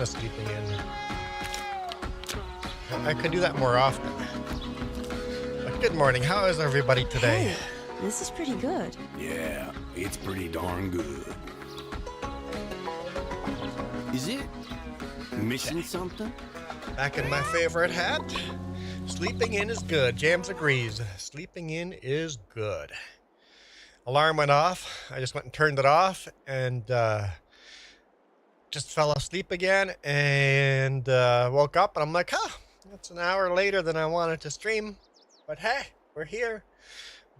of sleeping in. I could do that more often. But good morning. How is everybody today? Hey, this is pretty good. Yeah, it's pretty darn good. Is it missing something? Back in my favorite hat. Sleeping in is good. Jams agrees. Sleeping in is good. Alarm went off. I just went and turned it off and just fell asleep again and woke up and I'm like, that's an hour later than I wanted to stream. But hey, we're here.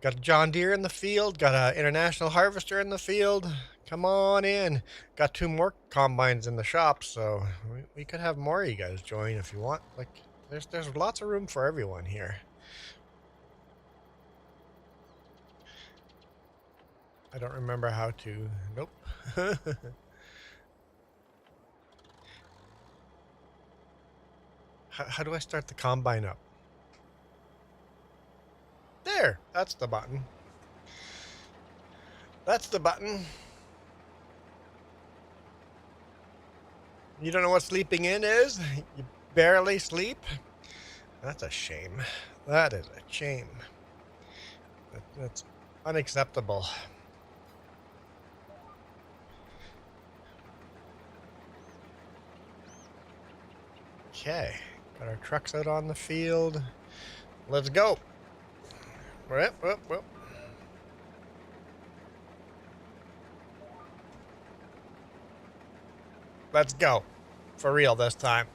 Got a John Deere in the field. Got an international harvester in the field. Come on in. Got 2 more combines in the shop, so we could have more of you guys join if you want. Like, there's lots of room for everyone here. I don't remember how to. Nope. How do I start the combine up? There. That's the button. That's the button. You don't know what sleeping in is? You barely sleep? That's a shame. That is a shame. That's unacceptable. Okay. Got our trucks out on the field. Let's go. Whoop. Let's go. For real this time.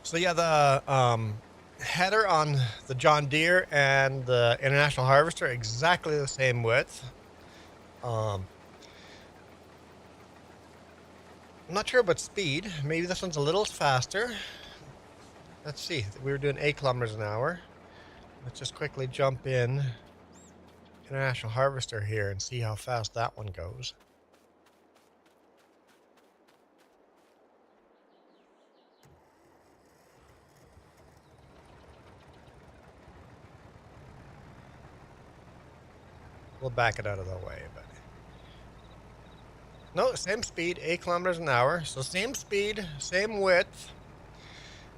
So yeah, the header on the John Deere and the International Harvester are exactly the same width. I'm not sure about speed. Maybe this one's a little faster. Let's see. We were doing 8 kilometers an hour. Let's just quickly jump in International Harvester here and see how fast that one goes. We'll back it out of the way, but no, same speed, 8 kilometers an hour. So same speed, same width.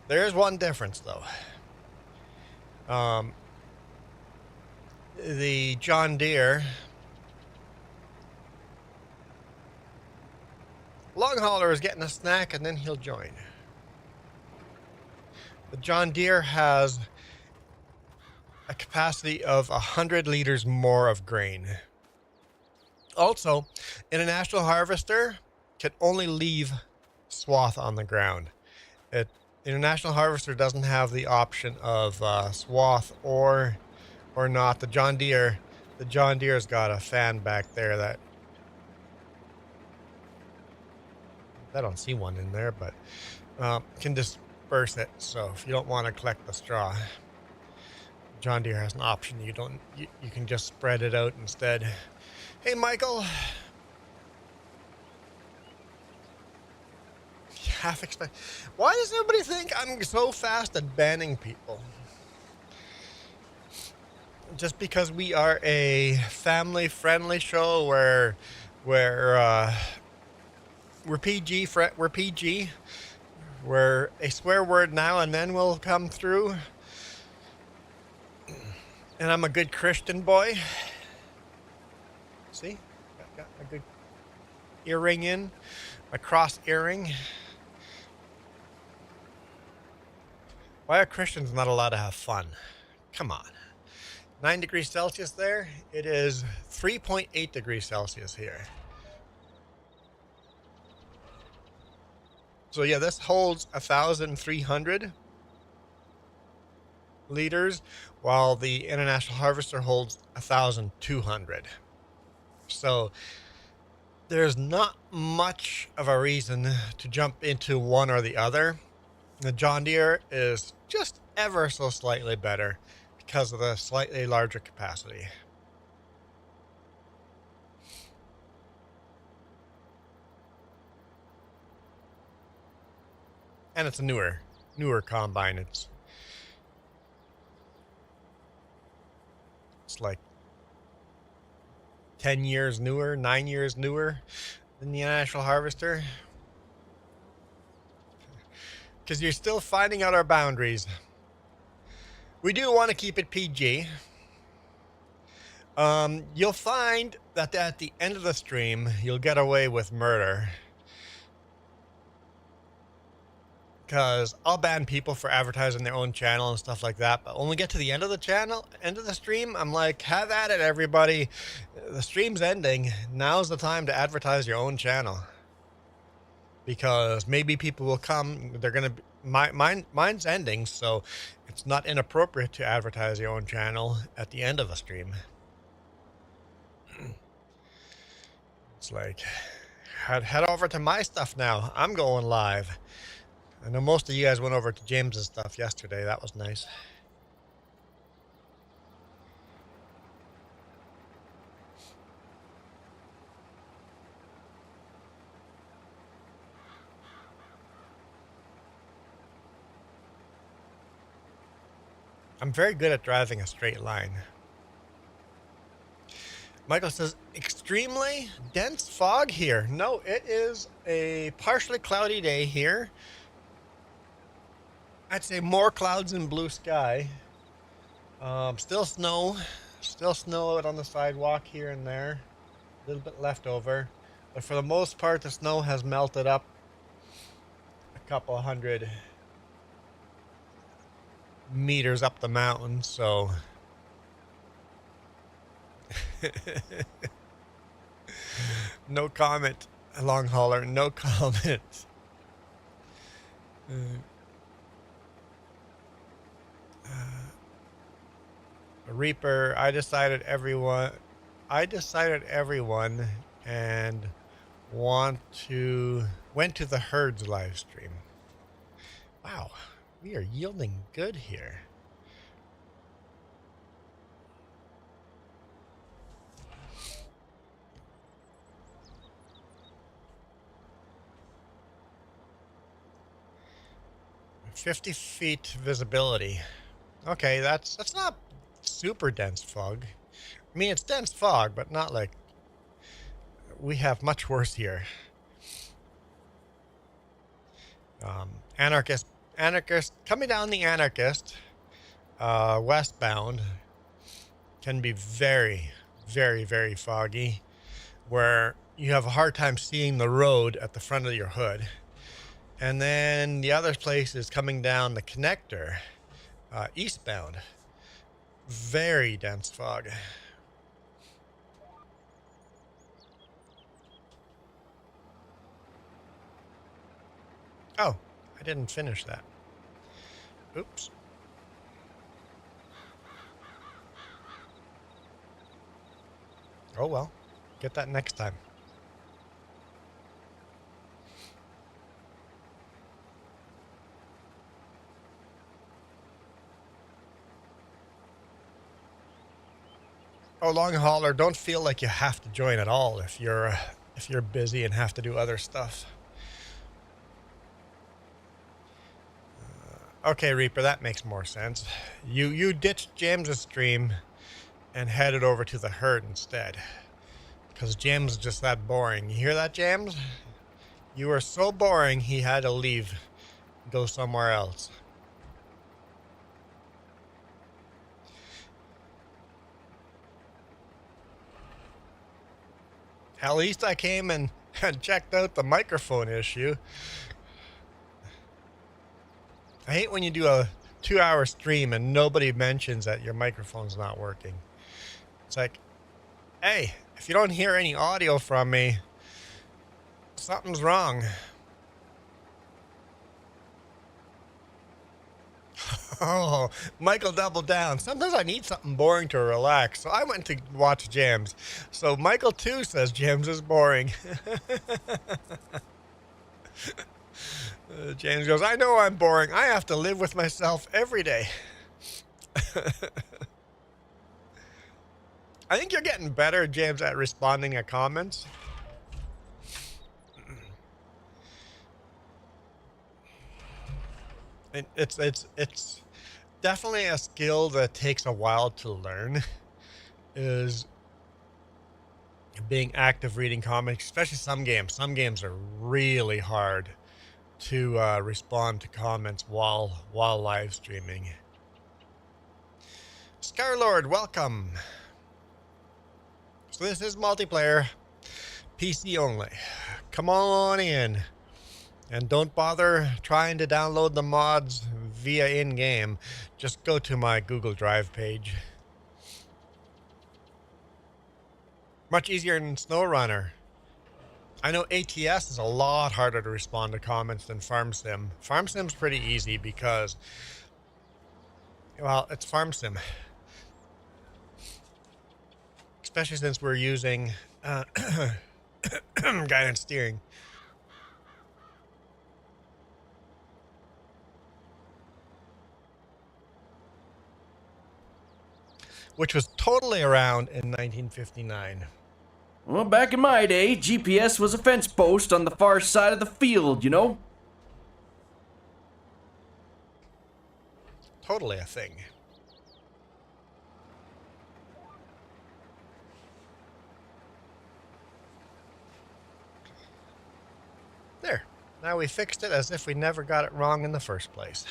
There's one difference though. The John Deere long hauler is getting a snack and then he'll join. The John Deere has a capacity of 100 liters more of grain. Also, International Harvester can only leave swath on the ground. International Harvester doesn't have the option of swath or not. The John Deere's got a fan back there that I don't see one in there, but can disperse it. So if you don't want to collect the straw, John Deere has an option. You can just spread it out instead. Hey, Michael. Why does everybody think I'm so fast at banning people? Just because we are a family-friendly show where we're PG. We're PG. Where a swear word now and then will come through. And I'm a good Christian boy. See? Got a good earring in. My cross earring. Why are Christians not allowed to have fun? Come on. 9 degrees Celsius there. It is 3.8 degrees Celsius here. So yeah, this holds 1,300 liters, while the International Harvester holds 1,200. So there's not much of a reason to jump into one or the other. The John Deere is just ever so slightly better because of the slightly larger capacity. And it's a newer combine. It's like 10 years newer, 9 years newer than the International Harvester. because you're still finding out our boundaries. We do want to keep it PG. You'll find that at the end of the stream, you'll get away with murder. Because I'll ban people for advertising their own channel and stuff like that. But when we get to the end of the stream, I'm like, have at it, everybody. The stream's ending. Now's the time to advertise your own channel. Because maybe people will come. They're going to... Mine's ending, so it's not inappropriate to advertise your own channel at the end of a stream. It's like, head over to my stuff now. I'm going live. I know most of you guys went over to James's stuff yesterday. That was nice. I'm very good at driving a straight line. Michael says, extremely dense fog here. No, it is a partially cloudy day here. I'd say more clouds than blue sky. Still snow out on the sidewalk here and there. A little bit left over. But for the most part, the snow has melted up a couple 100 meters up the mountain, so... No comment, long hauler, no comment. Reaper, I decided everyone and went to the herds live stream. Wow, we are yielding good here. "50 feet visibility." Okay, that's not super dense fog. I mean, it's dense fog, but not like... We have much worse here. Anarchist, coming down the Anarchist, westbound, can be very, very, very foggy, where you have a hard time seeing the road at the front of your hood. And then the other place is coming down the connector, eastbound. Very dense fog. Oh, I didn't finish that. Oops. Oh well, get that next time. Oh, long hauler, don't feel like you have to join at all if you're busy and have to do other stuff. Okay, Reaper, that makes more sense. You ditched James's stream and headed over to the herd instead, because James is just that boring. You hear that, James? You were so boring he had to leave, go somewhere else. At least I came and checked out the microphone issue. I hate when you do a 2-hour stream and nobody mentions that your microphone's not working. It's like, hey, if you don't hear any audio from me, something's wrong. Oh, Michael doubled down. Sometimes I need something boring to relax, so I went to watch James. So Michael too says James is boring. James goes, I know I'm boring. I have to live with myself every day. I think you're getting better, James, at responding to comments. It's definitely a skill that takes a while to learn, is being active reading comics, especially some games. Some games are really hard to respond to comments while live streaming. Skylord, welcome. So this is multiplayer, PC only. Come on in. And don't bother trying to download the mods via in-game. Just go to my Google Drive page. Much easier than SnowRunner. I know ATS is a lot harder to respond to comments than FarmSim. FarmSim's pretty easy because, well, it's FarmSim. Especially since we're using guidance steering. Which was totally around in 1959. Well, back in my day, GPS was a fence post on the far side of the field, you know? Totally a thing. There. Now we fixed it as if we never got it wrong in the first place.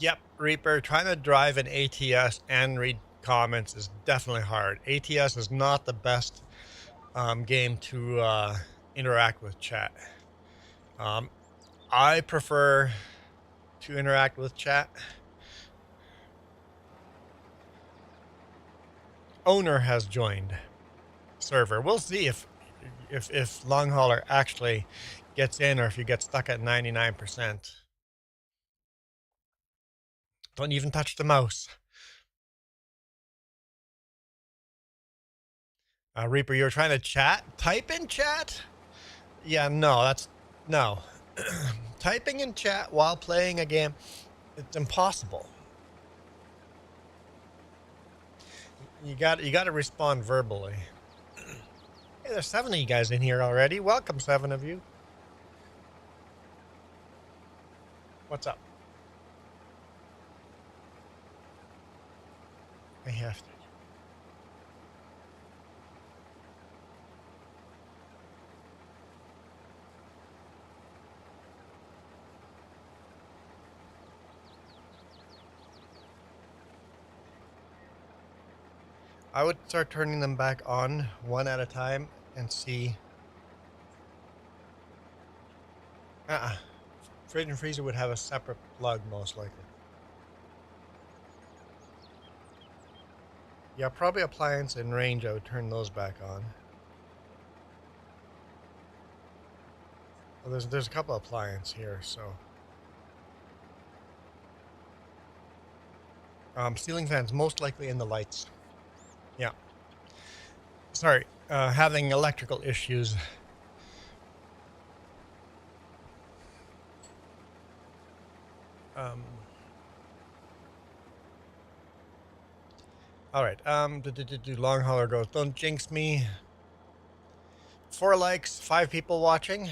Yep, Reaper, trying to drive an ATS and read comments is definitely hard. ATS is not the best game to interact with chat. I prefer to interact with chat. Owner has joined server. We'll see if Long Hauler actually gets in or if you get stuck at 99%. Don't even touch the mouse. Reaper, you were trying to chat? Type in chat? Yeah, no, no. Typing in chat while playing a game, it's impossible. You got to respond verbally. Hey, there's 7 of you guys in here already. Welcome, 7 of you. What's up? I have to. I would start turning them back on one at a time and see. Fridge and freezer would have a separate plug most likely. Yeah, probably appliance and range, I would turn those back on. Well, there's a couple of appliances here, so. Ceiling fans most likely in the lights. Yeah. Sorry, having electrical issues. All right. Long Hauler goes, don't jinx me. 4 likes, 5 people watching.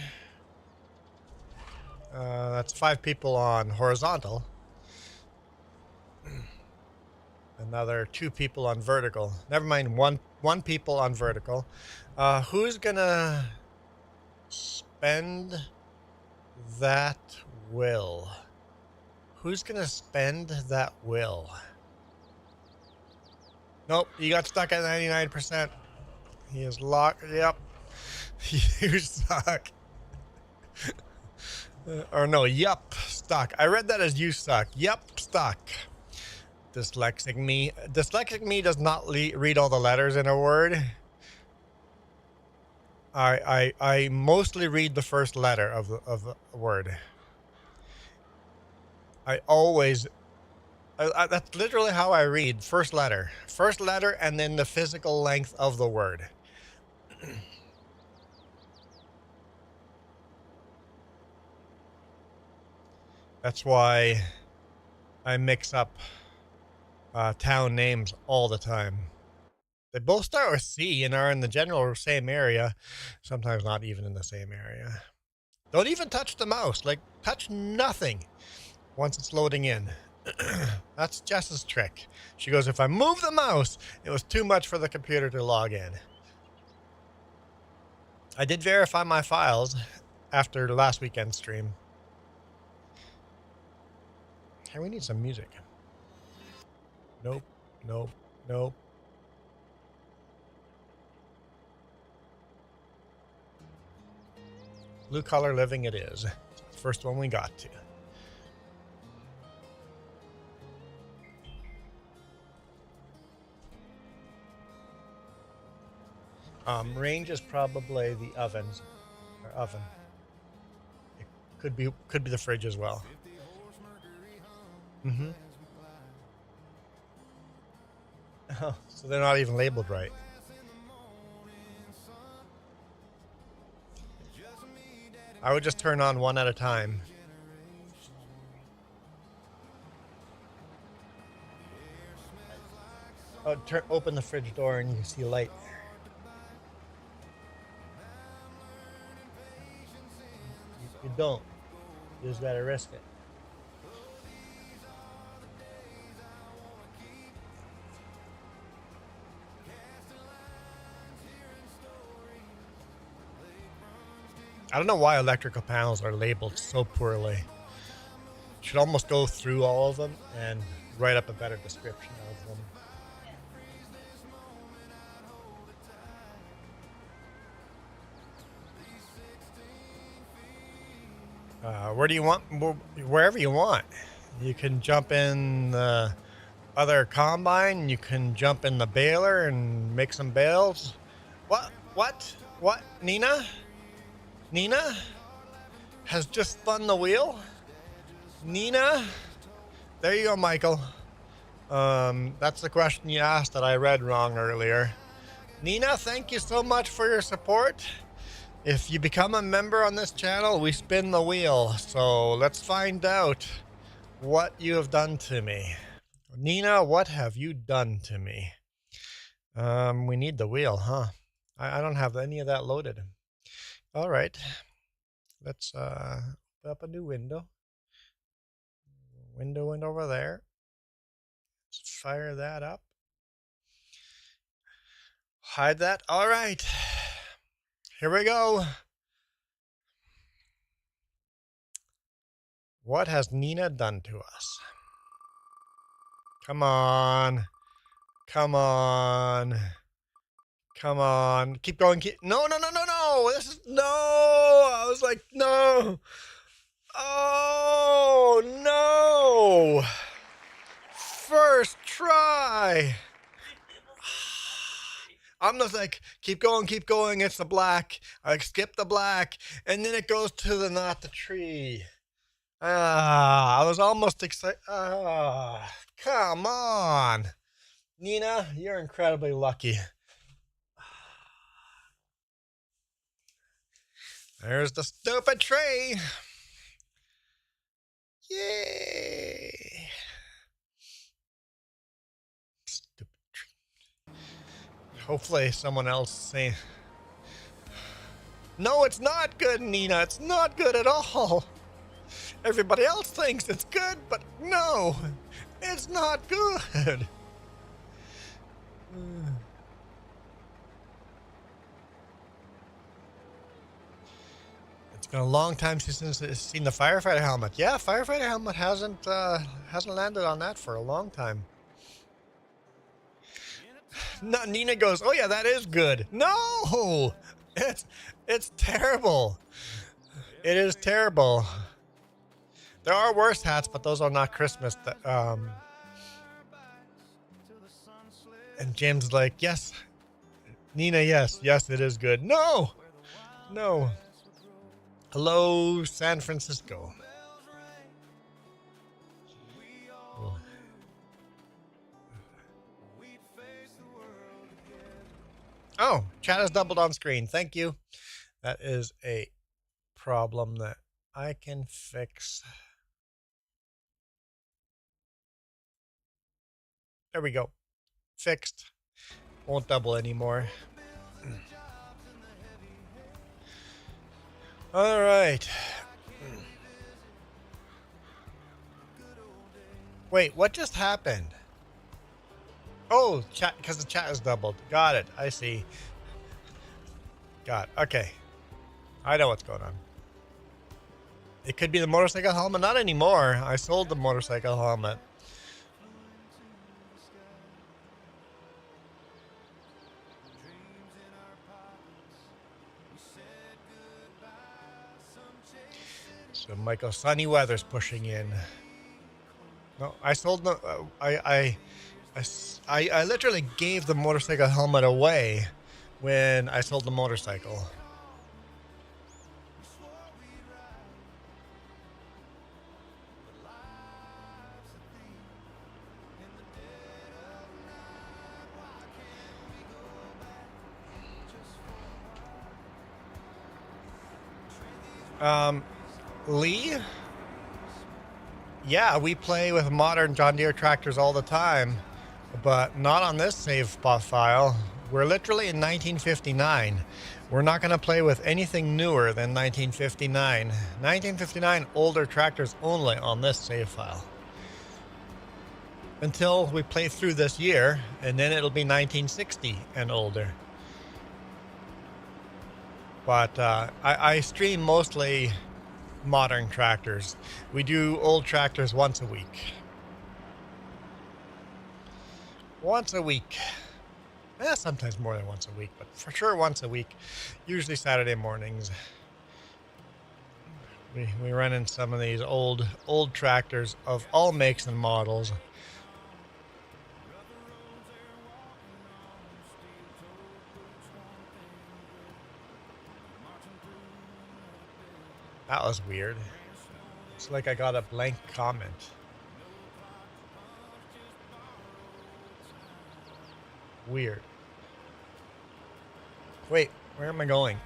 That's 5 people on horizontal. Another 2 people on vertical. Never mind, one people on vertical. Who's gonna spend that will? Who's gonna spend that will? Nope, you got stuck at 99%. He is locked. Yep. You suck. Or no, yup, stuck. I read that as you suck. Yup, stuck. Dyslexic me. Dyslexic me does not read all the letters in a word. I mostly read the first letter of a word. I always. That's literally how I read. First letter, and then the physical length of the word. That's why I mix up town names all the time. They both start with C and are in the general same area, sometimes not even in the same area. Don't even touch the mouse. Like, touch nothing once it's loading in. That's Jess's trick. She goes, if I move the mouse, it was too much for the computer to log in. I did verify my files after last weekend's stream. Hey, we need some music. Nope, nope, nope. Blue Collar Living it is. It's the first one we got to. Range is probably the ovens, or oven. It could be the fridge as well. Mm-hmm. Oh, so they're not even labeled right. I would just turn on one at a time. Oh, open the fridge door and you see light. You don't. You just gotta risk it. I don't know why electrical panels are labeled so poorly. Should almost go through all of them and write up a better description of them. Where do you want? Wherever you want. You can jump in the other combine. You can jump in the baler and make some bales. What? What? Nina has just spun the wheel. Nina, there you go, Michael. That's the question you asked that I read wrong earlier. Nina, thank you so much for your support. If you become a member on this channel, we spin the wheel. So let's find out what you have done to me. Nina, what have you done to me? We need the wheel, huh? I don't have any of that loaded. All right. Let's open up a new window. Window over there. Let's fire that up. Hide that. All right. Here we go. What has Nina done to us? Come on. Come on. Come on. Keep going. No. This is no. I was like, no. Oh, no. First try. I'm just like, keep going. It's the black. I skip the black. And then it goes to the not the tree. I was almost excited. Come on. Nina, you're incredibly lucky. There's the stupid tree. Yay. Stupid tree. Hopefully someone else saying, no, it's not good, Nina. It's not good at all. Everybody else thinks it's good, but no, it's not good. It's been a long time since I've seen the firefighter helmet. Yeah, firefighter helmet hasn't landed on that for a long time. No, Nina goes, oh yeah, that is good. No, it's terrible. It is terrible. There are worse hats, but those are not Christmas. And Jim's like, yes, Nina, yes, it is good. No. Hello, San Francisco. Oh, chat is doubled on screen. Thank you. That is a problem that I can fix. There we go. Fixed. Won't double anymore. All right. Wait, what just happened? Oh, chat, because the chat is doubled. Got it. I see. Got it. Okay. I know what's going on. It could be the motorcycle helmet. Not anymore. I sold the motorcycle helmet. So Michael, sunny weather's pushing in. No, I sold the. I literally gave the motorcycle helmet away when I sold the motorcycle. Lee? Yeah, we play with modern John Deere tractors all the time, but not on this save spot file. We're literally in 1959. We're not going to play with anything newer than 1959. 1959 older tractors only on this save file. Until we play through this year, and then it'll be 1960 and older. But I stream mostly modern tractors. We do old tractors once a week. Once a week. Sometimes more than once a week, but for sure once a week. Usually Saturday mornings. We run in some of these old tractors of all makes and models. That was weird. It's like I got a blank comment. Weird. Wait, where am I going?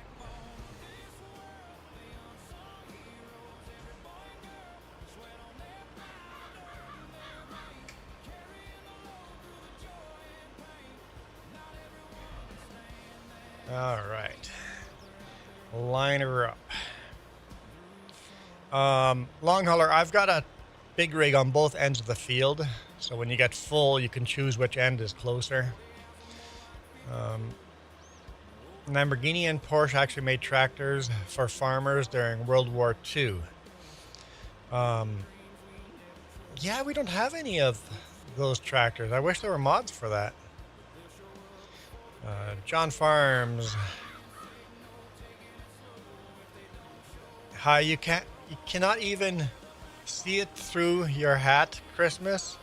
All right. Line her up. Long hauler, I've got a big rig on both ends of the field, so when you get full you can choose which end is closer. Lamborghini and Porsche actually made tractors for farmers during World War II. Yeah, we don't have any of those tractors. I wish there were mods for that. John Farms. Hi, you cannot even see it through your hat, Christmas.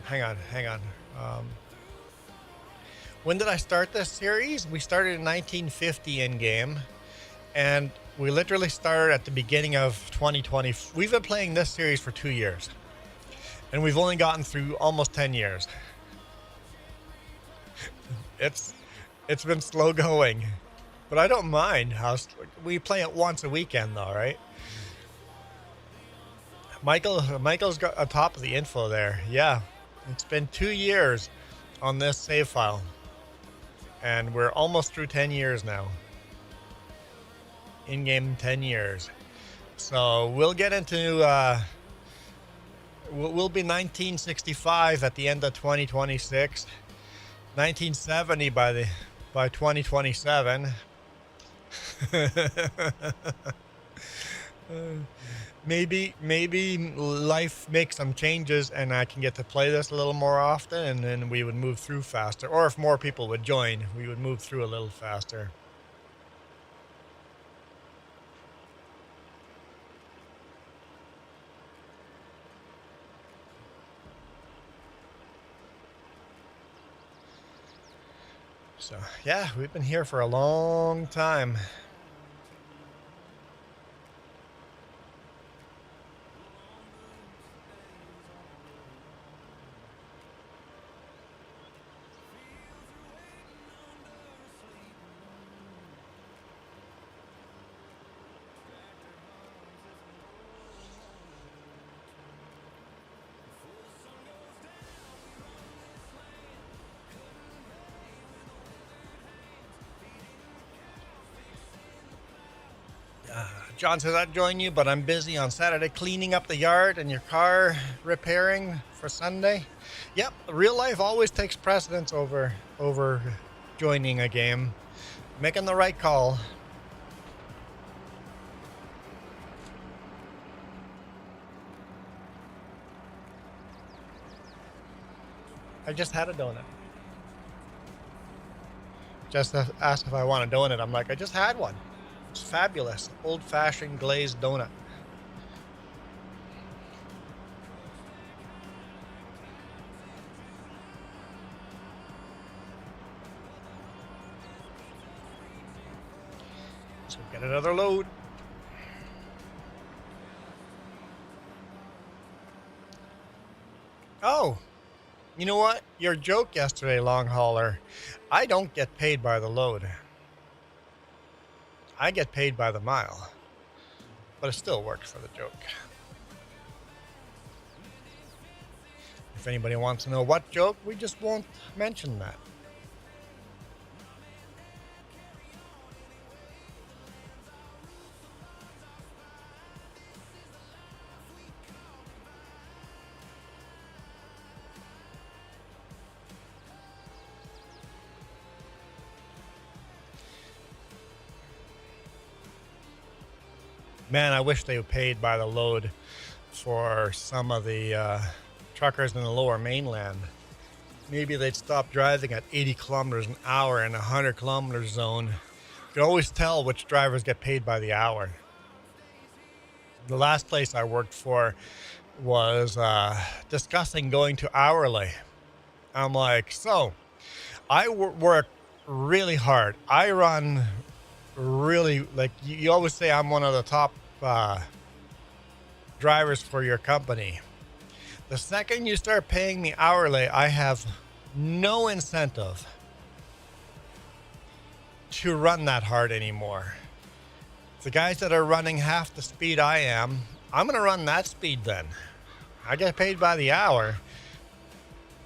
Hang on. When did I start this series? We started in 1950 in game, and we literally started at the beginning of 2020. We've been playing this series for 2 years, and we've only gotten through almost 10 years. It's been slow going, but I don't mind how we play it once a weekend, though, right? Michael's got on top of the info there. Yeah, it's been 2 years on this save file, and we're almost through 10 years now. In-game 10 years. So we'll get into we'll be 1965 at the end of 2026, 1970 by 2027. Maybe life makes some changes and I can get to play this a little more often, and then we would move through faster. Or if more people would join, we would move through a little faster. So, yeah, we've been here for a long time. John says I'd join you, but I'm busy on Saturday cleaning up the yard and your car repairing for Sunday. Yep, real life always takes precedence over joining a game. Making the right call. I just had a donut. Just asked if I want a donut. I'm like, I just had one. It's fabulous. Old-fashioned glazed donut. So get another load. Oh, you know what? Your joke yesterday, long hauler. I don't get paid by the load. I get paid by the mile. But it still works for the joke. If anybody wants to know what joke, we just won't mention that. Man, I wish they were paid by the load for some of the truckers in the lower mainland. Maybe they'd stop driving at 80 kilometers an hour in a 100 kilometer zone. You can always tell which drivers get paid by the hour. The last place I worked for was discussing going to hourly. I'm like, so I work really hard. I run really, like you always say, I'm one of the top drivers for your company. The second you start paying me hourly, I have no incentive to run that hard anymore. The guys that are running half the speed I am, I'm going to run that speed then. I get paid by the hour.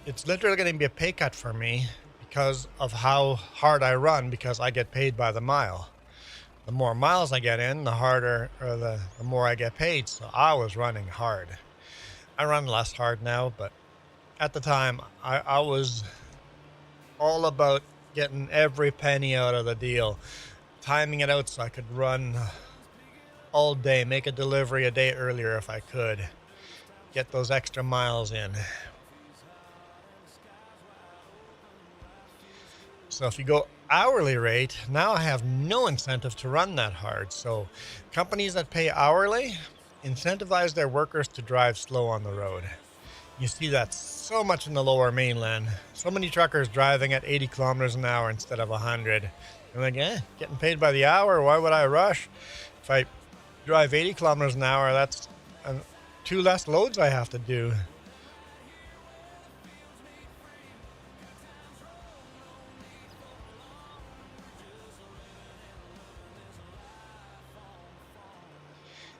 It's literally going to be a pay cut for me because of how hard I run, because I get paid by the mile. The more miles I get in, the harder, or the more I get paid. So I was running hard. I run less hard now, but at the time, I was all about getting every penny out of the deal, timing it out so I could run all day, make a delivery a day earlier if I could, get those extra miles in. So if you go hourly rate, now I have no incentive to run that hard. So companies that pay hourly incentivize their workers to drive slow on the road. You see that so much in the lower mainland. So many truckers driving at 80 kilometers an hour instead of 100. I'm like, getting paid by the hour, why would I rush? If I drive 80 kilometers an hour, that's 2 less loads I have to do.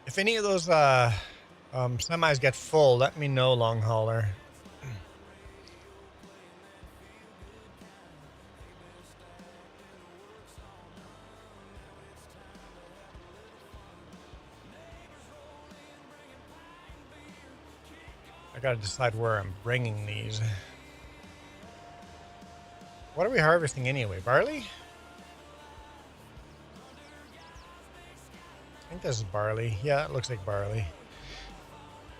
If any of those semis get full, let me know, long hauler. I gotta decide where I'm bringing these. What are we harvesting anyway? Barley? I think this is barley. Yeah, it looks like barley.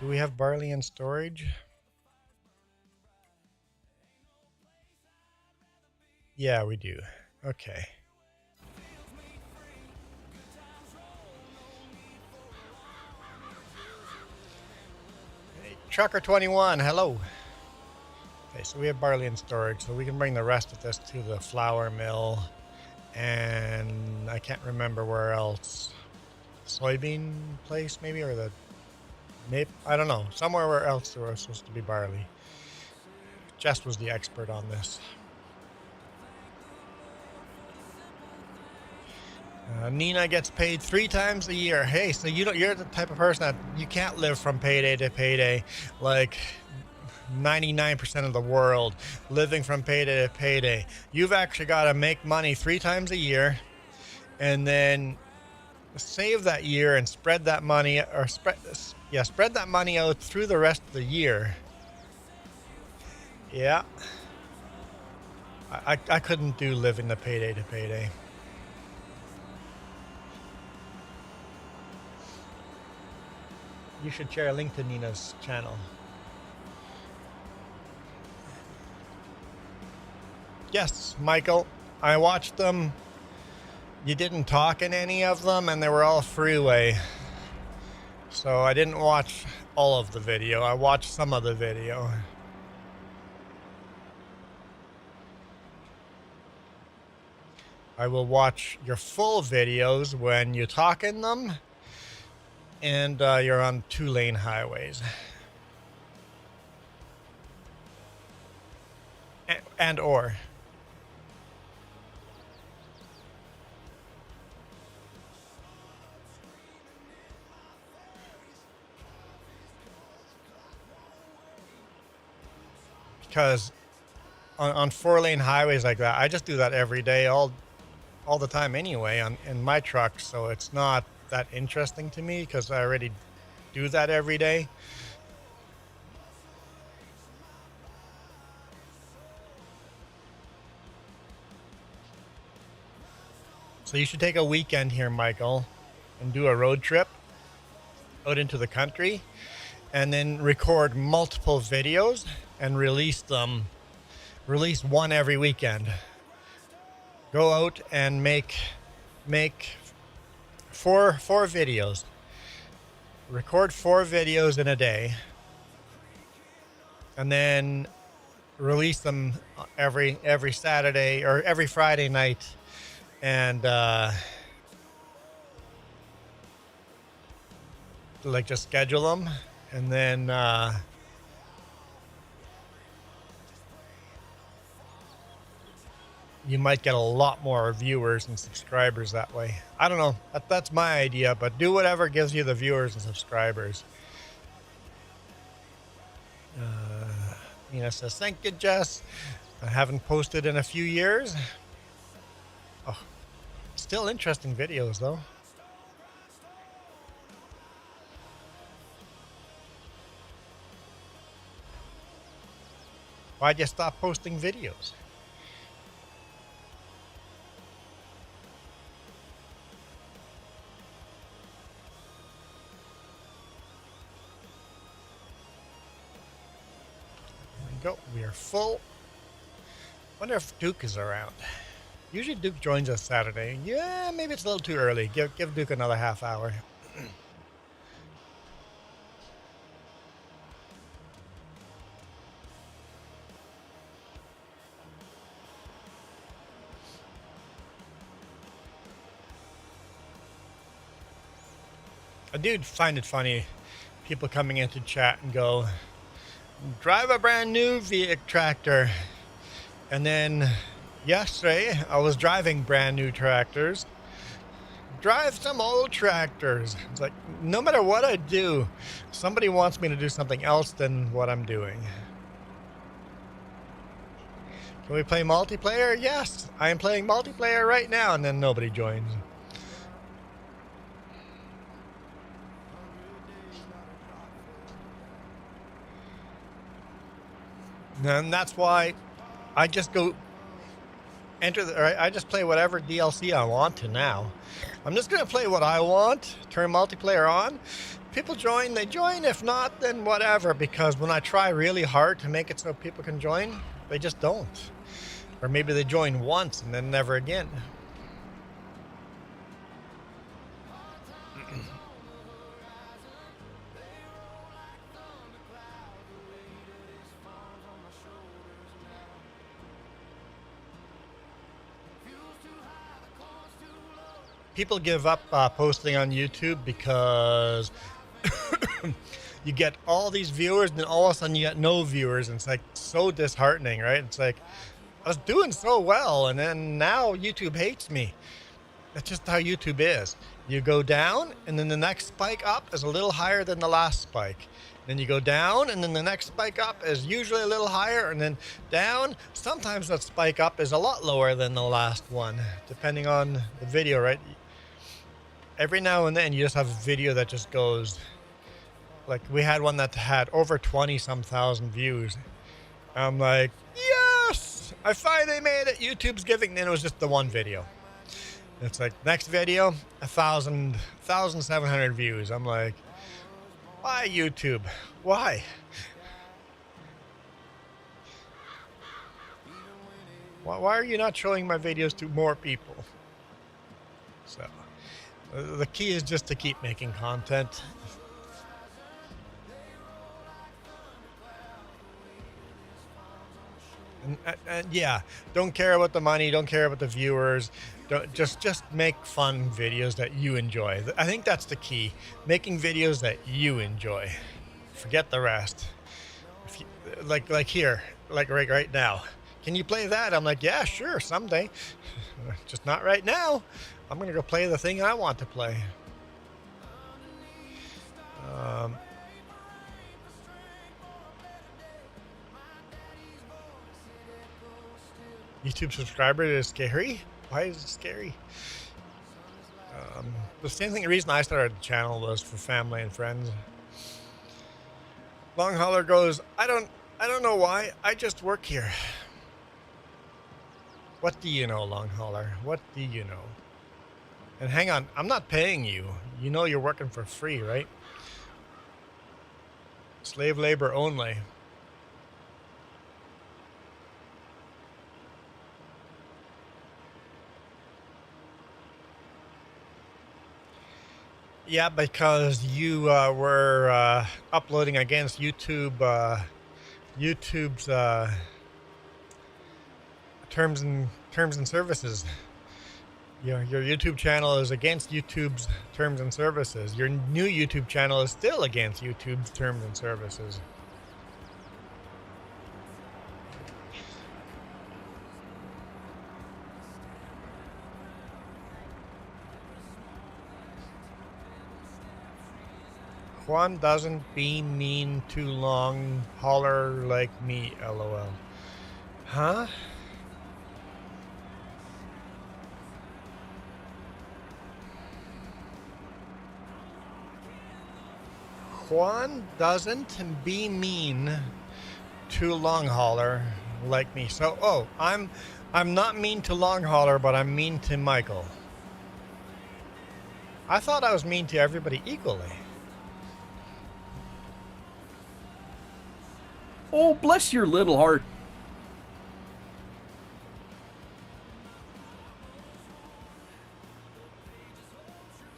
Do we have barley in storage? Yeah, we do. Okay. Hey, Trucker 21, hello. Okay, so we have barley in storage, so we can bring the rest of this to the flour mill. And I can't remember where else. Soybean place maybe, or the I don't know, somewhere where else there was supposed to be barley. Jess was the expert on this. Nina gets paid 3 times a year. Hey, so you're the type of person that you can't live from payday to payday like 99% of the world living from payday to payday. You've actually got to make money 3 times a year, and then save that year and spread that money, or spread that money out through the rest of the year. Yeah. I couldn't do living the payday to payday. You should share a link to Nina's channel. Yes, Michael, I watched them. You didn't talk in any of them, and they were all freeway. So I didn't watch all of the video. I watched some of the video. I will watch your full videos when you talk in them and you're on 2-lane highways. And or. Because on 4-lane highways like that, I just do that every day, all the time anyway, in my truck. So it's not that interesting to me because I already do that every day. So you should take a weekend here, Michael, and do a road trip out into the country, and then record multiple videos and release them. Release one every weekend. Go out and make four videos. Record 4 videos in a day, and then release them every Saturday or every Friday night, and like just schedule them, and then you might get a lot more viewers and subscribers that way. I don't know. That's my idea, but do whatever gives you the viewers and subscribers. Nina says, thank you, Jess. I haven't posted in a few years. Oh, still interesting videos, though. Why'd you stop posting videos? Go. We are full. Wonder if Duke is around. Usually Duke joins us Saturday. Yeah, maybe it's a little too early. Give Duke another half hour. I do find it funny, people coming into chat and go, drive a brand new tractor. And then yesterday I was driving brand new tractors. Drive some old tractors. It's like, no matter what I do, somebody wants me to do something else than what I'm doing. Can we play multiplayer? Yes, I am playing multiplayer right now, and then nobody joins. And that's why I just go I just play whatever DLC I want to now. I'm just going to play what I want, turn multiplayer on. People join, they join. If not, then whatever, because when I try really hard to make it so people can join, they just don't. Or maybe they join once and then never again. People give up posting on YouTube because you get all these viewers and then all of a sudden you get no viewers, and it's like so disheartening, right? It's like, I was doing so well and then now YouTube hates me. That's just how YouTube is. You go down and then the next spike up is a little higher than the last spike. Then you go down and then the next spike up is usually a little higher, and then down. Sometimes that spike up is a lot lower than the last one, depending on the video, right? every now and then you just have a video that just goes, like we had one that had over 20 some thousand views. I'm like, yes, I finally made it. YouTube's giving. Then it was just the one video. It's like next video, 1,700 views. I'm like, why YouTube? Why? Why are you not showing my videos to more people? So the key is just to keep making content. And yeah, don't care about the money, don't care about the viewers. Don't just make fun videos that you enjoy. I think that's the key. Making videos that you enjoy. Forget the rest. If you, like here, like right now. Can you play that? I'm like, yeah, sure, someday. Just not right now. I'm gonna go play the thing I want to play. YouTube subscriber is scary. Why is it scary? The same thing. The reason I started the channel was for family and friends. Long Hauler goes, I don't know why. I just work here. What do you know, Long Hauler? What do you know? And hang on, I'm not paying you. You know you're working for free, right? Slave labor only. Yeah, because you were uploading against YouTube's terms and services. Your YouTube channel is against YouTube's terms and services. Your new YouTube channel is still against YouTube's terms and services. Juan doesn't be mean too long. Holler like me, lol. Huh? Juan doesn't be mean to Long Hauler like me. So, oh, I'm not mean to Long Hauler, but I'm mean to Michael. I thought I was mean to everybody equally. Oh, bless your little heart.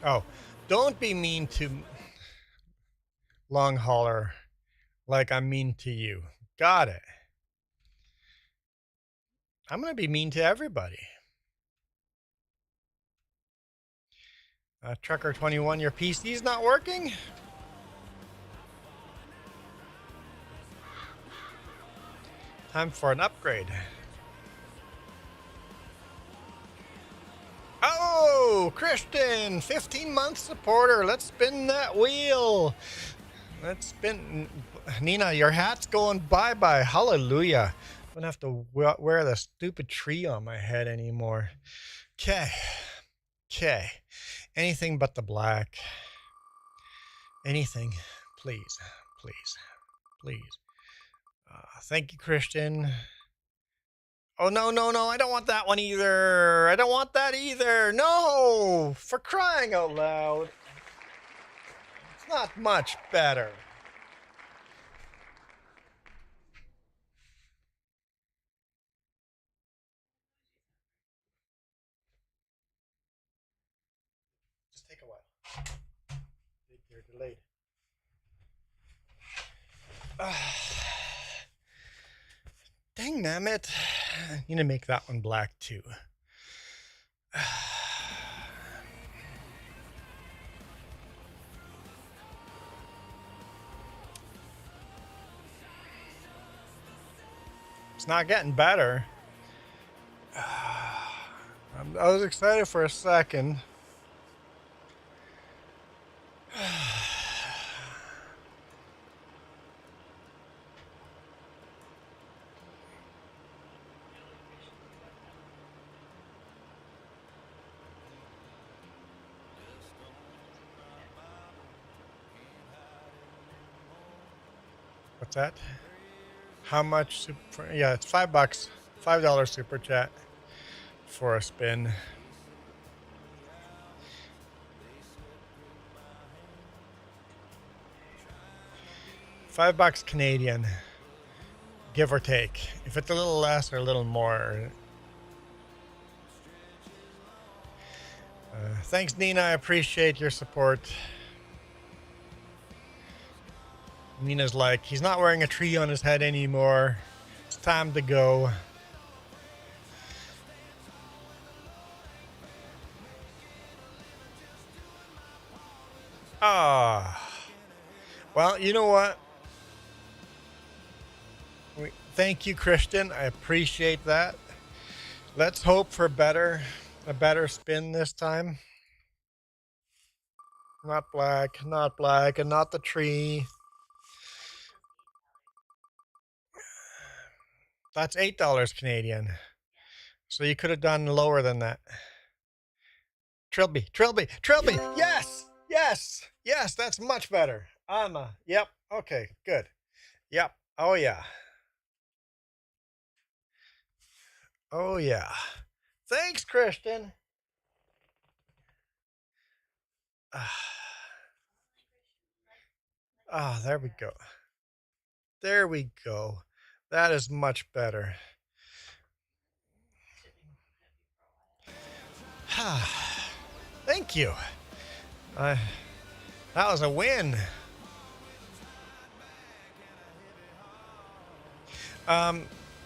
Oh, don't be mean to Long Hauler like I'm mean to you. Got it. I'm going to be mean to everybody. Trucker 21, your PC's not working? Time for an upgrade. Oh, Christian, 15-month supporter. Let's spin that wheel. Let's spin. Nina, your hat's going bye-bye. Hallelujah. I don't have to wear the stupid tree on my head anymore. Okay. Okay. Anything but the black. Anything. Please. Please. Please. Thank you, Christian. Oh, no, no, no. I don't want that one either. I don't want that either. No! For crying out loud. It's not much better. Just take a while. You're delayed. Dang nammit. I need to make that one black too. It's not getting better. I was excited for a second. What's that? How much super? Yeah, it's $5. $5 super chat for a spin. $5 Canadian, give or take. If it's a little less or a little more. Thanks, Nina. I appreciate your support. Nina's like, he's not wearing a tree on his head anymore. It's time to go. Ah. Well, you know what? Thank you, Christian. I appreciate that. Let's hope for a better spin this time. Not black, and not the tree. That's $8 Canadian. So you could have done lower than that. Trilby. Yes, that's much better. Yep. Okay, good. Yep. Oh yeah. Thanks, Christian. There we go. That is much better. Thank you. That was a win.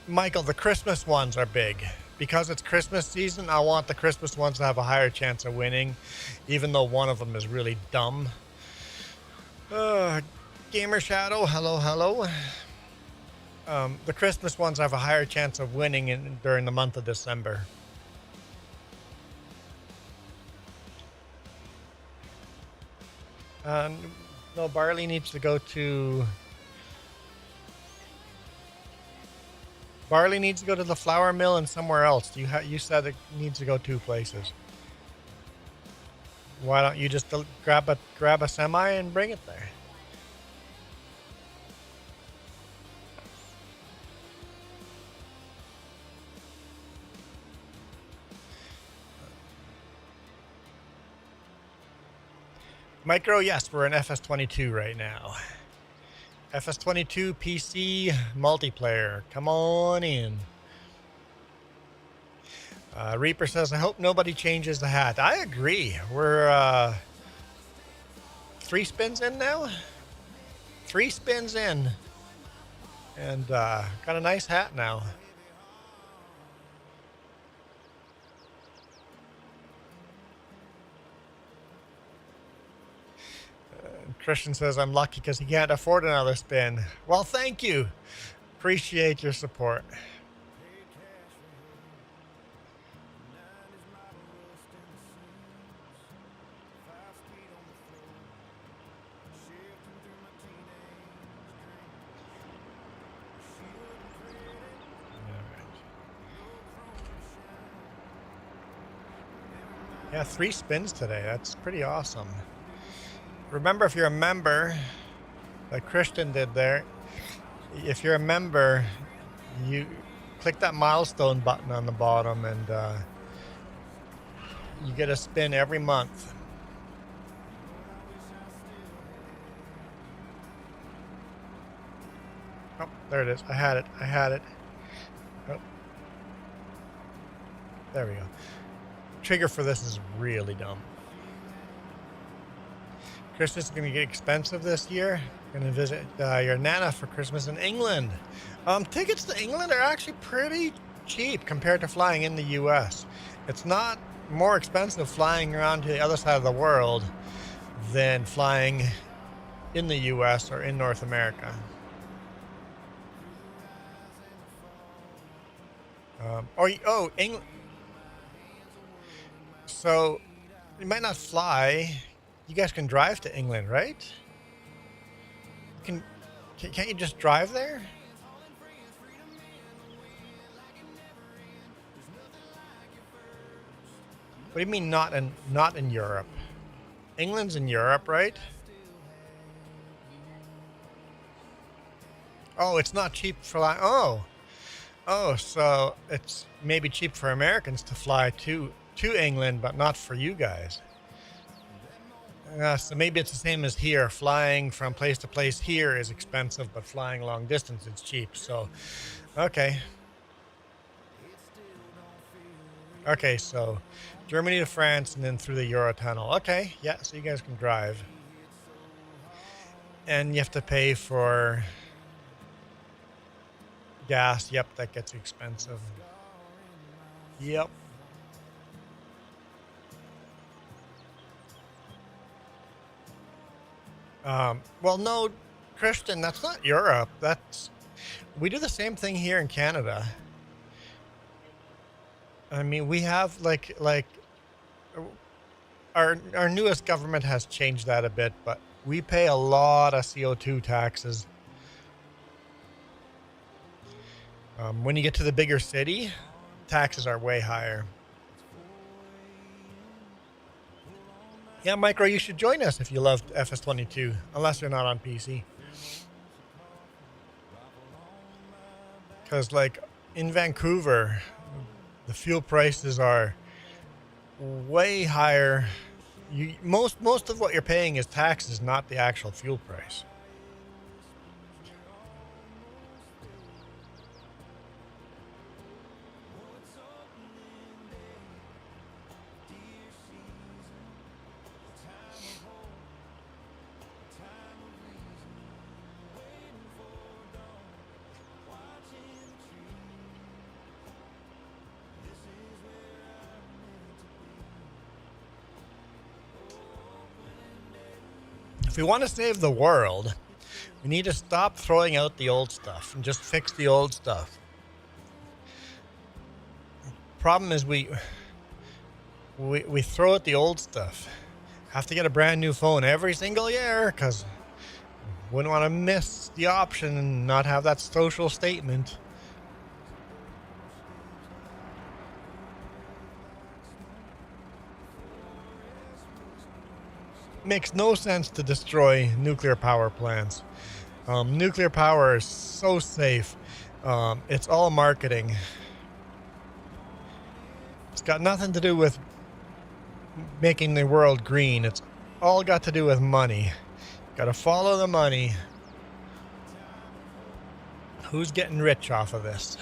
Michael, the Christmas ones are big. Because it's Christmas season, I want the Christmas ones to have a higher chance of winning, even though one of them is really dumb. Gamer Shadow, hello. The Christmas ones have a higher chance of winning during the month of December. No, Barley needs to go to... Barley needs to go to the flour mill and somewhere else. You said it needs to go 2 places. Why don't you just grab a semi and bring it there? Micro, yes, we're in FS22 right now. FS22 PC multiplayer. Come on in. Reaper says, I hope nobody changes the hat. I agree. We're 3 spins in now. 3 spins in. And got a nice hat now. Christian says, I'm lucky because he can't afford another spin. Well, thank you. Appreciate your support. Yeah, 3 spins today. That's pretty awesome. Remember, if you're a member, like Christian did there, if you're a member, you click that milestone button on the bottom and you get a spin every month. Oh, there it is. I had it. Oh. There we go. Trigger for this is really dumb. Christmas is going to get expensive this year. Going to visit your Nana for Christmas in England. Tickets to England are actually pretty cheap compared to flying in the U.S. It's not more expensive flying around to the other side of the world than flying in the U.S. or in North America. England. So you might not fly. You guys can drive to England, right? Can't you just drive there? What do you mean not in Europe? England's in Europe, right? Oh, it's not cheap for flying. Oh, so it's maybe cheap for Americans to fly to England, but not for you guys. So maybe it's the same as here. Flying from place to place here is expensive, but flying long distance is cheap. So, okay. Okay, so Germany to France and then through the Eurotunnel. Okay, yeah, so you guys can drive. And you have to pay for gas. Yep, that gets expensive. Yep. Well, no, Christian, that's not Europe. We do the same thing here in Canada. I mean, we have like our newest government has changed that a bit, but we pay a lot of CO2 taxes. When you get to the bigger city, taxes are way higher. Yeah, Micro, you should join us if you love FS22, unless you're not on PC. Because, like, in Vancouver, the fuel prices are way higher. Most of what you're paying is taxes, not the actual fuel price. If we want to save the world, we need to stop throwing out the old stuff and just fix the old stuff. Problem is we throw out the old stuff. Have to get a brand new phone every single year because wouldn't want to miss the option and not have that social statement. Makes no sense to destroy nuclear power plants. Nuclear power is so safe. It's all marketing. It's got nothing to do with making the world green. It's all got to do with money. Gotta follow the money. Who's getting rich off of this?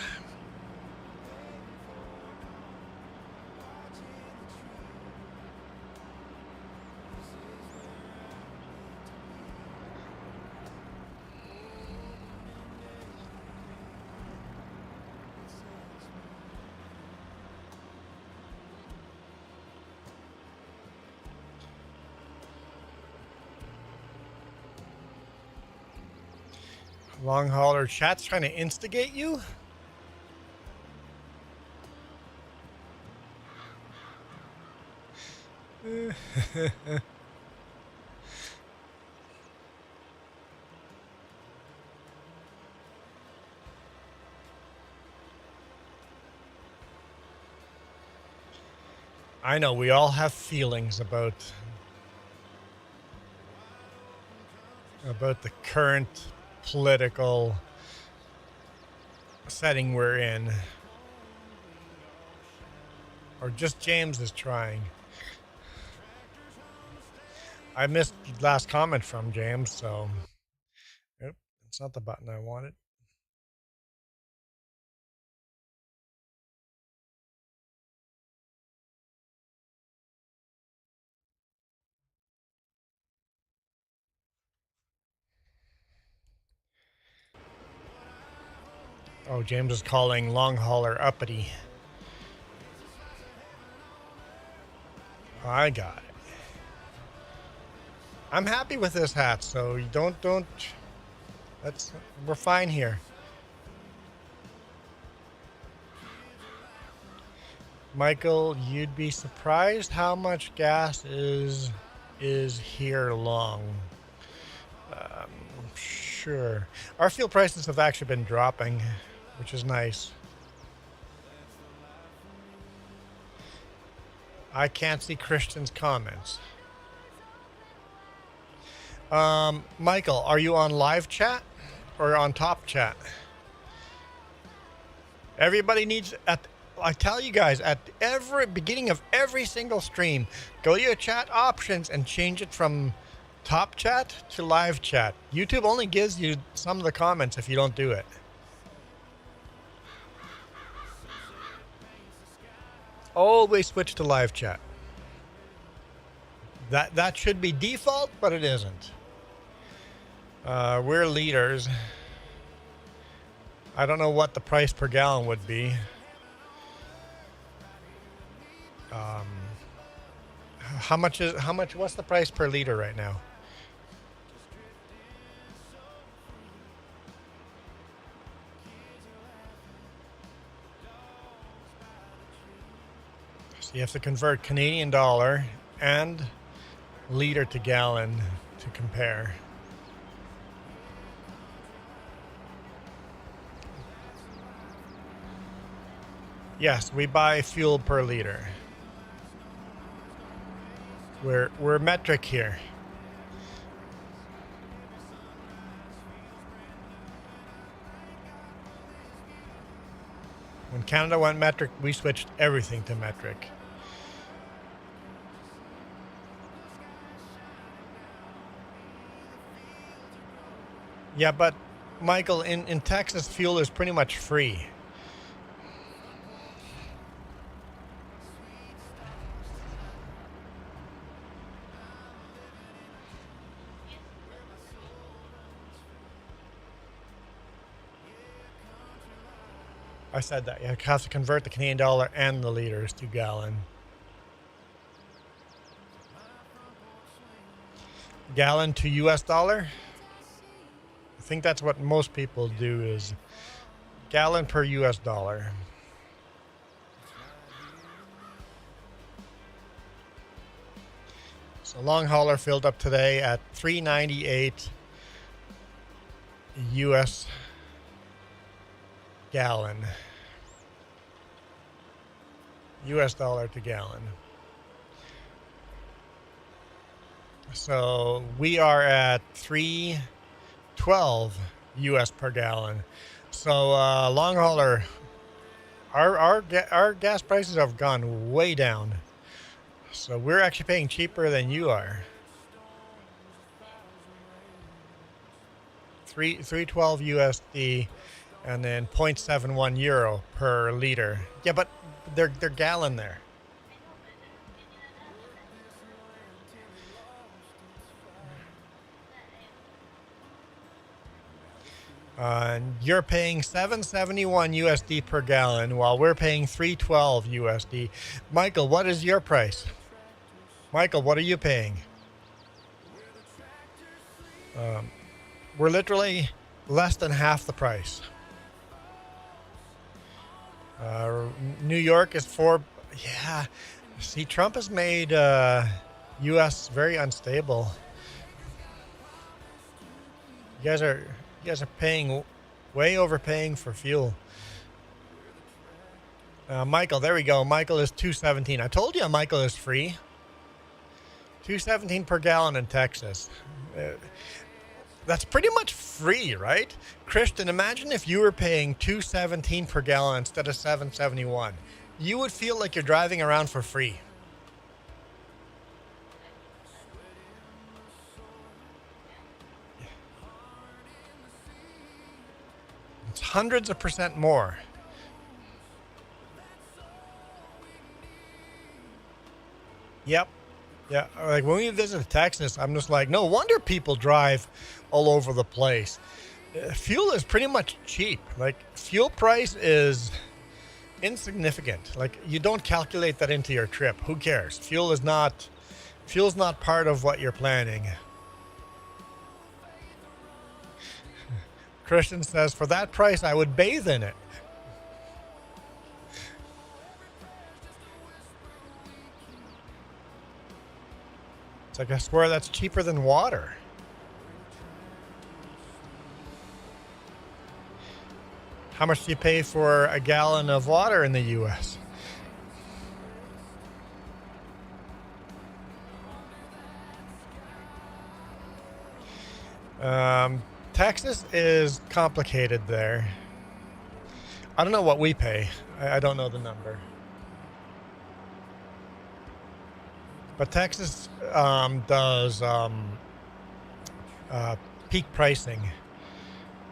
Long hauler chat's trying to instigate you? I know we all have feelings about the current political setting we're in. Or just James is trying. I missed the last comment from James, so nope, it's not the button I wanted. Oh, James is calling long hauler uppity. I got it. I'm happy with this hat, so you don't. We're fine here. Michael, you'd be surprised how much gas is here long. Sure. Our fuel prices have actually been dropping, which is nice. I can't see Christian's comments. Michael, are you on live chat? or on top chat. Everybody needs I tell you guys, at every beginning of every single stream, go to your chat options and change it from top chat to live chat. YouTube only gives you some of the comments if you don't do it. Always switch to live chat. That should be default, but it isn't. We're leaders. I don't know what the price per gallon would be. What's the price per liter right now? So you have to convert Canadian dollar and liter to gallon to compare. Yes, we buy fuel per liter. We're metric here. When Canada went metric, we switched everything to metric. Yeah, but Michael, in Texas, fuel is pretty much free. I said that. You have to convert the Canadian dollar and the liters to gallon. Gallon to US dollar? I think that's what most people do, is gallon per US dollar. So long hauler filled up today at $3.98 US gallon. US dollar to gallon. So we are at $3.12 US per gallon. So long hauler, our gas prices have gone way down. So we're actually paying cheaper than you are. $3.12 USD and then 0.71 euro per liter. Yeah, but they're gallon there. You're paying $7.71 USD per gallon, while we're paying $3.12 USD. Michael, what is your price? Michael, what are you paying? We're literally less than half the price. New York is yeah. See, Trump has made U.S. very unstable. You guys are paying, way overpaying for fuel. Michael, there we go. Michael is $2.17. I told you Michael is free. $2.17 per gallon in Texas. That's pretty much free, right? Christian, imagine if you were paying $2.17 per gallon instead of $7.71. You would feel like you're driving around for free. It's hundreds of percent more. Yep. Yeah, like when we visit Texas, I'm just like, no wonder people drive all over the place. Fuel is pretty much cheap. Like, fuel price is insignificant. Like, you don't calculate that into your trip. Who cares? Fuel's not part of what you're planning. Christian says, for that price, I would bathe in it. It's like, I swear that's cheaper than water. How much do you pay for a gallon of water in the U.S.? Texas is complicated there. I don't know what we pay. I don't know the number. But Texas does peak pricing.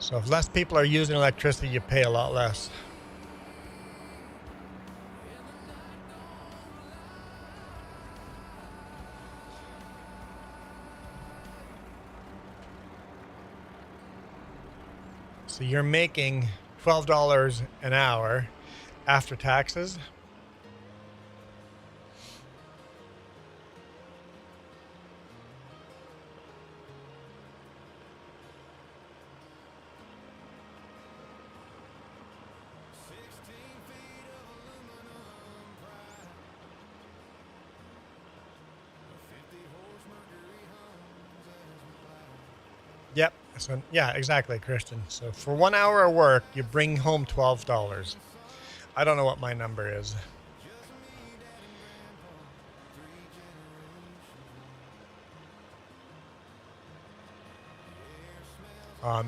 So if less people are using electricity, you pay a lot less. So you're making $12 an hour after taxes. Yep. So yeah, exactly, Christian. So for 1 hour of work, you bring home $12. I don't know what my number is.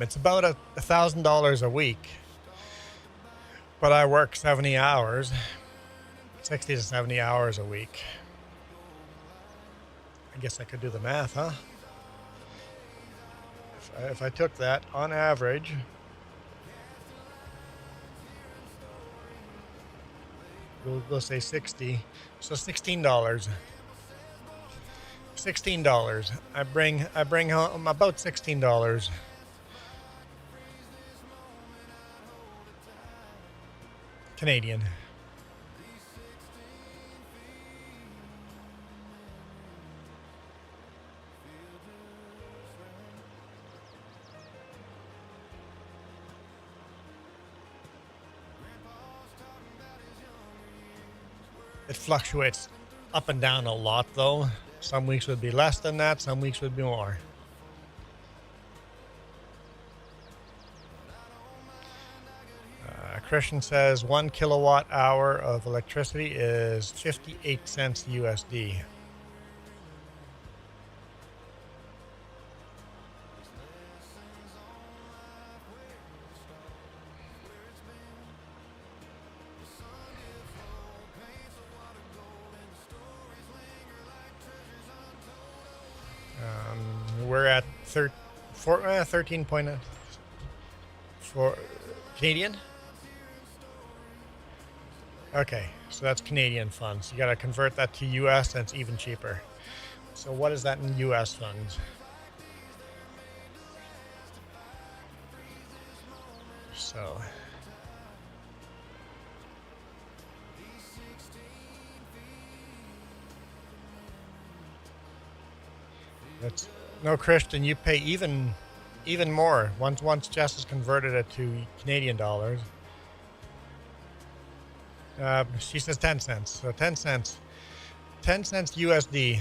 It's about $1,000 a week, but I work 70 hours, 60 to 70 hours a week. I guess I could do the math, huh? If I took that on average, we'll say 60, so $16. $16. I bring home about $16 Canadian. It fluctuates up and down a lot, though. Some weeks would be less than that, some weeks would be more. Christian says 1 kilowatt hour of electricity is 58 cents USD. We're at 13.4 Canadian. Okay, so that's Canadian funds. You got to convert that to US, and it's even cheaper. So what is that in US funds? So that's no, Christian. You pay even more once Jess has converted it to Canadian dollars. She says 10 cents. So 10 cents USD.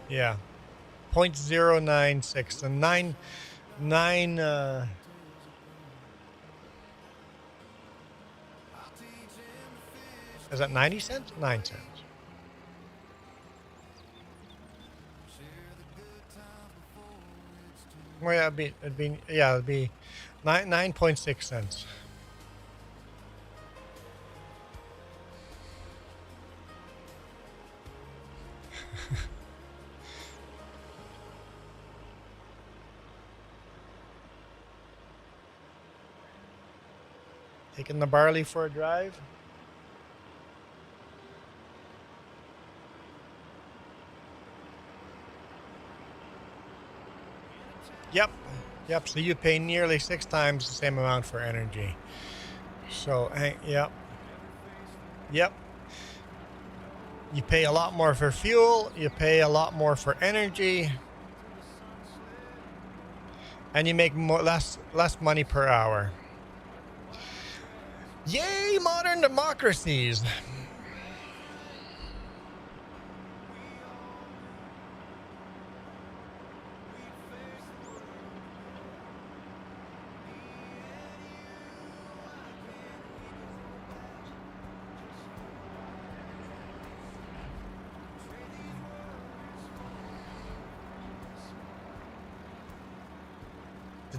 Yeah, 0.096 and nine. Is that 90 cents? 9 cents. Well, yeah, it'd be 9.6 cents. Taking the barley for a drive. Yep. So you pay nearly 6 times the same amount for energy. So, yep. You pay a lot more for fuel. You pay a lot more for energy, and you make less money per hour. Yay, modern democracies!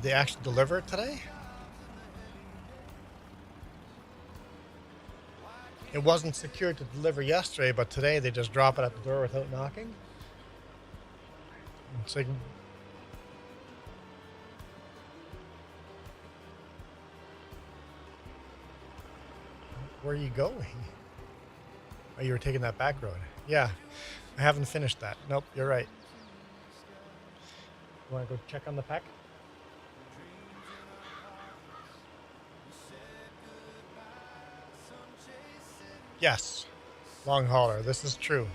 Did they actually deliver it today? It wasn't secured to deliver yesterday, but today they just drop it at the door without knocking. It's like, where are you going? Oh, you were taking that back road. Yeah, I haven't finished that. Nope, you're right. You want to go check on the pack? Yes, long hauler. This is true.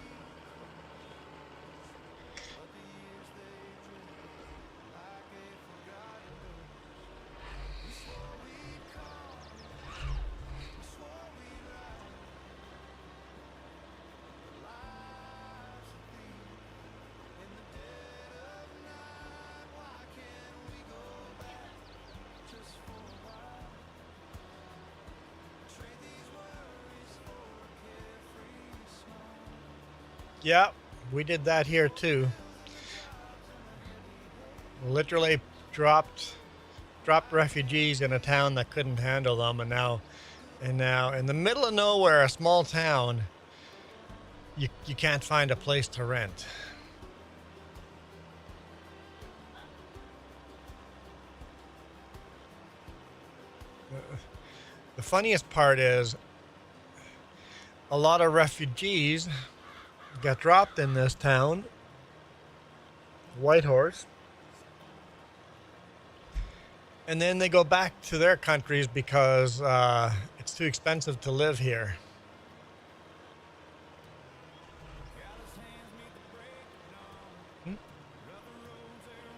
Yeah, we did that here too. Literally dropped refugees in a town that couldn't handle them, and now in the middle of nowhere, a small town, you can't find a place to rent. The funniest part is a lot of refugees got dropped in this town, Whitehorse, and then they go back to their countries because it's too expensive to live here.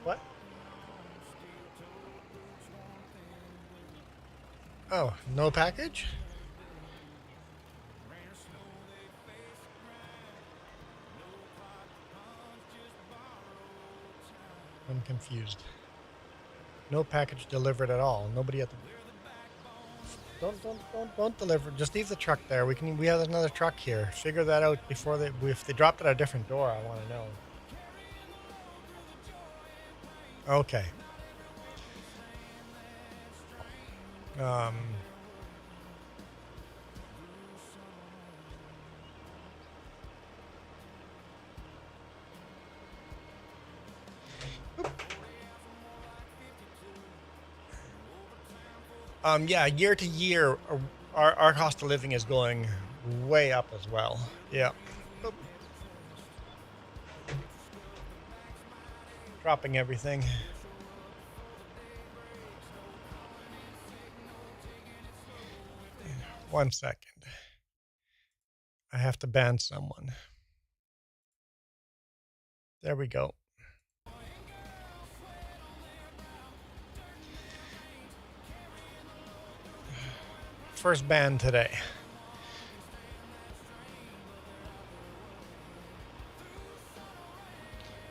What? Oh, no package? I'm confused. No package delivered at all. Nobody at the... Don't deliver. Just leave the truck there. We have another truck here. Figure that out before if they dropped it at a different door, I want to know. Okay. Yeah, year to year, our cost of living is going way up as well. Yeah. Oop. Dropping everything. One second. I have to ban someone. There we go. First ban today.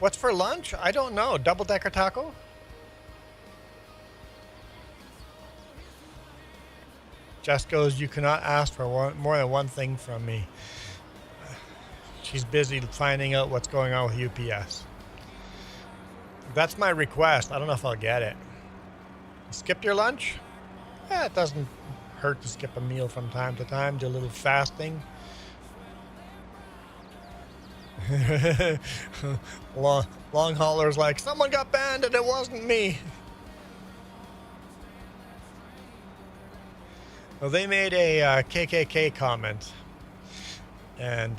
What's for lunch? I don't know. Double-decker taco? Jess goes, you cannot ask for more than one thing from me. She's busy finding out what's going on with UPS. That's my request. I don't know if I'll get it. Skip your lunch? Yeah, it doesn't hurt to skip a meal from time to time. Do a little fasting. Long hauler's like, someone got banned and it wasn't me. Well, they made a KKK comment, and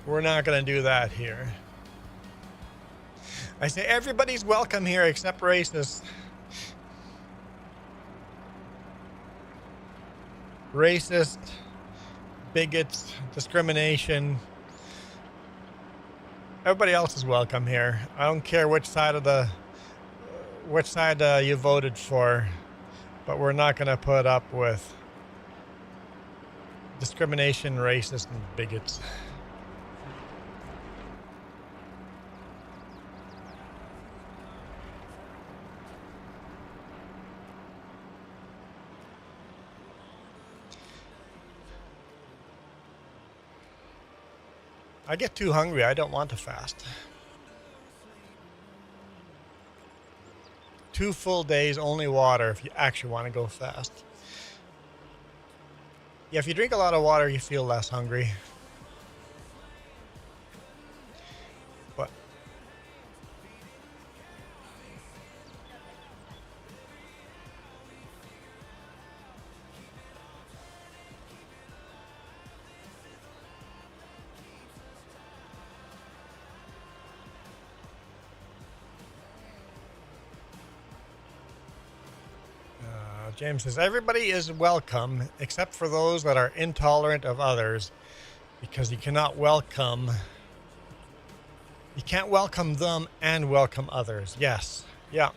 we're not going to do that here. I say everybody's welcome here except racists. Racist, bigots, discrimination. Everybody else is welcome here. I don't care which side you voted for, but we're not going to put up with discrimination, racist, and bigots. I get too hungry. I don't want to fast. 2 full days only water if you actually want to go fast. Yeah, if you drink a lot of water, you feel less hungry. But James says, everybody is welcome except for those that are intolerant of others, because you can't welcome them and welcome others. Yes. Yeah.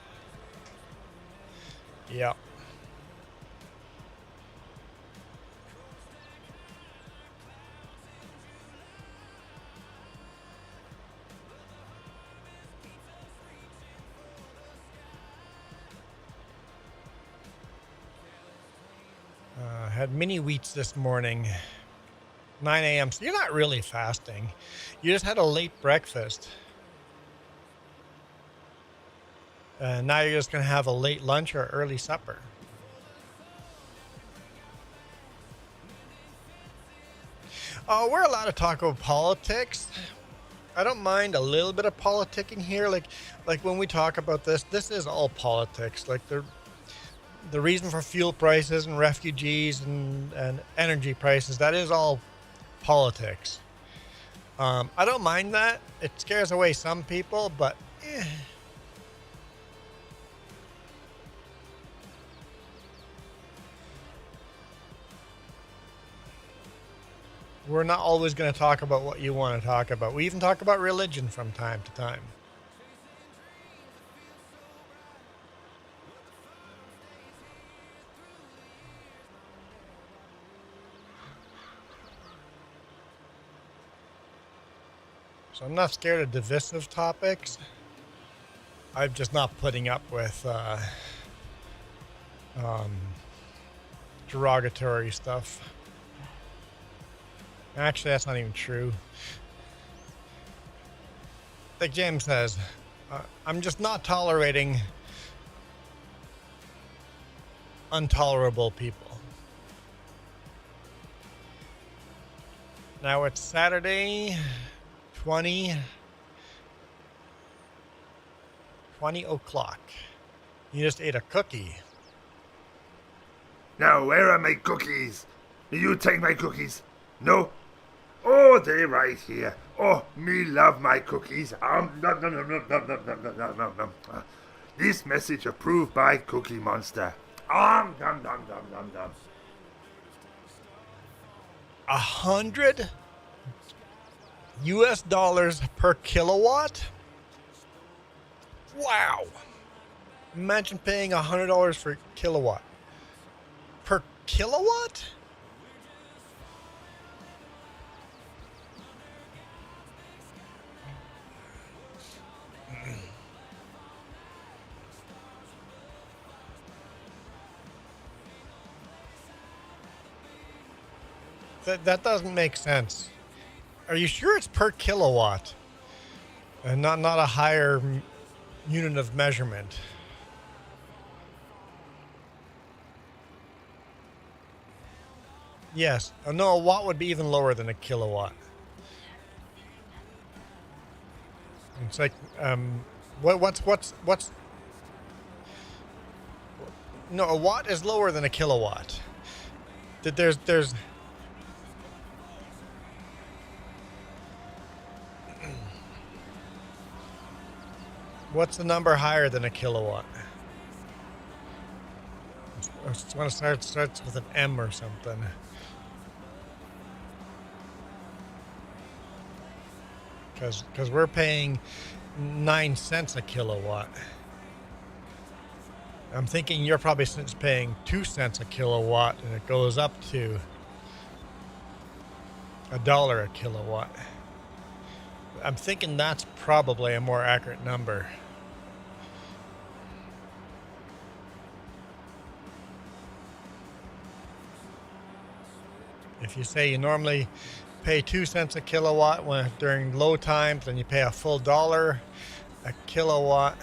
Yeah. Had mini wheats this morning, 9 a.m. So you're not really fasting. You just had a late breakfast. And now you're just going to have a late lunch or early supper. We're allowed to talk about politics. I don't mind a little bit of politicking here. Like when we talk about this is all politics. Like the reason for fuel prices and refugees and energy prices, that is all politics. I don't mind that. It scares away some people, but we're not always going to talk about what you want to talk about. We even talk about religion from time to time. So I'm not scared of divisive topics. I'm just not putting up with derogatory stuff. Actually, that's not even true. Like James says, I'm just not tolerating intolerable people. Now it's Saturday, 20 o'clock. You just ate a cookie. Now, where are my cookies? Do you take my cookies? No? Oh, they're right here. Oh, me love my cookies. Nom, nom, nom, nom, nom, nom, nom, nom, nom, nom. This message approved by Cookie Monster. Nom, nom, nom, nom, nom. 100 US dollars per kilowatt? Wow. Imagine paying $100 for a kilowatt. Per kilowatt? That doesn't make sense. Are you sure it's per kilowatt and not a higher unit of measurement? Yes. Oh, no, a watt would be even lower than a kilowatt. It's like what's no, a watt is lower than a kilowatt. There's what's the number higher than a kilowatt? I just want to starts with an M or something. Because we're paying 9 cents a kilowatt. I'm thinking you're probably paying 2 cents a kilowatt, and it goes up to $1 a kilowatt. I'm thinking that's probably a more accurate number. If you say you normally pay 2 cents a kilowatt during low times, then you pay a full $1 a kilowatt.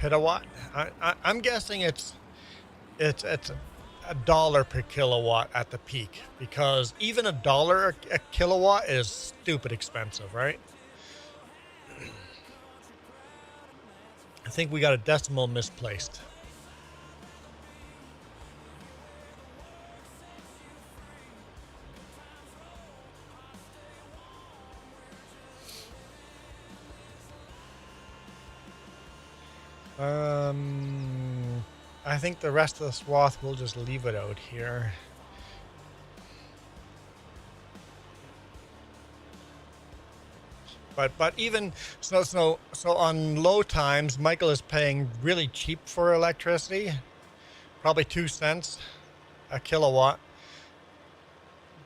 petawatt. I'm guessing it's $1 per kilowatt at the peak, because even $1 a kilowatt is stupid expensive, right? I think we got a decimal misplaced. I think the rest of the swath will just leave it out here. But even so on low times, Michael is paying really cheap for electricity, probably 2 cents a kilowatt.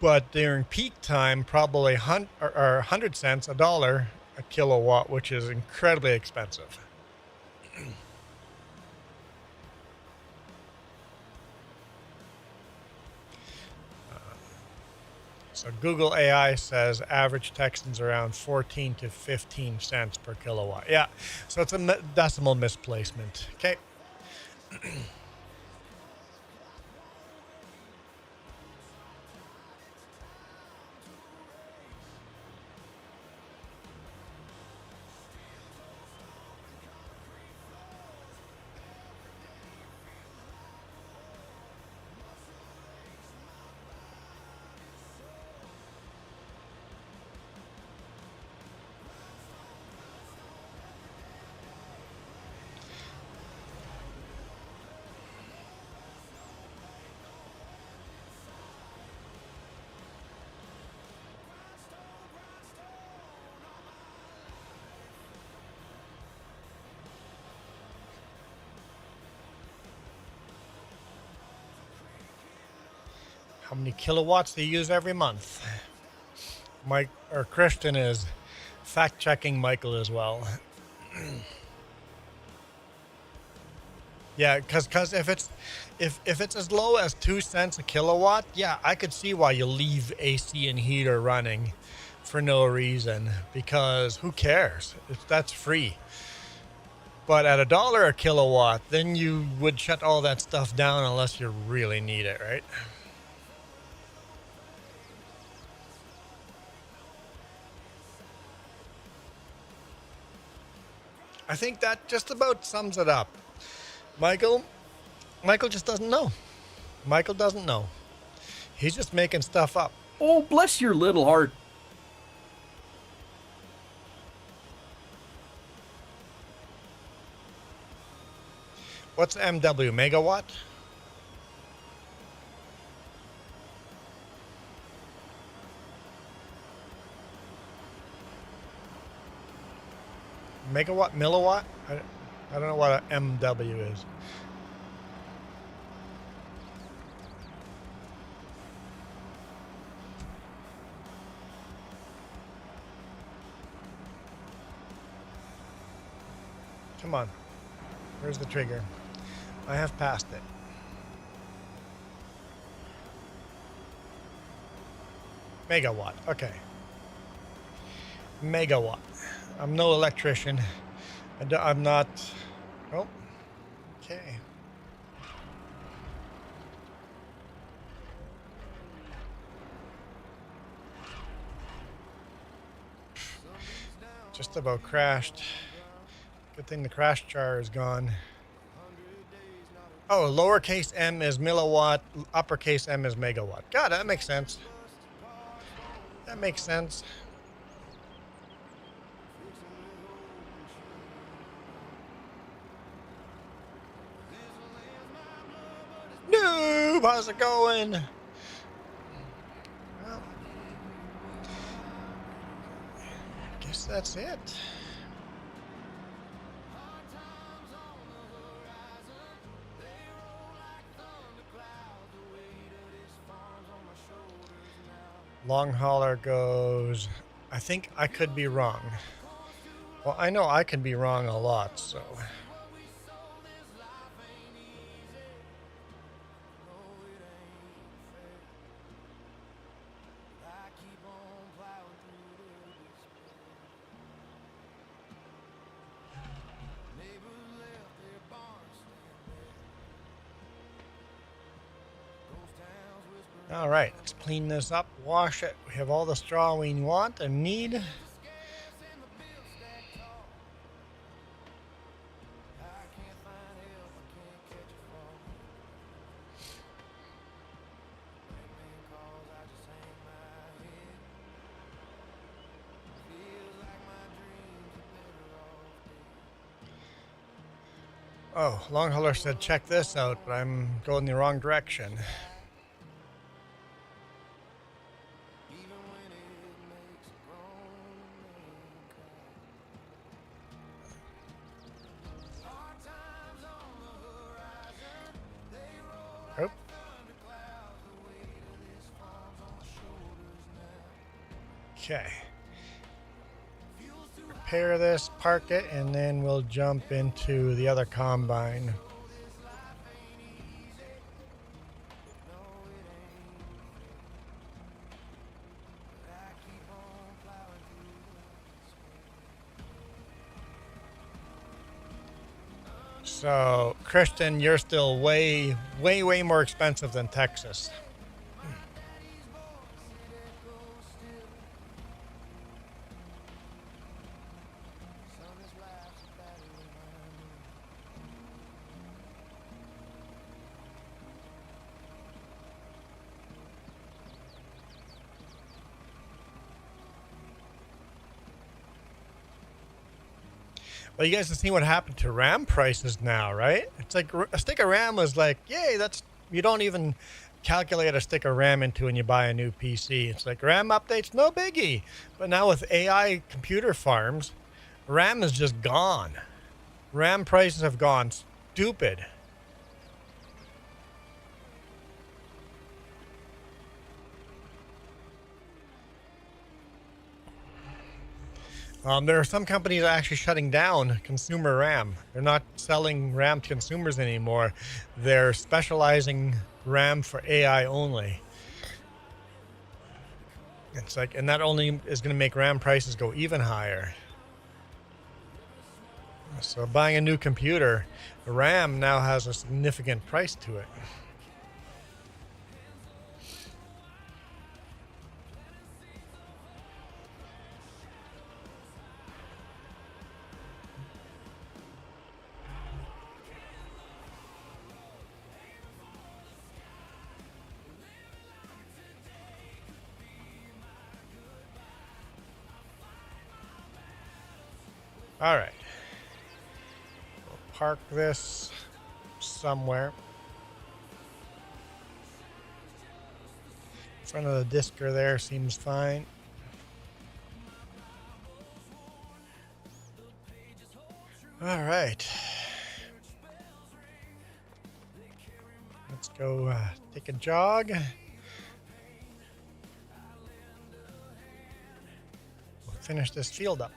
But during peak time, probably 100 cents, $1 a kilowatt, which is incredibly expensive. So Google AI says average Texans around 14 to 15 cents per kilowatt. Yeah, so it's a decimal misplacement. Okay. How many kilowatts they use every month? Mike or Christian is fact checking Michael as well. Yeah, because if it's as low as 2 cents a kilowatt, yeah, I could see why you leave AC and heater running for no reason, because who cares? That's free. But at $1 a kilowatt, then you would shut all that stuff down unless you really need it, right? I think that just about sums it up. Michael just doesn't know. Michael doesn't know. He's just making stuff up. Oh, bless your little heart. What's MW? Megawatt? Megawatt? Milliwatt? I don't know what an MW is. Come on. Where's the trigger? I have passed it. Megawatt. Okay. Megawatt. I'm no electrician. I'm not... Oh. Okay. Just about crashed. Good thing the crash jar is gone. Oh, lowercase m is milliwatt, uppercase m is megawatt. God, that makes sense. That makes sense. Noob, how's it going? Well, guess that's it. Long hauler goes, I think I could be wrong. Well, I know I can be wrong a lot, so. All right, let's clean this up, wash it. We have all the straw we want and need. Oh, long hauler said check this out, but I'm going the wrong direction. Oh. Okay. Repair this, park it, and then we'll jump into the other combine. So, Christian, you're still way more expensive than Texas. Well, you guys have seen what happened to RAM prices now, right? It's like a stick of RAM was like, yay, that's, you don't even calculate a stick of RAM into when you buy a new PC. It's like RAM updates, no biggie. But now with AI computer farms, RAM is just gone. RAM prices have gone stupid. There are some companies actually shutting down consumer RAM. They're not selling RAM to consumers anymore. They're specializing RAM for AI only. It's like, and that only is going to make RAM prices go even higher. So buying a new computer, the RAM now has a significant price to it. All right. We'll park this somewhere. In front of the disker there seems fine. All right. Let's go take a jog. We'll finish this field up.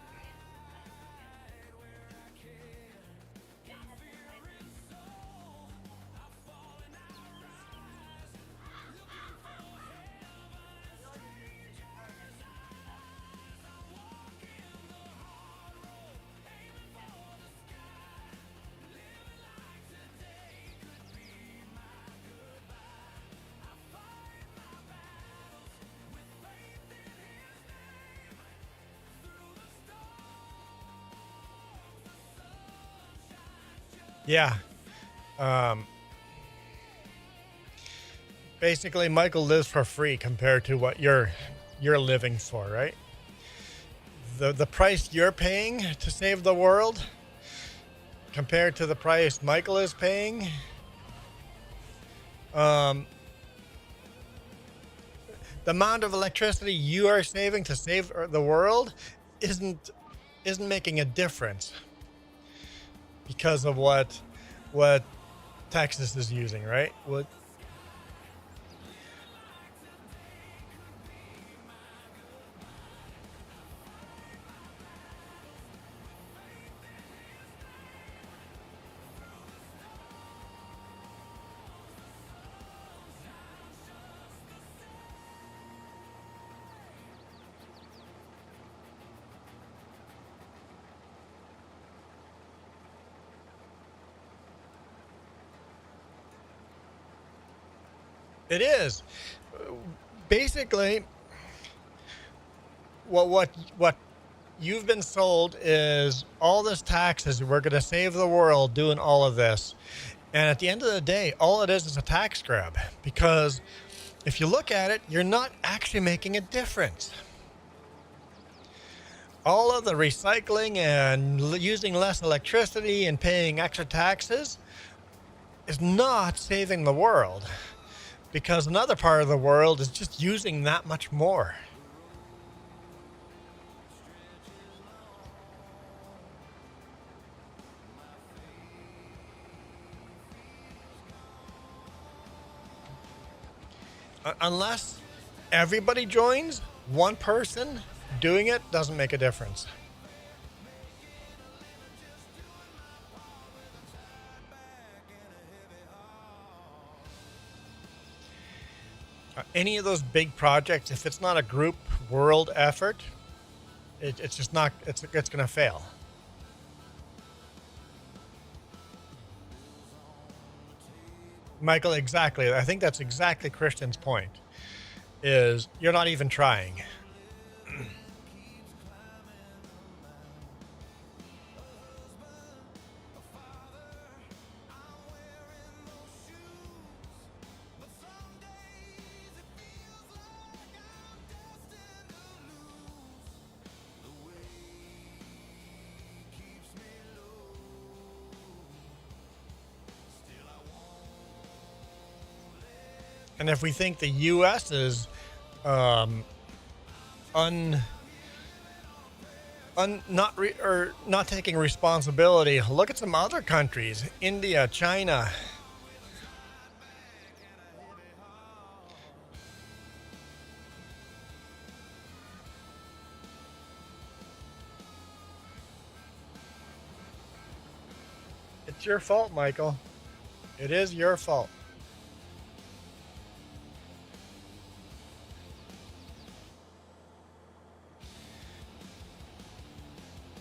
Yeah. Basically, Michael lives for free compared to what you're living for, right? The price you're paying to save the world compared to the price Michael is paying, the amount of electricity you are saving to save the world isn't making a difference because of what Texas is using, right? What it is. basically, what you've been sold is all this taxes. We're going to save the world doing all of this. And at the end of the day, all it is a tax grab. Because if you look at it, you're not actually making a difference. All of the recycling and using less electricity and paying extra taxes is not saving the world. Because another part of the world is just using that much more. Unless everybody joins, one person doing it doesn't make a difference. Any of those big projects, if it's not a group world effort, it's just not, it's going to fail. Michael, exactly. I think that's exactly Christian's point, is you're not even trying. And if we think the U.S. is not taking responsibility, look at some other countries: India, China. It's your fault, Michael. It is your fault.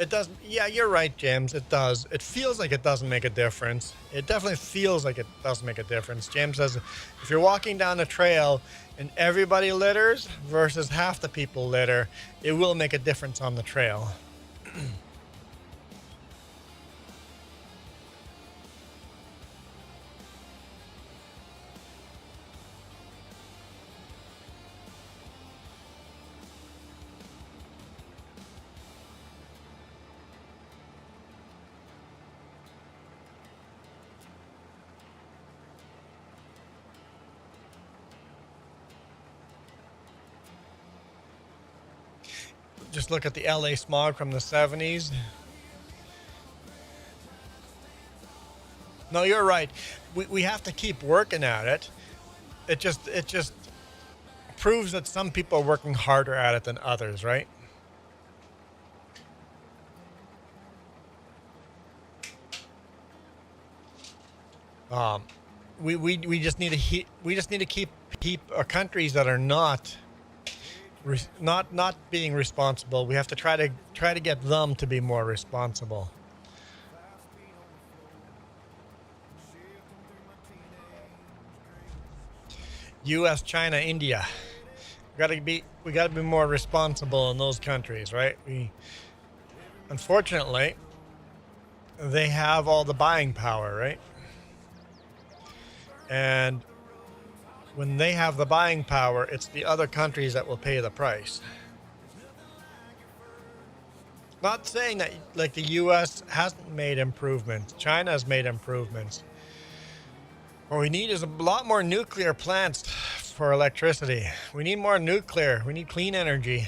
It does. Yeah, you're right, James. It does. It feels like it doesn't make a difference. It definitely feels like it doesn't make a difference. James says, if you're walking down the trail and everybody litters versus half the people litter, it will make a difference on the trail. Just look at the LA smog from the 70s. No, you're right. We have to keep working at it. It just proves that some people are working harder at it than others, right? We just need to keep countries that are not being responsible. We have to try to get them to be more responsible. U.S., China, India. We got to be more responsible in those countries, right? Unfortunately, they have all the buying power, right? And when they have the buying power, it's the other countries that will pay the price. Not saying that like the U.S. hasn't made improvements. China has made improvements. What we need is a lot more nuclear plants for electricity. We need more nuclear. We need clean energy.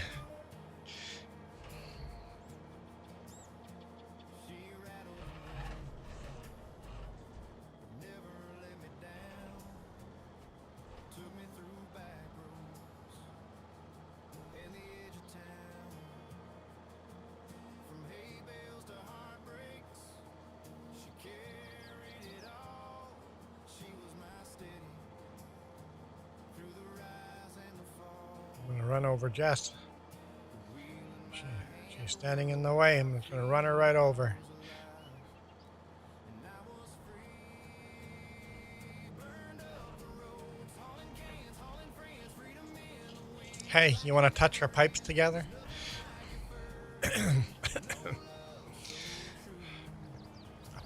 I'm gonna run over Jess. She's standing in the way. I'm just gonna run her right over. Hey, you want to touch our pipes together? A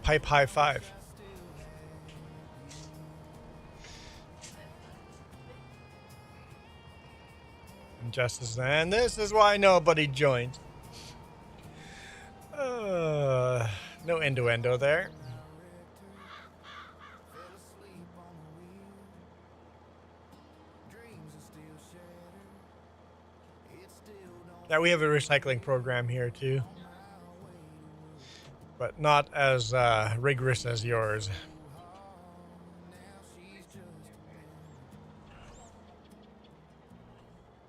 pipe high five. Injustice, and this is why nobody joined. No innuendo there. Yeah, we have a recycling program here too, but not as rigorous as yours.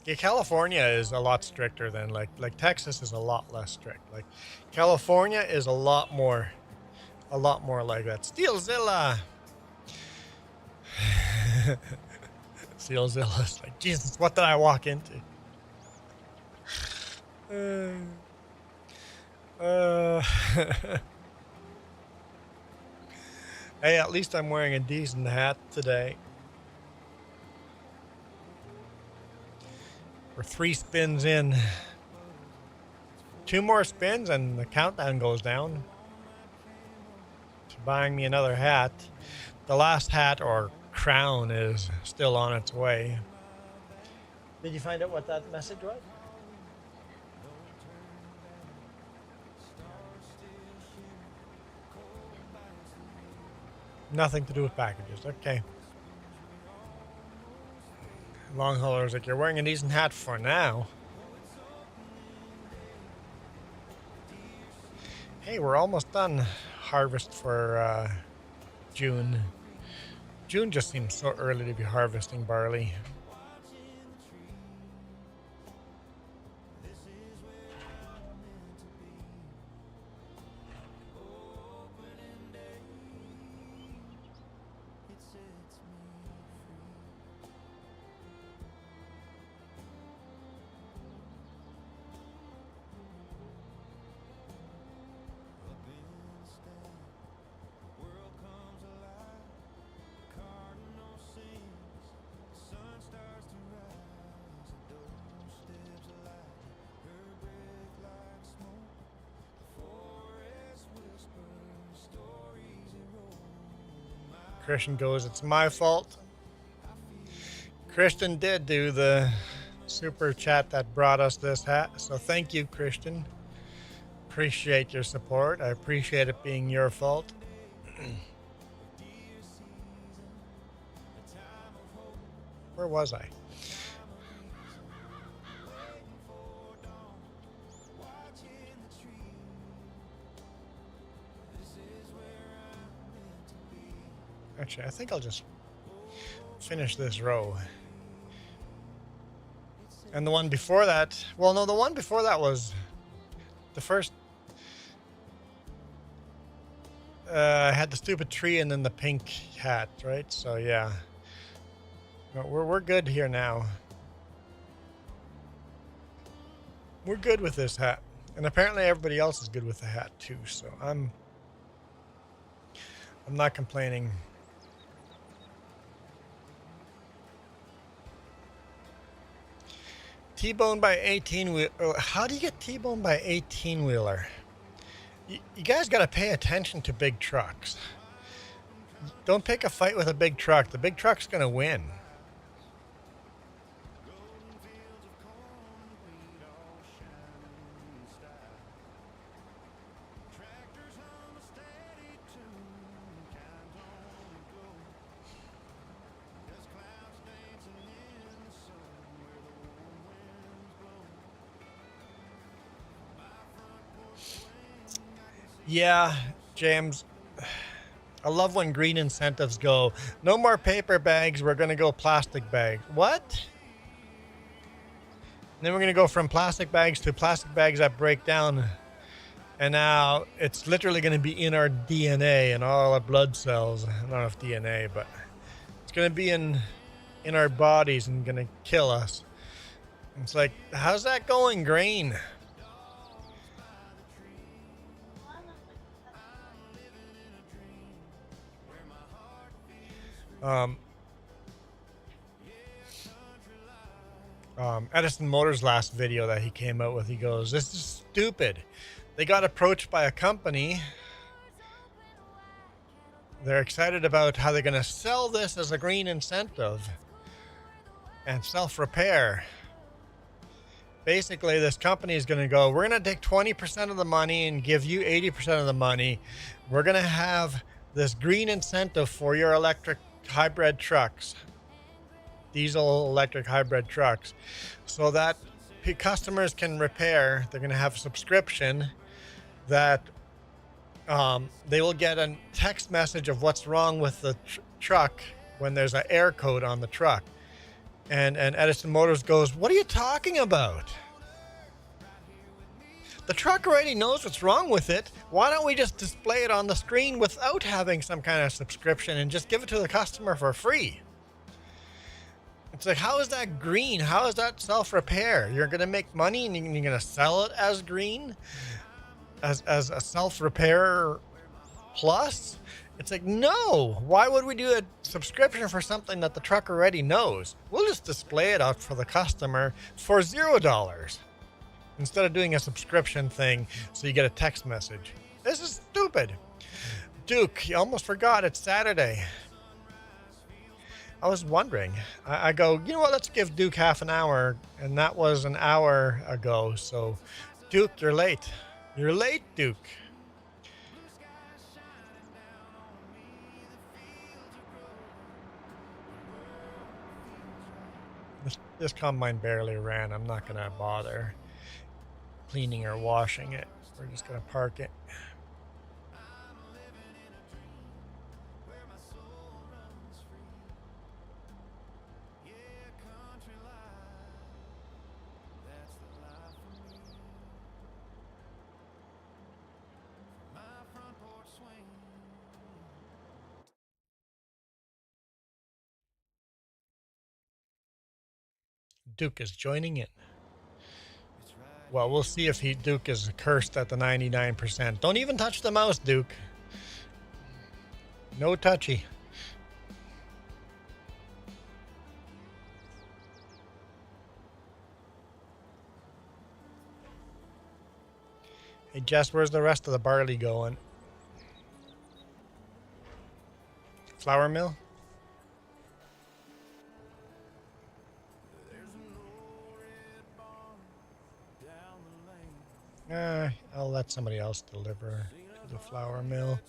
Yeah, California is a lot stricter than like Texas is a lot less strict. Like California is a lot more like that. Steelzilla. Steelzilla's like, Jesus, what did I walk into? Hey, at least I'm wearing a decent hat today. We're 3 spins in. 2 more spins and the countdown goes down to buying me another hat. The last hat or crown is still on its way. Did you find out what that message was? Nothing to do with packages. Okay. Long hauler's like, you're wearing a decent hat for now. Hey, we're almost done harvest for June. June just seems so early to be harvesting barley. Christian goes, it's my fault. Christian did do the super chat that brought us this hat. So thank you, Christian. Appreciate your support. I appreciate it being your fault. Where was I? Actually, I think I'll just finish this row. And the one before that, well, no, the one before that was the first. I had the stupid tree and then the pink hat, right? So yeah, no, we're good here now. We're good with this hat, and apparently everybody else is good with the hat too. So I'm not complaining. T-bone by 18 wheel. How do you get T-bone by 18 wheeler? You guys got to pay attention to big trucks. Don't pick a fight with a big truck. The big truck's going to win. Yeah, James, I love when green incentives go, no more paper bags, we're going to go plastic bags. What? And then we're going to go from plastic bags to plastic bags that break down. And now it's literally going to be in our DNA and all our blood cells. I don't know if DNA, but it's going to be in our bodies and going to kill us. It's like, how's that going, green? Edison Motors' last video that he came out with. He goes, "This is stupid. They got approached by a company. They're excited about how they're going to sell this as a green incentive and self-repair. Basically, this company is going to go, we're going to take 20% of the money and give you 80% of the money. We're going to have this green incentive for your electric hybrid trucks, diesel electric hybrid trucks, so that customers can repair. They're going to have a subscription that they will get a text message of what's wrong with the truck when there's an error code on the truck." And Edison Motors goes, "What are you talking about? The truck already knows what's wrong with it. Why don't we just display it on the screen without having some kind of subscription and just give it to the customer for free?" It's like, how is that green? How is that self-repair? You're going to make money and you're going to sell it as green, as a self-repair plus? It's like, no. Why would we do a subscription for something that the truck already knows? We'll just display it out for the customer for $0 instead of doing a subscription thing so you get a text message. This is stupid. Duke, you almost forgot it's Saturday. I was wondering. I go, you know what? Let's give Duke half an hour. And that was an hour ago. So, Duke, you're late. You're late, Duke. This combine barely ran. I'm not going to bother cleaning or washing it. We're just going to park it. Duke is joining in. Well, we'll see if Duke is cursed at the 99%. Don't even touch the mouse, Duke. No touchy. Hey, Jess, where's the rest of the barley going? Flour mill? I'll let somebody else deliver to the flour mill.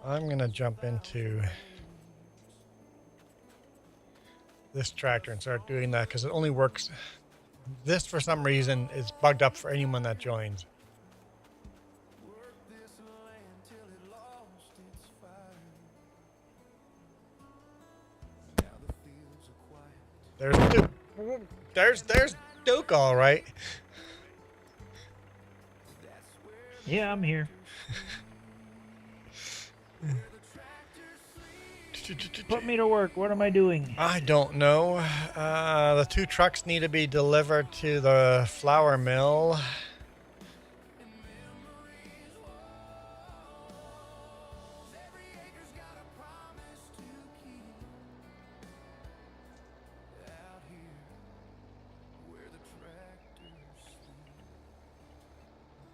I'm gonna jump into this tractor and start doing that because it only works. This, for some reason, is bugged up for anyone that joins. There's Duke. There's Duke, all right. Yeah, I'm here. Put me to work. What am I doing? I don't know. The 2 trucks need to be delivered to the flour mill.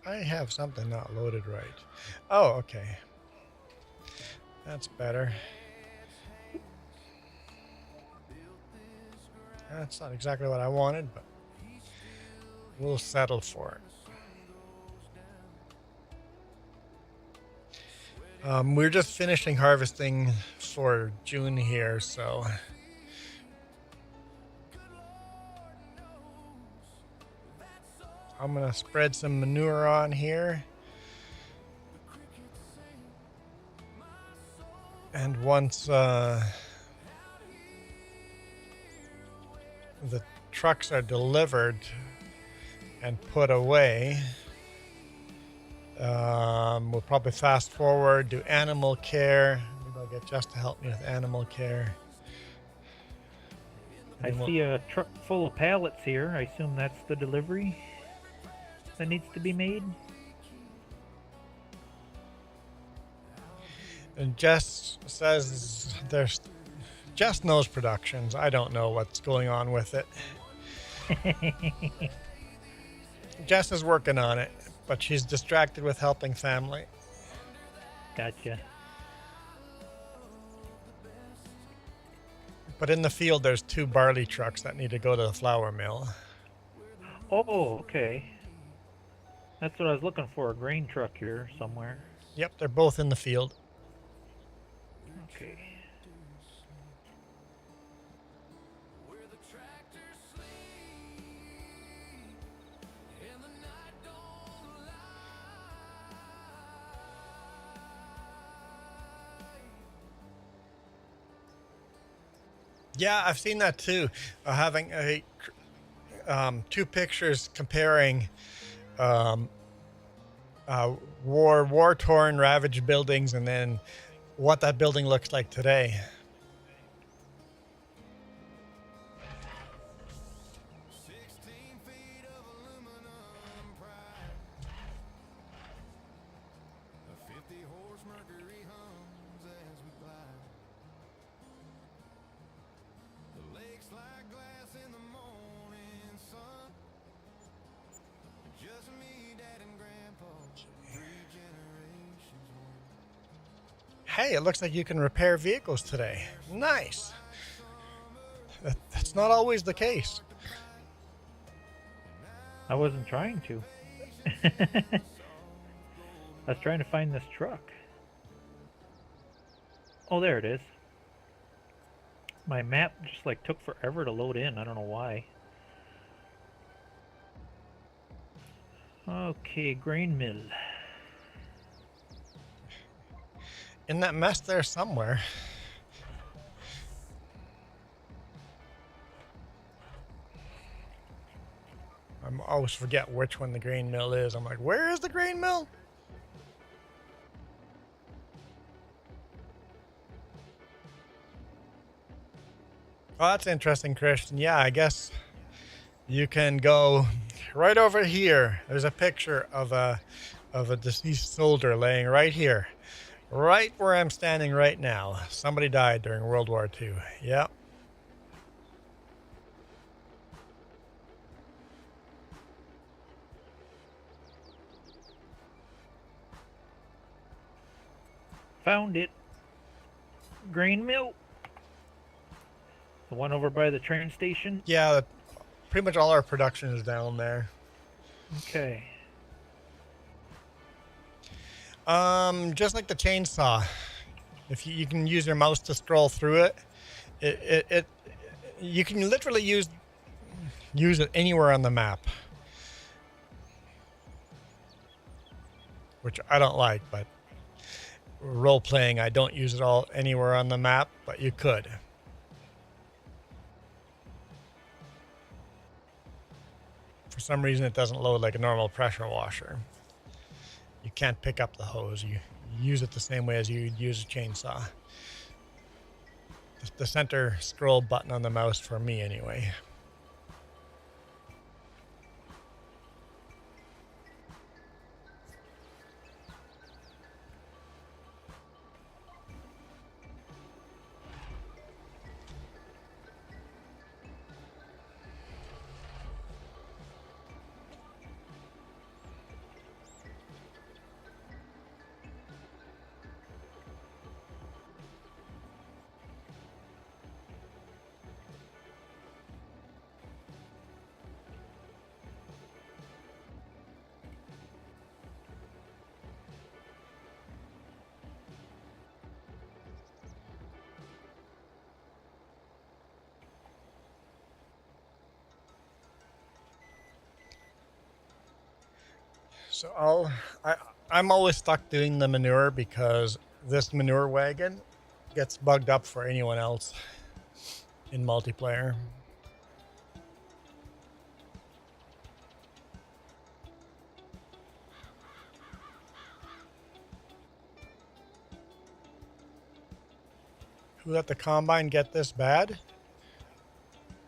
I have something not loaded right. Oh, okay. That's better. That's not exactly what I wanted, but we'll settle for it. We're just finishing harvesting for June here, so I'm gonna spread some manure on here. And once the trucks are delivered and put away, we'll probably fast forward, do animal care. Maybe I'll get Jess to help me with animal care. I see a truck full of pallets here. I assume that's the delivery that needs to be made. And Jess says Jess knows productions. I don't know what's going on with it. Jess is working on it, but she's distracted with helping family. Gotcha. But in the field, there's 2 barley trucks that need to go to the flour mill. Oh, okay. That's what I was looking for, a grain truck here somewhere. Yep, they're both in the field. Okay. Yeah, I've seen that too. Having a 2 pictures comparing war-torn, ravaged buildings, and then what that building looks like today. Hey, it looks like you can repair vehicles today. Nice. That's not always the case. I wasn't trying to. I was trying to find this truck. Oh, there it is. My map just like took forever to load in. I don't know why. Okay, grain mill. In that mess there somewhere. I always forget which one the grain mill is. I'm like, where is the grain mill? Oh, that's interesting, Christian. Yeah, I guess you can go right over here. There's a picture of a deceased soldier laying right here. Right where I'm standing right now. Somebody died during World War II. Yep. Found it. Grain mill. The one over by the train station? Yeah, pretty much all our production is down there. Okay. Just like the chainsaw, if you can use your mouse to scroll through it, you can literally use it anywhere on the map, which I don't like. But role playing, I don't use it all anywhere on the map, but you could. For some reason, it doesn't load like a normal pressure washer. You can't pick up the hose. You use it the same way as you'd use a chainsaw. The center scroll button on the mouse, for me anyway. So I'm always stuck doing the manure because this manure wagon gets bugged up for anyone else in multiplayer. Who let the combine get this bad?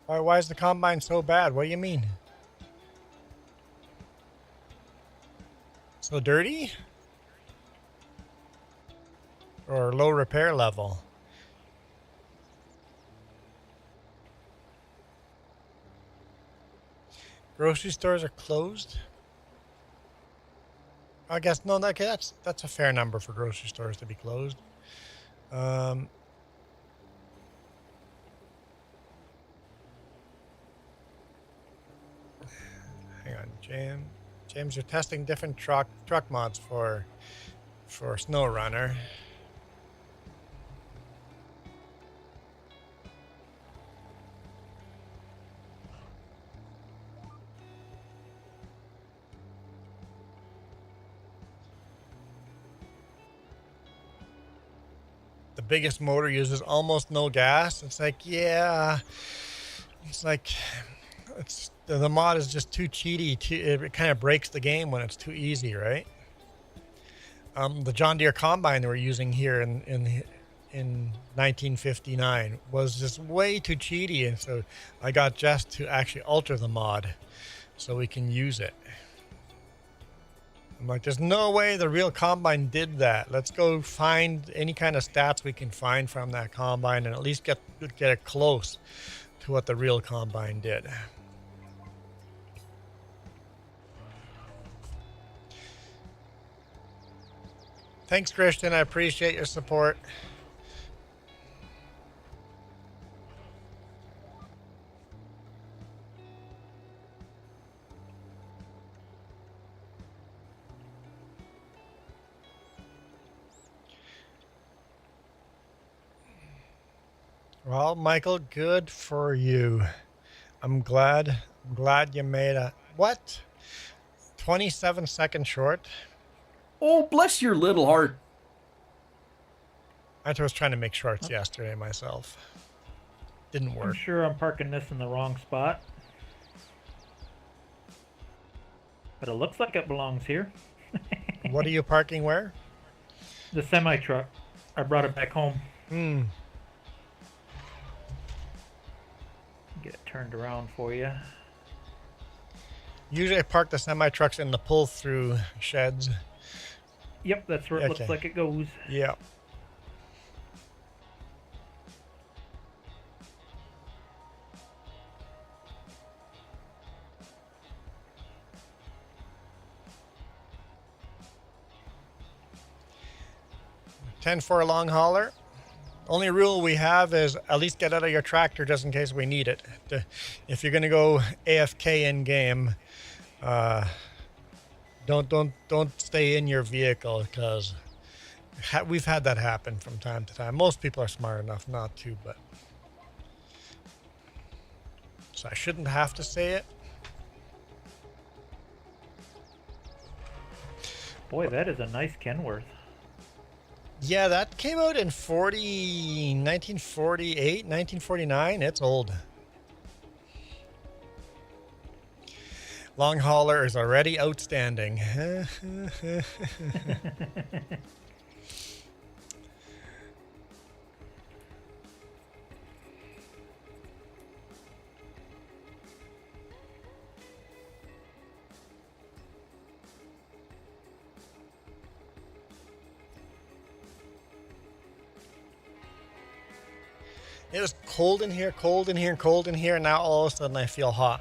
Why is the combine so bad? What do you mean? So dirty? Or low repair level? Grocery stores are closed. I guess no. Okay, that's a fair number for grocery stores to be closed. Hang on, James, you're testing different truck mods for SnowRunner. The biggest motor uses almost no gas. It's like, yeah, it's like the mod is just too cheaty. It kind of breaks the game when it's too easy, right? The John Deere combine that we're using here in 1959 was just way too cheaty, and so I got Jess to actually alter the mod so we can use it. I'm like, there's no way the real combine did that. Let's go find any kind of stats we can find from that combine and at least get it close to what the real combine did. Thanks, Christian. I appreciate your support. Well, Michael, good for you. I'm glad you made a what? 27 seconds short. Oh, bless your little heart. I was trying to make shorts yesterday myself. Didn't I'm work. sure I'm parking this in the wrong spot. But it looks like it belongs here. What are you parking where? The semi-truck. I brought it back home. Get it turned around for you. Usually I park the semi-trucks in the pull-through sheds. Yep, that's where it looks like it goes. Yeah. For a long hauler. Only rule we have is at least get out of your tractor just in case we need it. If you're gonna go AFK in game, don't stay in your vehicle, because we've had that happen from time to time. Most people are smart enough not to, but so I shouldn't have to say it. Boy, that is a nice Kenworth. Yeah, that came out in 1948, 1949. It's old. Long hauler is already outstanding. It was cold in here, cold in here, cold in here, and now all of a sudden I feel hot.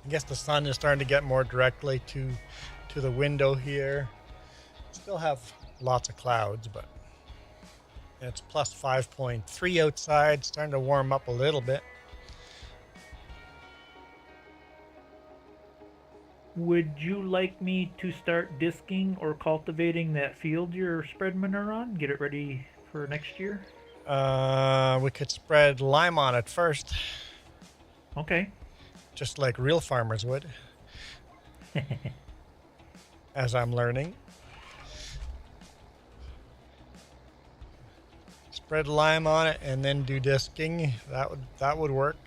I guess the sun is starting to get more directly to the window here. Still have lots of clouds, but it's plus 5.3 outside, starting to warm up a little bit. Would you like me to start disking or cultivating that field your spread manure on? Get it ready for next year? We could spread lime on it first. Okay. Just like real farmers would. As I'm learning. Spread lime on it and then do disking. That would work.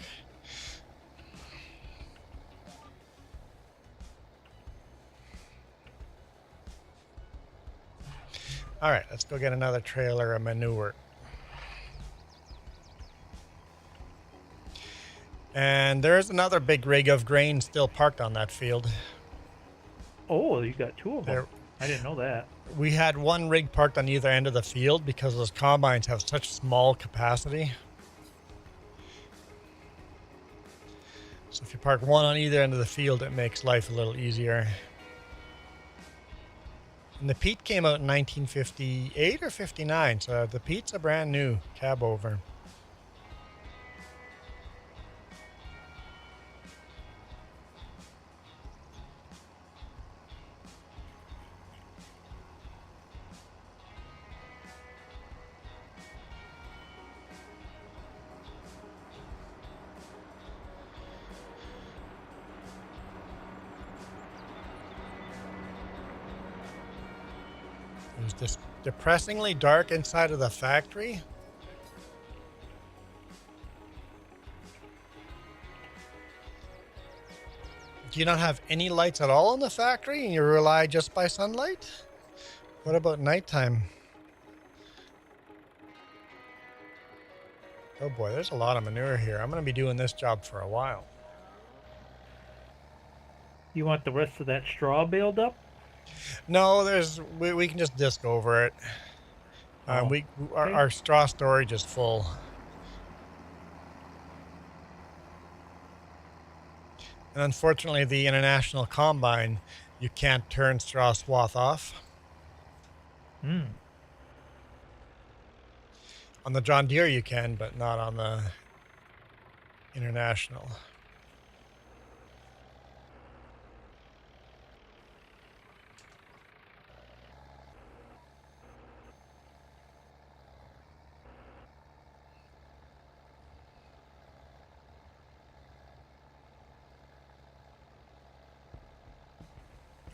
All right, let's go get another trailer of manure. And there's another big rig of grain still parked on that field. Oh, you got two of them. I didn't know that. We had one rig parked on either end of the field because those combines have such small capacity. So if you park one on either end of the field, it makes life a little easier. And the Pete came out in 1958 or 59, so the Pete's a brand new cab over. It was just depressingly dark inside of the factory. Do you not have any lights at all in the factory and you rely just by sunlight? What about nighttime? Oh boy, there's a lot of manure here. I'm going to be doing this job for a while. You want the rest of that straw baled up? No, we can just disc over it. Our straw storage is full. And unfortunately, the International Combine, you can't turn straw swath off. On the John Deere you can, but not on the International.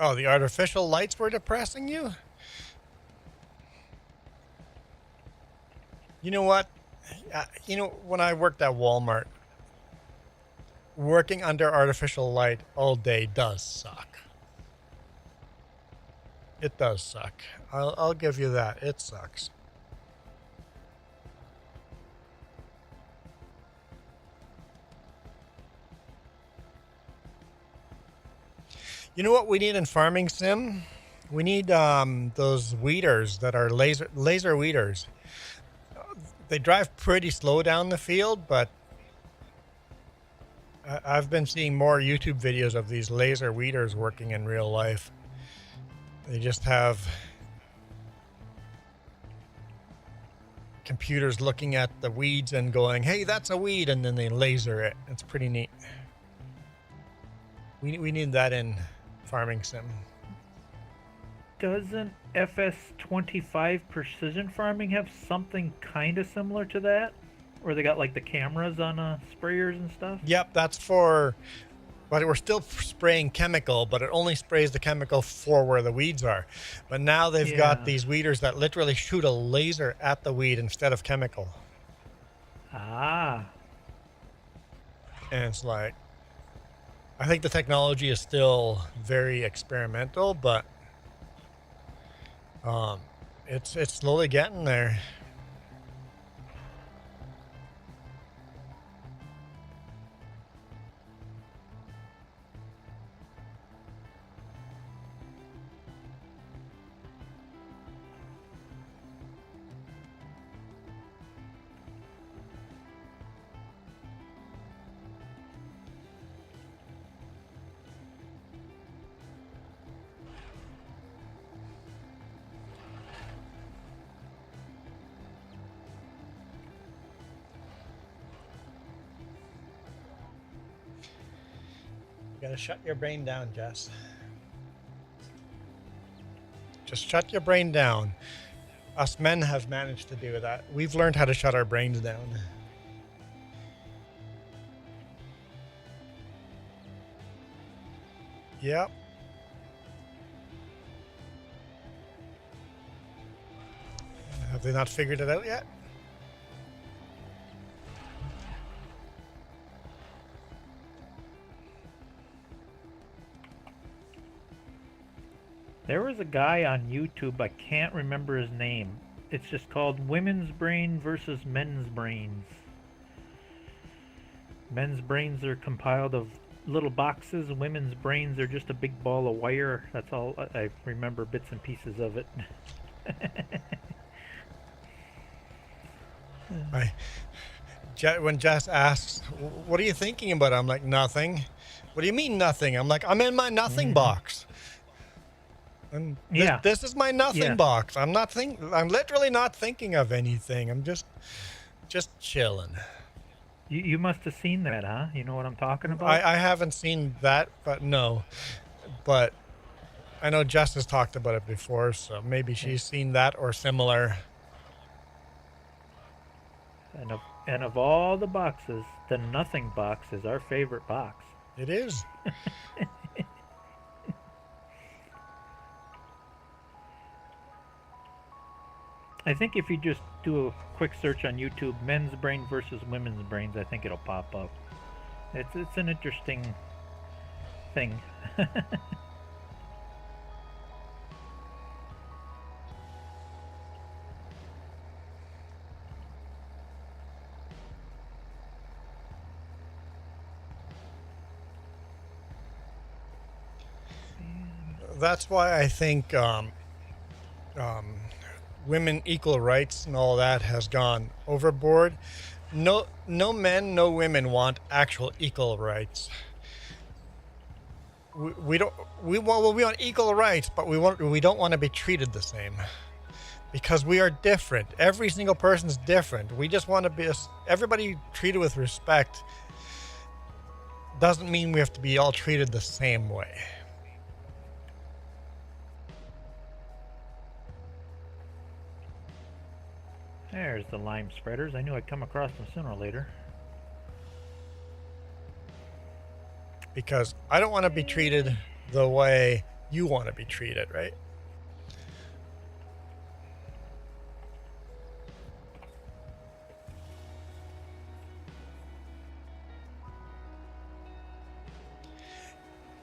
Oh, the artificial lights were depressing you? You know what? When I worked at Walmart, working under artificial light all day does suck. It does suck. I'll give you that. It sucks. You know what we need in Farming Sim? We need those weeders that are laser weeders. They drive pretty slow down the field, but I've been seeing more YouTube videos of these laser weeders working in real life. They just have computers looking at the weeds and going, hey, that's a weed, and then they laser it. It's pretty neat. We need that in Farming Sim. Doesn't FS22 Precision Farming have something kind of similar to that? Where they got like the cameras on sprayers and stuff? Yep, that's for... But we're still spraying chemical, but it only sprays the chemical for where the weeds are. But now they've got these weeders that literally shoot a laser at the weed instead of chemical. Ah. And it's like... I think the technology is still very experimental, but it's slowly getting there. You gotta shut your brain down, Jess. Just shut your brain down. Us men have managed to do that. We've learned how to shut our brains down. Yep. Have they not figured it out yet? There was a guy on YouTube, I can't remember his name. It's just called Women's Brain versus Men's Brains. Men's brains are compiled of little boxes. Women's brains are just a big ball of wire. That's all. I remember bits and pieces of it. When Jess asks what are you thinking about? I'm like, nothing. What do you mean nothing? I'm like, I'm in my nothing box. And Yeah. this is my nothing Yeah. box. I'm literally not thinking of anything. I'm just chilling. You must have seen that, huh? You know what I'm talking about? I haven't seen that, but no. But I know Jess has talked about it before, so maybe she's seen that or similar. And of all the boxes, the nothing box is our favorite box. It is. I think if you just do a quick search on YouTube, men's brain versus women's brains, I think it'll pop up. It's an interesting thing. That's why I think women equal rights and all that has gone overboard. No men, no women want actual equal rights. We want equal rights, but we don't want to be treated the same because we are different. Every single person's different. We just want to be everybody treated with respect. Doesn't mean we have to be all treated the same way. There's the lime spreaders. I knew I'd come across them sooner or later. Because I don't want to be treated the way you want to be treated, right?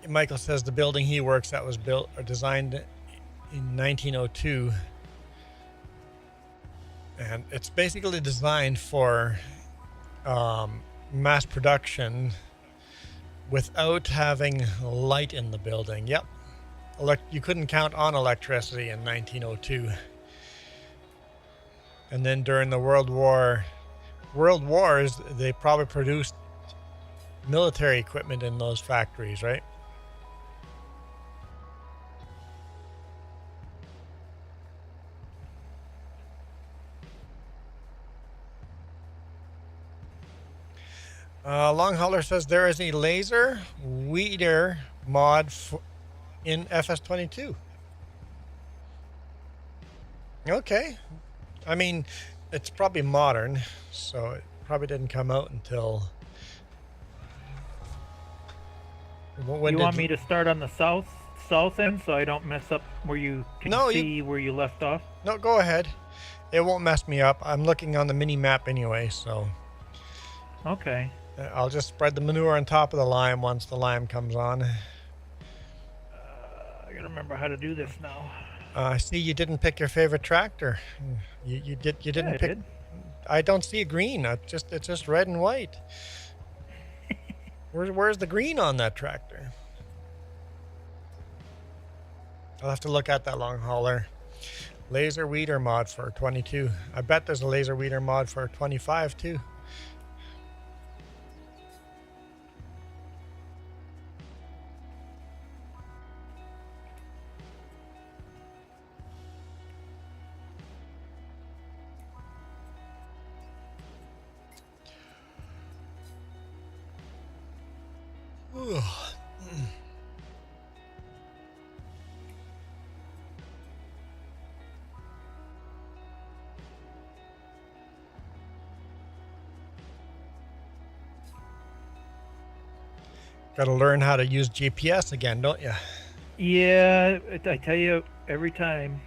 Michael says the building he works at was built or designed in 1902. And it's basically designed for mass production without having light in the building. Yep. You couldn't count on electricity in 1902. And then during the World Wars, they probably produced military equipment in those factories, right? Long Hauler says there is a laser weeder mod in FS22. Okay. I mean, it's probably modern, so it probably didn't come out until... When you want me to start on the south end so I don't mess up where you can see where you left off? No, go ahead. It won't mess me up. I'm looking on the mini map anyway, so... Okay. I'll just spread the manure on top of the lime once the lime comes on. I gotta remember how to do this now. I see you didn't pick your favorite tractor. You didn't pick. I don't see a green. It's just red and white. Where's the green on that tractor? I'll have to look at that Long Hauler. Laser weeder mod for 22. I bet there's a laser weeder mod for 25 too. Got to learn how to use GPS again, don't you? Yeah, I tell you every time.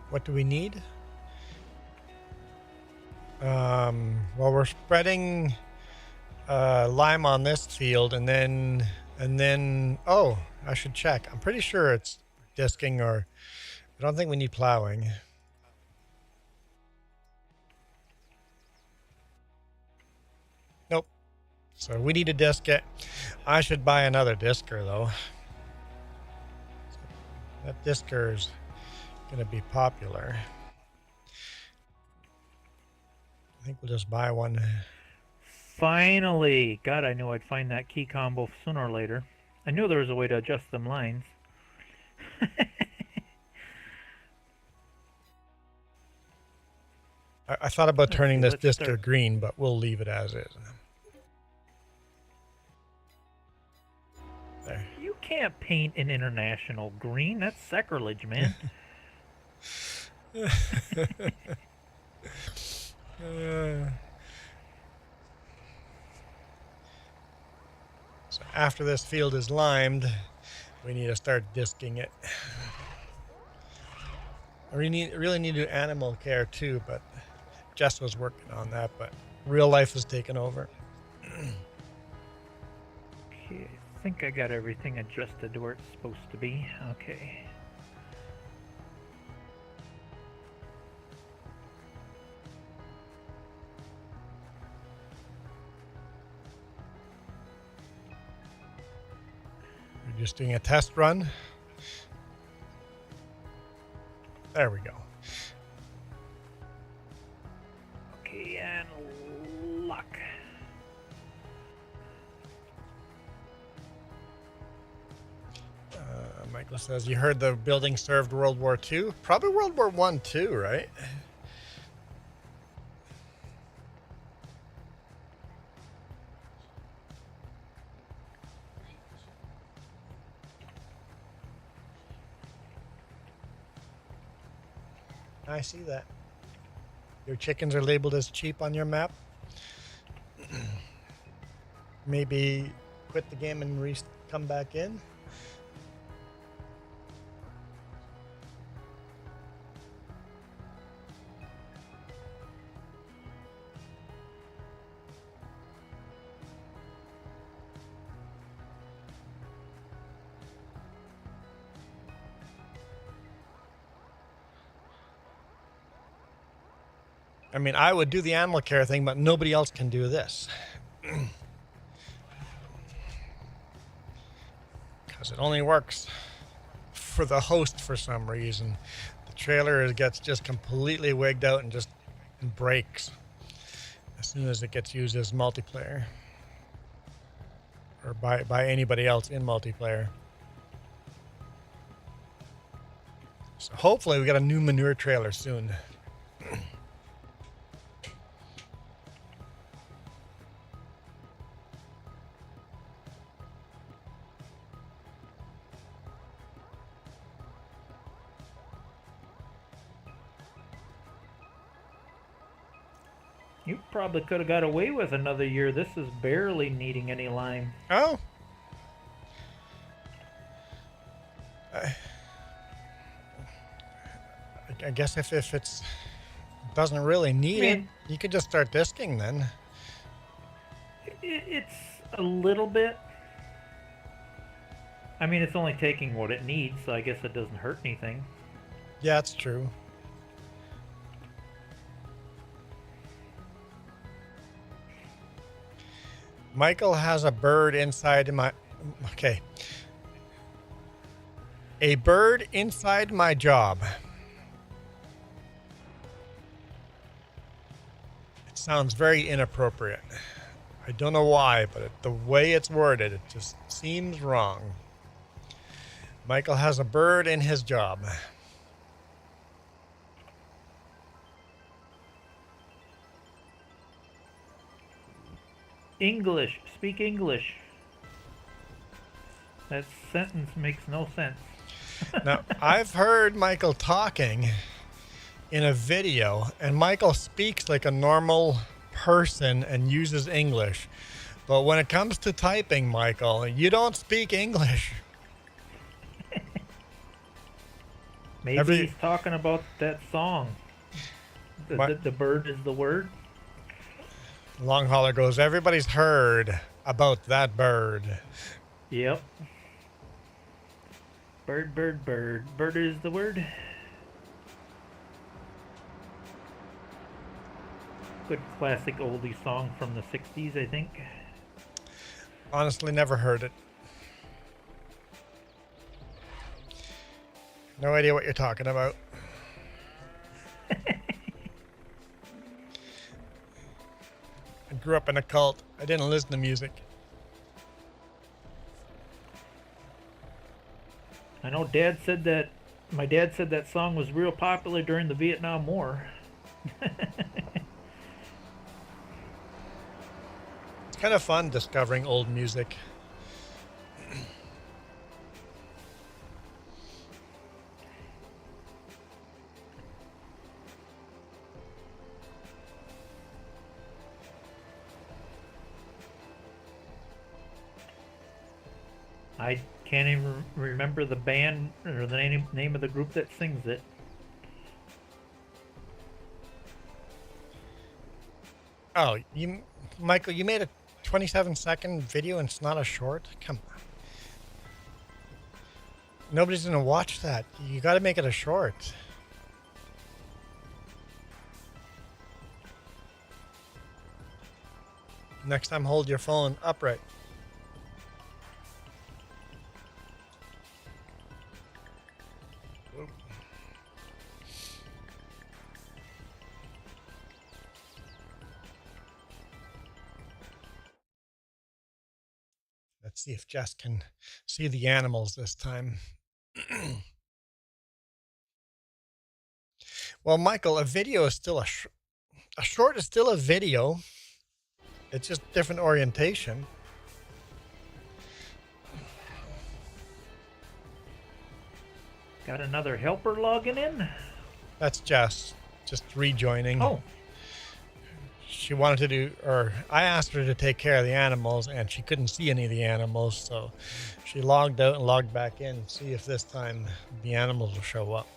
What do we need? Well, we're spreading lime on this field, and then oh, I should check. I'm pretty sure it's disking, or I don't think we need plowing. Nope. So we need to disc it. I should buy another disker though. That disker's gonna be popular. I think we'll just buy one. Finally! God, I knew I'd find that key combo sooner or later. I knew there was a way to adjust them lines. I thought about Let's turning see, this let's disc to start. green, but we'll leave it as is. There. You can't paint an international green. That's sacrilege, man. So after this field is limed, we need to start disking it. I really need to do animal care too, but Jess was working on that, but real life has taken over. Okay, I think I got everything adjusted to where it's supposed to be. Okay. We're just doing a test run. There we go. Okay, and lock. Michael says, you heard the building served World War II? Probably World War I too, right? I see that. Your chickens are labeled as cheap on your map. Maybe quit the game and come back in. I mean, I would do the animal care thing, but nobody else can do this. Because it only works for the host for some reason. The trailer gets just completely wigged out and just breaks as soon as it gets used as multiplayer. Or by anybody else in multiplayer. So hopefully we get a new manure trailer soon. You probably could have got away with another year. This is barely needing any lime. Oh. I guess if it's doesn't really need it, you could just start disking then. It's a little bit. I mean, it's only taking what it needs, so I guess it doesn't hurt anything. Yeah, it's true. Michael has a bird inside my... Okay. A bird inside my job. It sounds very inappropriate. I don't know why, but the way it's worded, it just seems wrong. Michael has a bird in his job. English. Speak English. That sentence makes no sense. Now, I've heard Michael talking in a video, and Michael speaks like a normal person and uses English. But when it comes to typing, Michael, you don't speak English. Maybe he's talking about that song. The bird is the word. Long Hauler goes, everybody's heard about that bird. Yep. Bird, bird, bird. Bird is the word. Good classic oldie song from the 60s, I think. Honestly, never heard it. No idea what you're talking about. grew up in a cult. I didn't listen to music. I know Dad said that. My dad said that song was real popular during the Vietnam War. It's kind of fun discovering old music. I can't even remember the band or the name of the group that sings it. Oh, Michael, you made a 27-second video and it's not a short? Come on. Nobody's gonna watch that. You gotta make it a short. Next time, hold your phone upright. Let's see if Jess can see the animals this time. Well, Michael, a video is still a short is still a video. It's just different orientation. Got another helper logging in? That's Jess, just rejoining. Oh. She wanted to do, or I asked her to take care of the animals and she couldn't see any of the animals, so she logged out and logged back in. See if this time the animals will show up.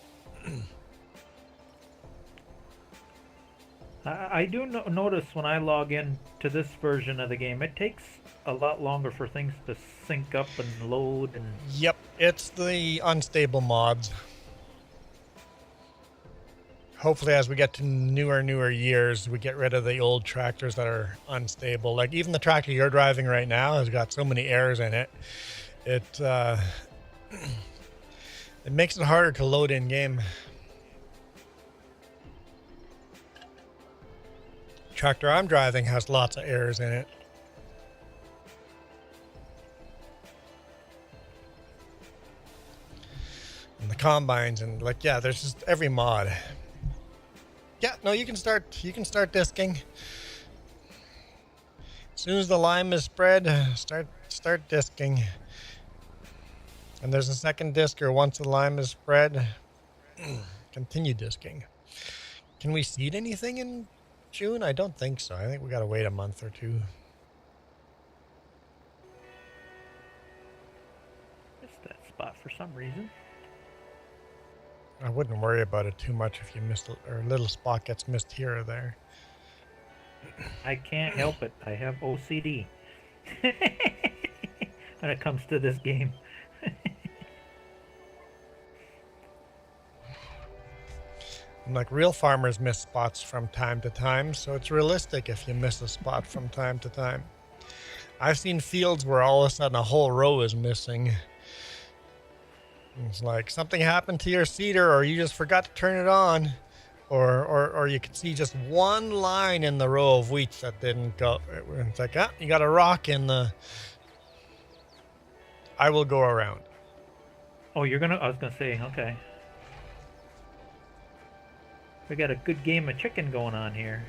I do notice when I log in to this version of the game, it takes a lot longer for things to sync up and load. And Yep, it's the unstable mods. Hopefully as we get to newer years, we get rid of the old tractors that are unstable. Like even the tractor you're driving right now has got so many errors in it. It it makes it harder to load in game. Tractor I'm driving has lots of errors in it. And the combines and like, yeah, there's just every mod. Yeah, no, you can start disking. As soon as the lime is spread, start disking. And there's a second disker once the lime is spread. Continue disking. Can we seed anything in June? I don't think so. I think we gotta wait a month or two. missed that spot for some reason. I wouldn't worry about it too much if you missed or a little spot gets missed here or there. I can't help it. I have OCD when it comes to this game. Like real farmers miss spots from time to time, so it's realistic if you miss a spot from time to time. I've seen fields where all of a sudden a whole row is missing. It's like something happened to your seeder, or you just forgot to turn it on, or you could see just one line in the row of wheat that didn't go. It's like, ah, you got a rock in the. I will go around. Oh, I was gonna say, okay. We got a good game of chicken going on here.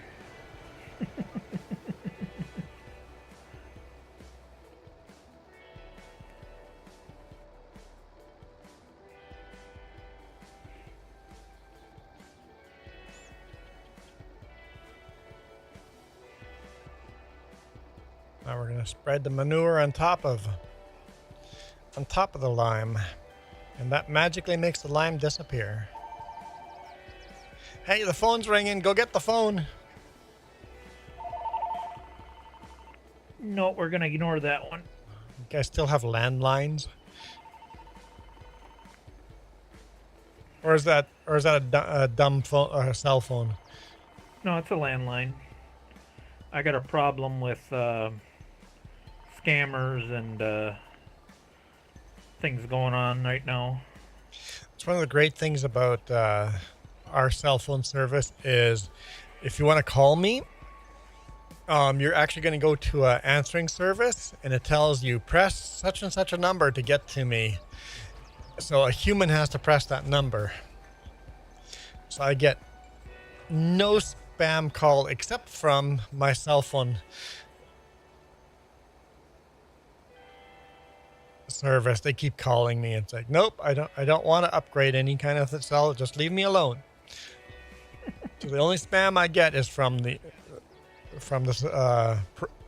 Now we're gonna spread the manure on top of the lime, and that magically makes the lime disappear. Hey, the phone's ringing. Go get the phone. No, we're gonna ignore that one. You guys still have landlines? Or is that a dumb phone or a cell phone? No, it's a landline. I got a problem with scammers and things going on right now. It's one of the great things about our cell phone service is if you want to call me, You're actually going to go to an answering service, and it tells you press such and such a number to get to me. So a human has to press that number. So I get no spam call except from my cell phone service. They keep calling me. It's like, nope, I don't want to upgrade any kind of cell. Just leave me alone. So the only spam I get is from the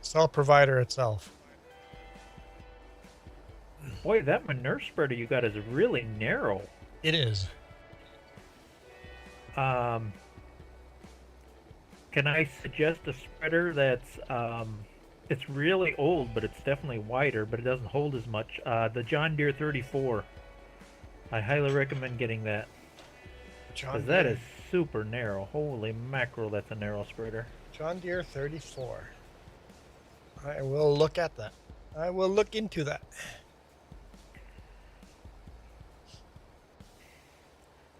cell provider itself. Boy, that manure spreader you got is really narrow. It is. Can I suggest a spreader that's it's really old, but it's definitely wider, but it doesn't hold as much. The John Deere 34. I highly recommend getting that. Because that is super narrow. Holy mackerel, that's a narrow spreader. John Deere 34. I will look at that. I will look into that.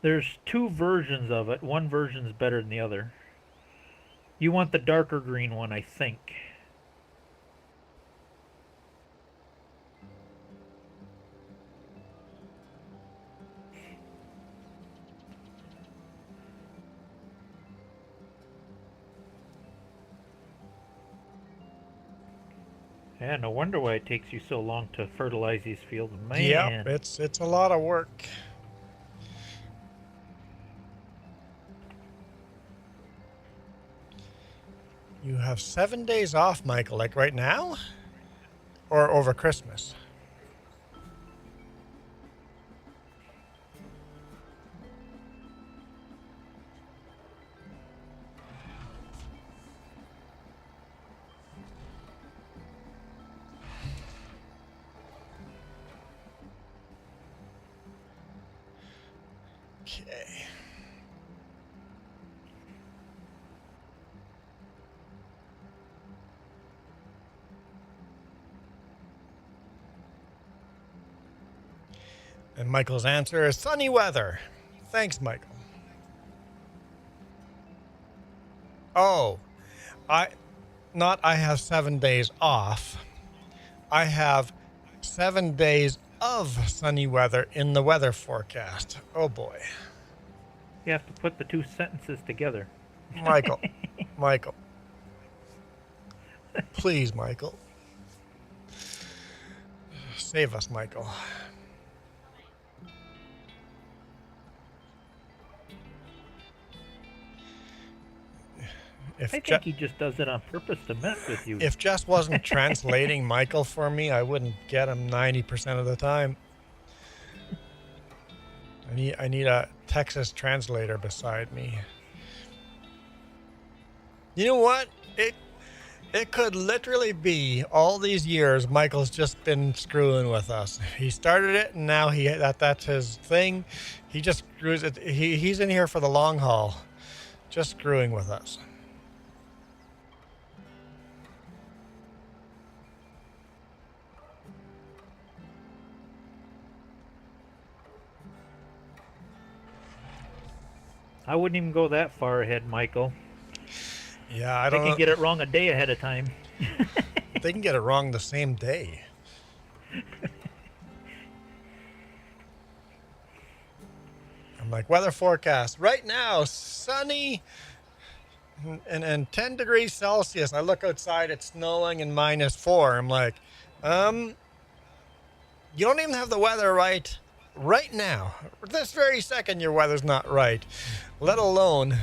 There's two versions of it. One version is better than the other. You want the darker green one, I think. Yeah, no wonder why it takes you so long to fertilize these fields. Man. Yep, it's a lot of work. You have 7 days off, Michael, like right now? Or over Christmas? Okay. And Michael's answer is sunny weather. Thanks, Michael. Oh, I have 7 days off. I have 7 days of sunny weather in the weather forecast. Oh boy. You have to put the two sentences together. Michael. Michael. Please, Michael. Save us, Michael. I think he just does it on purpose to mess with you. If Jess wasn't translating Michael for me, I wouldn't get him 90% of the time. I need a Texas translator beside me. You know what? It could literally be all these years Michael's just been screwing with us. He started it, and now that's his thing. He just screws it. He's in here for the long haul, just screwing with us. I wouldn't even go that far ahead, Michael. Yeah, I don't know. They can get it wrong a day ahead of time. They can get it wrong the same day. I'm like, weather forecast. Right now, sunny and 10 degrees Celsius. I look outside, it's snowing and -4. I'm like, you don't even have the weather right now. This very second, your weather's not right. Let alone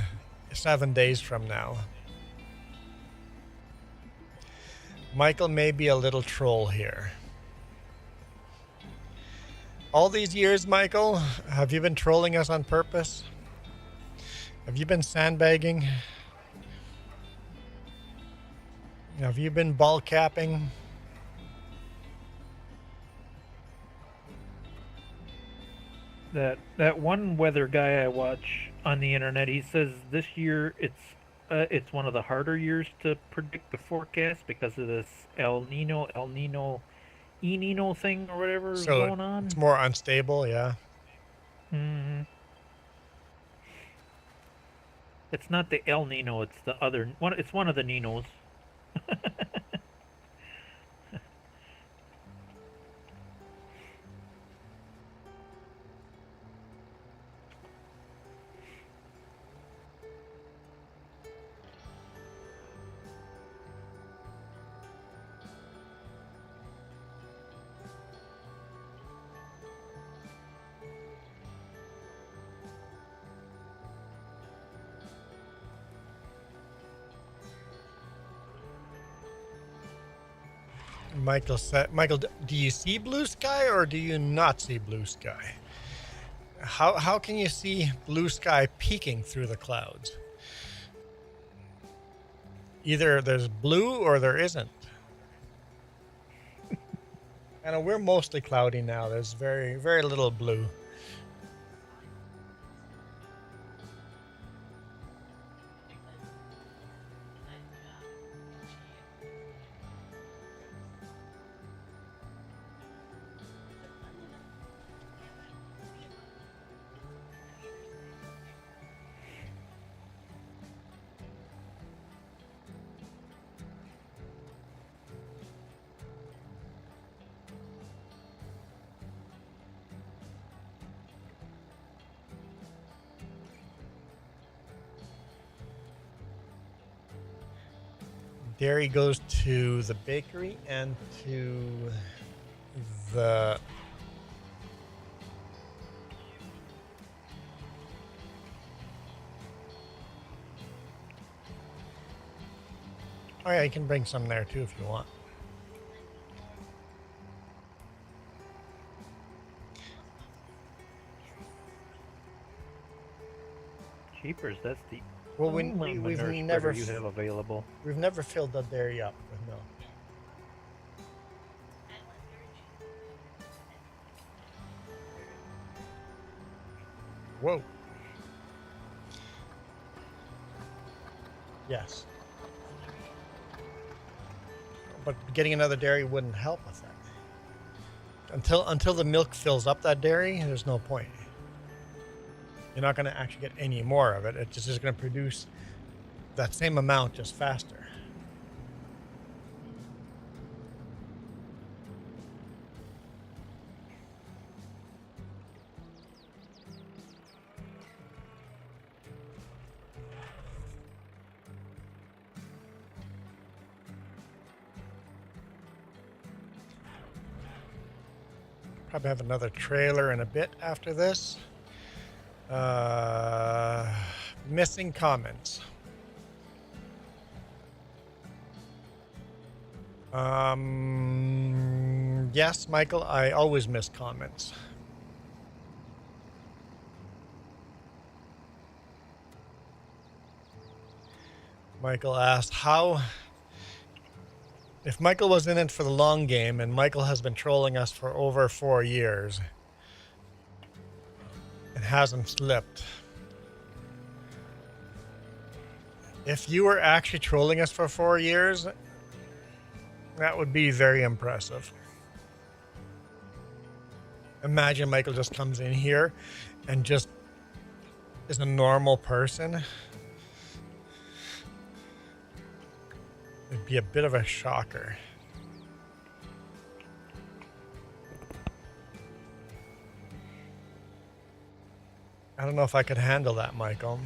7 days from now. Michael may be a little troll here. All these years, Michael, have you been trolling us on purpose? Have you been sandbagging? Have you been ball capping? That one weather guy I watch on the internet, he says this year it's one of the harder years to predict the forecast because of this El Nino thing or whatever is going on. It's more unstable, yeah. Mm-hmm. It's not the El Nino, it's the other one. It's one of the Ninos. Michael said, Michael, do you see blue sky or do you not see blue sky? How can you see blue sky peeking through the clouds? Either there's blue or there isn't. And we're mostly cloudy now. There's very, very little blue. Dairy goes to the bakery and to the oh yeah, you can bring some there too if you want. Cheapers, that's the Well, only we've manure never spreader you have available. we've never filled the dairy up with milk. Whoa. Yes. But getting another dairy wouldn't help with that. Until the milk fills up that dairy, there's no point. You're not going to actually get any more of it. It just is going to produce that same amount just faster. Probably have another trailer in a bit after this. Missing comments. Yes, Michael, I always miss comments. Michael asked how, if Michael was in it for the long game, and Michael has been trolling us for over 4 years and hasn't slipped. If you were actually trolling us for 4 years, that would be very impressive. Imagine Michael just comes in here and just is a normal person. It'd be a bit of a shocker. I don't know if I could handle that, Michael.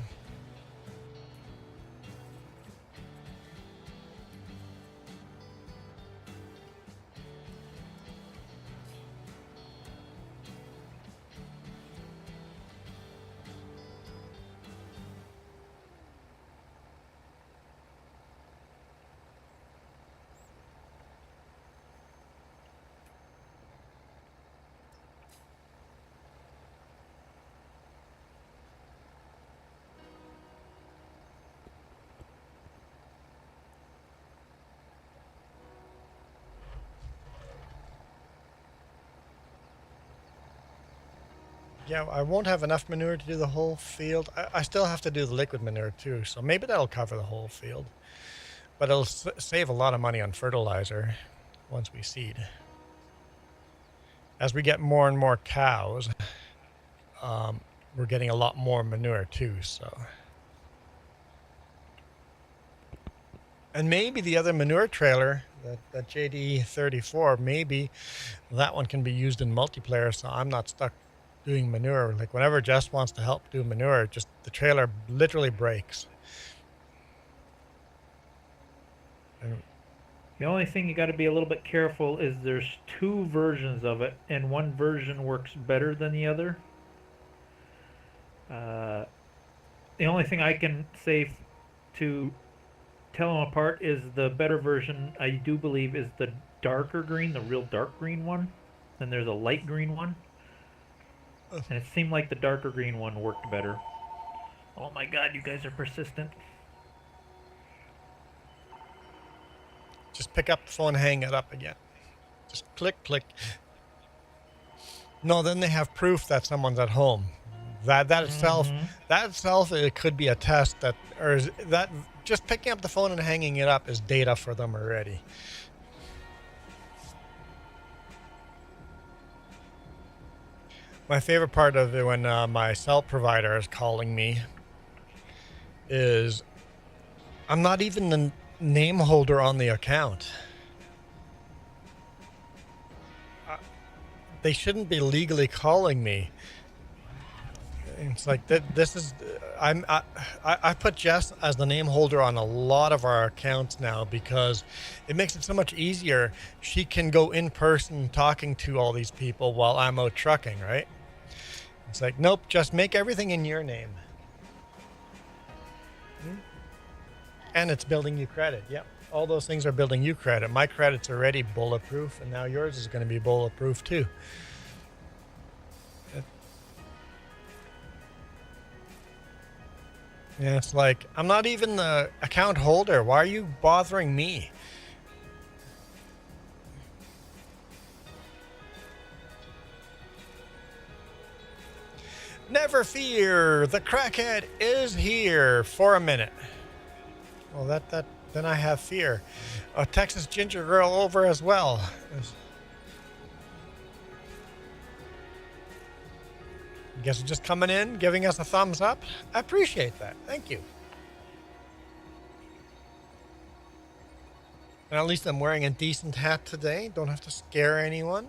Yeah, I won't have enough manure to do the whole field. I still have to do the liquid manure too, so maybe that'll cover the whole field. But it'll save a lot of money on fertilizer once we seed. As we get more and more cows, we're getting a lot more manure too, so. And maybe the other manure trailer, that JD34, maybe that one can be used in multiplayer, so I'm not stuck doing manure. Like whenever Jess wants to help do manure, just the trailer literally breaks. And The only thing you got to be a little bit careful is there's two versions of it, and one version works better than the other. The only thing I can say to tell them apart is the better version, I do believe, is the darker green, the real dark green one. Then there's a light green one. And it seemed like the darker green one worked better. Oh my god, you guys are persistent. just pick up the phone and hang it up again. Just click, click. No, then they have proof that someone's at home. That itself, it could be a test that, or is that just picking up the phone and hanging it up is data for them already. My favorite part of it when my cell provider is calling me is I'm not even the name holder on the account. They shouldn't be legally calling me. It's like this is I put Jess as the name holder on a lot of our accounts now because it makes it so much easier. She can go in person talking to all these people while I'm out trucking, right? It's like, nope, just make everything in your name. And it's building you credit. Yep. All those things are building you credit. My credit's already bulletproof, and now yours is going to be bulletproof too. Yeah, it's like, I'm not even the account holder. Why are you bothering me? Never fear, the crackhead is here for a minute. Well, then I have fear. A Texas Ginger Girl over as well. I guess just coming in, giving us a thumbs up. I appreciate that. Thank you. And at least I'm wearing a decent hat today. Don't have to scare anyone.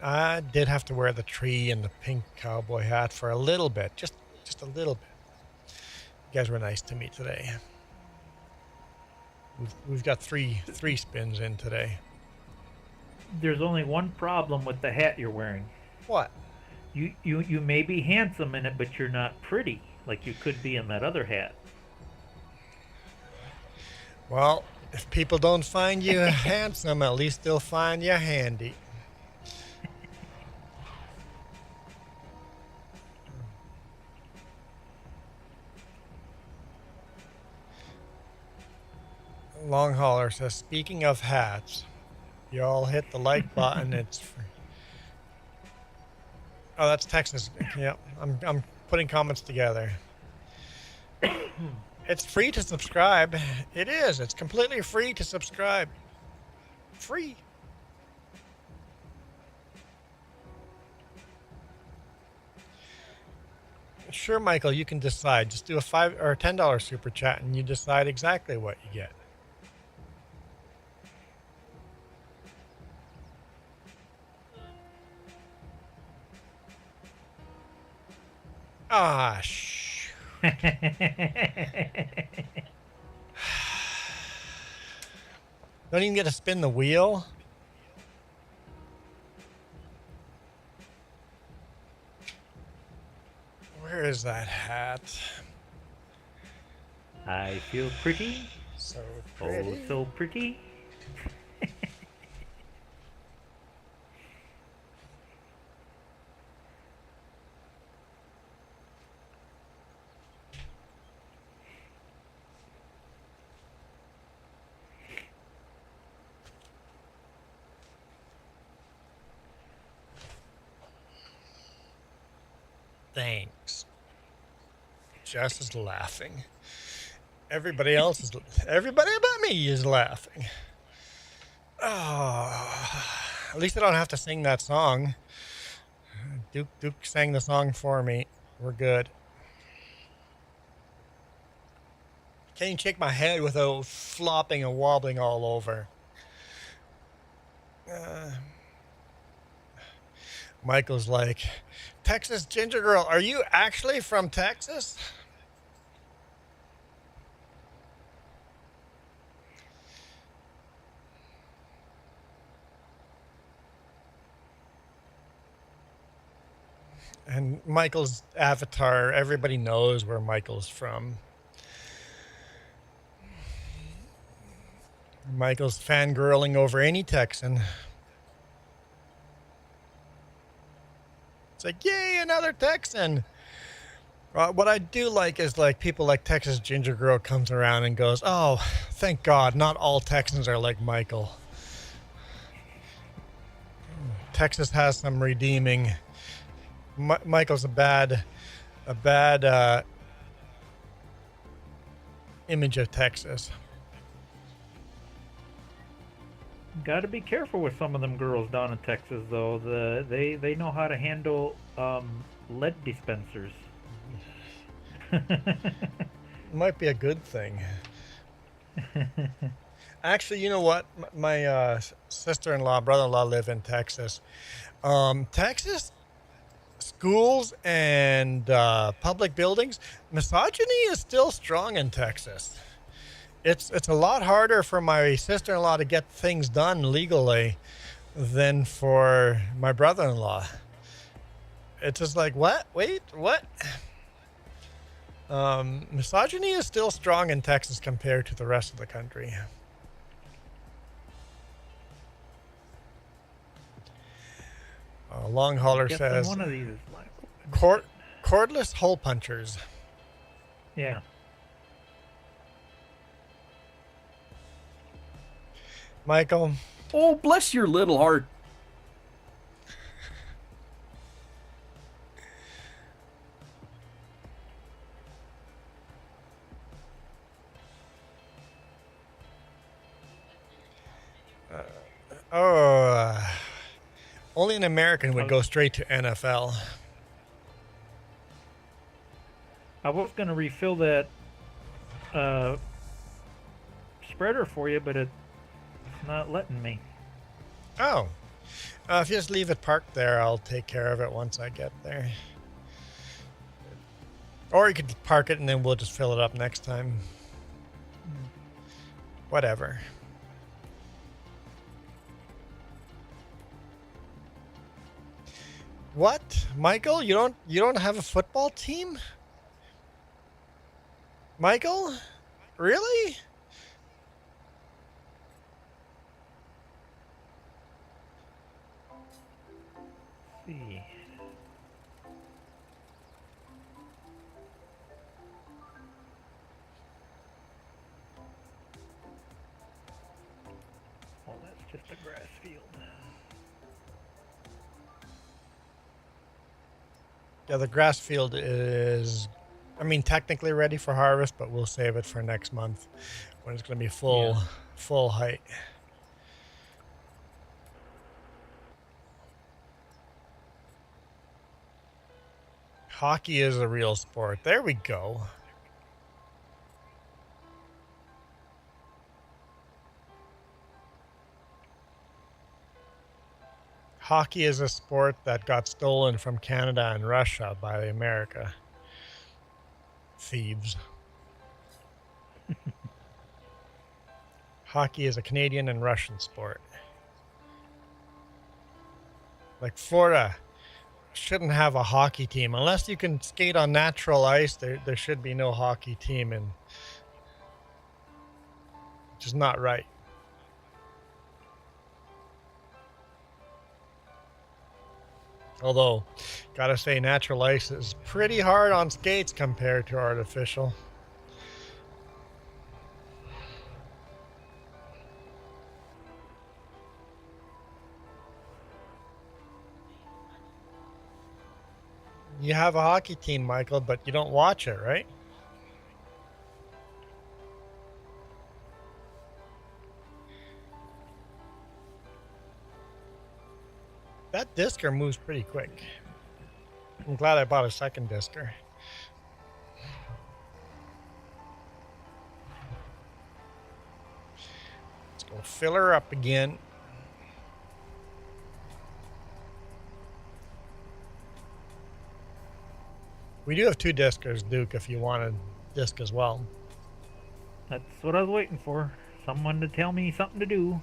I did have to wear the tree and the pink cowboy hat for a little bit, just a little bit. You guys were nice to me today. We've got three spins in today. There's only one problem with the hat you're wearing. What? You may be handsome in it, but you're not pretty like you could be in that other hat. Well, if people don't find you handsome, at least they'll find you handy. Long Hauler says, speaking of hats, you all hit the like button. It's free. Oh, that's Texas. Yep, I'm putting comments together. It's free to subscribe. It is. It's completely free to subscribe. Free. Sure, Michael, you can decide. Just do a $5 or $10 super chat, and you decide exactly what you get. Ah, shh. Don't even get to spin the wheel. Where is that hat? I feel pretty. So pretty. Oh, so pretty. Thanks. Jess is laughing. Everybody but me is laughing. Oh, at least I don't have to sing that song. Duke sang the song for me. We're good. Can't even shake my head without flopping and wobbling all over. Michael's like, Texas Ginger Girl, are you actually from Texas? And Michael's avatar, everybody knows where Michael's from. Michael's fangirling over any Texan. It's like, yay, another Texan. What I do like is like people like Texas Ginger Girl comes around and goes, oh, thank God, not all Texans are like Michael. Texas has some redeeming. Michael's a bad image of Texas. Got to be careful with some of them girls down in Texas, though. They know how to handle lead dispensers. Might be a good thing. Actually, you know what? My sister-in-law, brother-in-law live in Texas. Texas schools and public buildings, misogyny is still strong in Texas. It's a lot harder for my sister-in-law to get things done legally than for my brother-in-law. It's just like, what? Wait, what? Misogyny is still strong in Texas compared to the rest of the country. Long Hauler says, one of these is like cordless hole punchers. Yeah. Michael. Oh, bless your little heart. Only an American would go straight to NFL. I was going to refill that spreader for you, but it's not letting me. Oh. If you just leave it parked there, I'll take care of it once I get there. Or you could park it and then we'll just fill it up next time. Whatever. What? Michael, you don't have a football team? Michael? Really? Let's see. Oh, that's just a grass field. Yeah, the grass field is, technically ready for harvest, but we'll save it for next month when it's going to be full height. Hockey is a real sport. There we go. Hockey is a sport that got stolen from Canada and Russia by America. Thieves. Hockey is a Canadian and Russian sport. Like Florida shouldn't have a hockey team. Unless you can skate on natural ice, there should be no hockey team, and which is not right. Although, gotta say, natural ice is pretty hard on skates compared to artificial. You have a hockey team, Michael, but you don't watch it, right? That discer moves pretty quick. I'm glad I bought a second discer. We'll fill her up again. We do have 2 discers, Duke, if you want a disc as well. That's what I was waiting for. Someone to tell me something to do.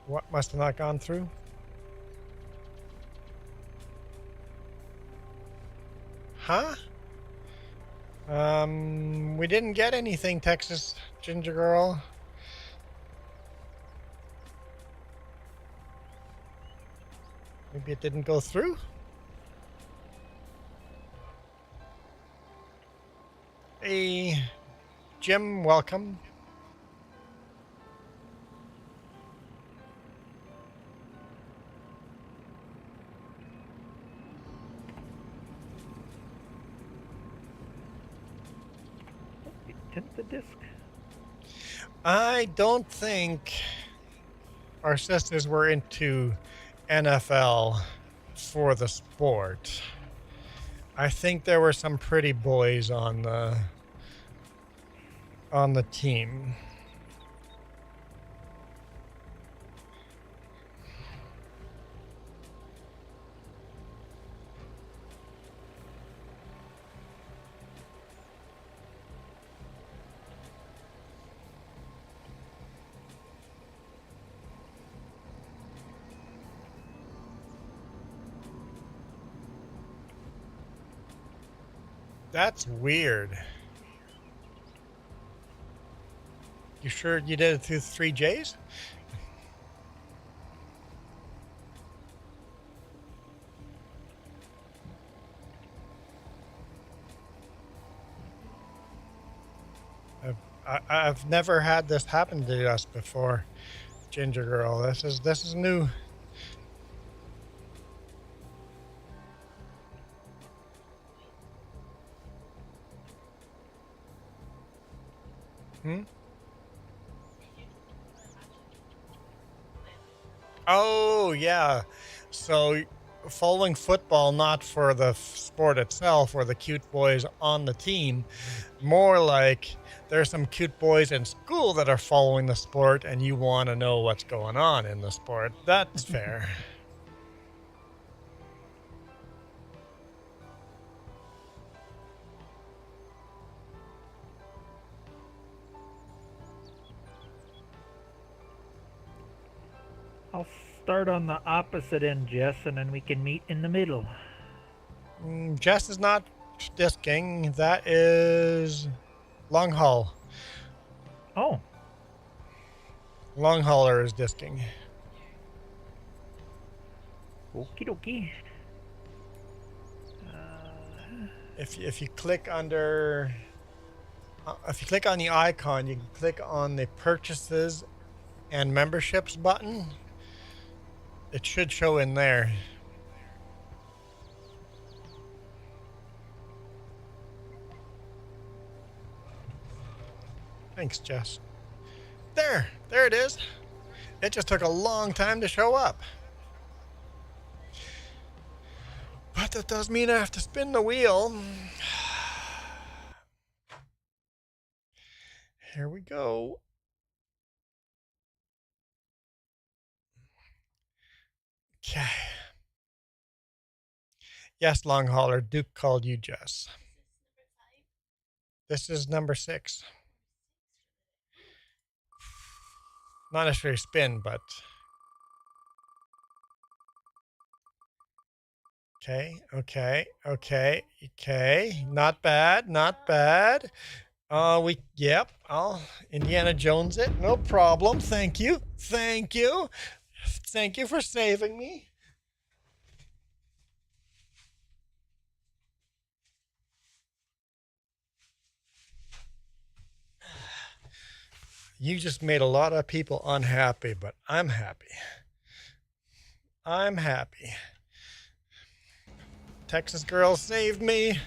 What must have not gone through? Huh? We didn't get anything, Texas Ginger Girl. Maybe it didn't go through? Hey, Jim, welcome. Hit the disc. I don't think our sisters were into NFL for the sport. I think there were some pretty boys on the team. That's weird. You sure you did it through 3Js? I've never had this happen to us before, Ginger Girl. This is new. Oh, yeah. So following football, not for the sport itself or the cute boys on the team, more like there's some cute boys in school that are following the sport and you want to know what's going on in the sport. That's fair. I'll start on the opposite end, Jess, and then we can meet in the middle. Jess is not disking. That is long haul. Oh. Long hauler is disking. Okie dokie. If you click under, if you click on the icon, you can click on the purchases and memberships button. It should show in there. Thanks, Jess. There it is. It just took a long time to show up. But that does mean I have to spin the wheel. Here we go. Okay. Yes, long hauler. Duke called you, Jess. This is number 6. Not necessarily spin, but okay. Not bad. I'll Indiana Jones it. No problem. Thank you for saving me. You just made a lot of people unhappy, but I'm happy. Texas girl saved me.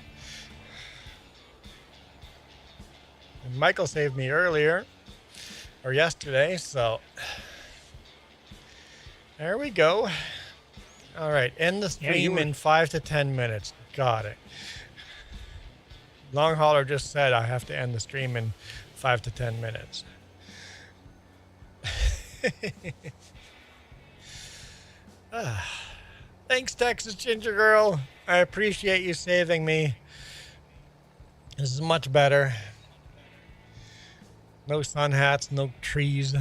And Michael saved me earlier or yesterday, so there we go. All right, end the stream in 5 to 10 minutes. Got it. Long hauler just said I have to end the stream in 5 to 10 minutes. Thanks, Texas Ginger Girl. I appreciate you saving me. This is much better. No sun hats, no trees.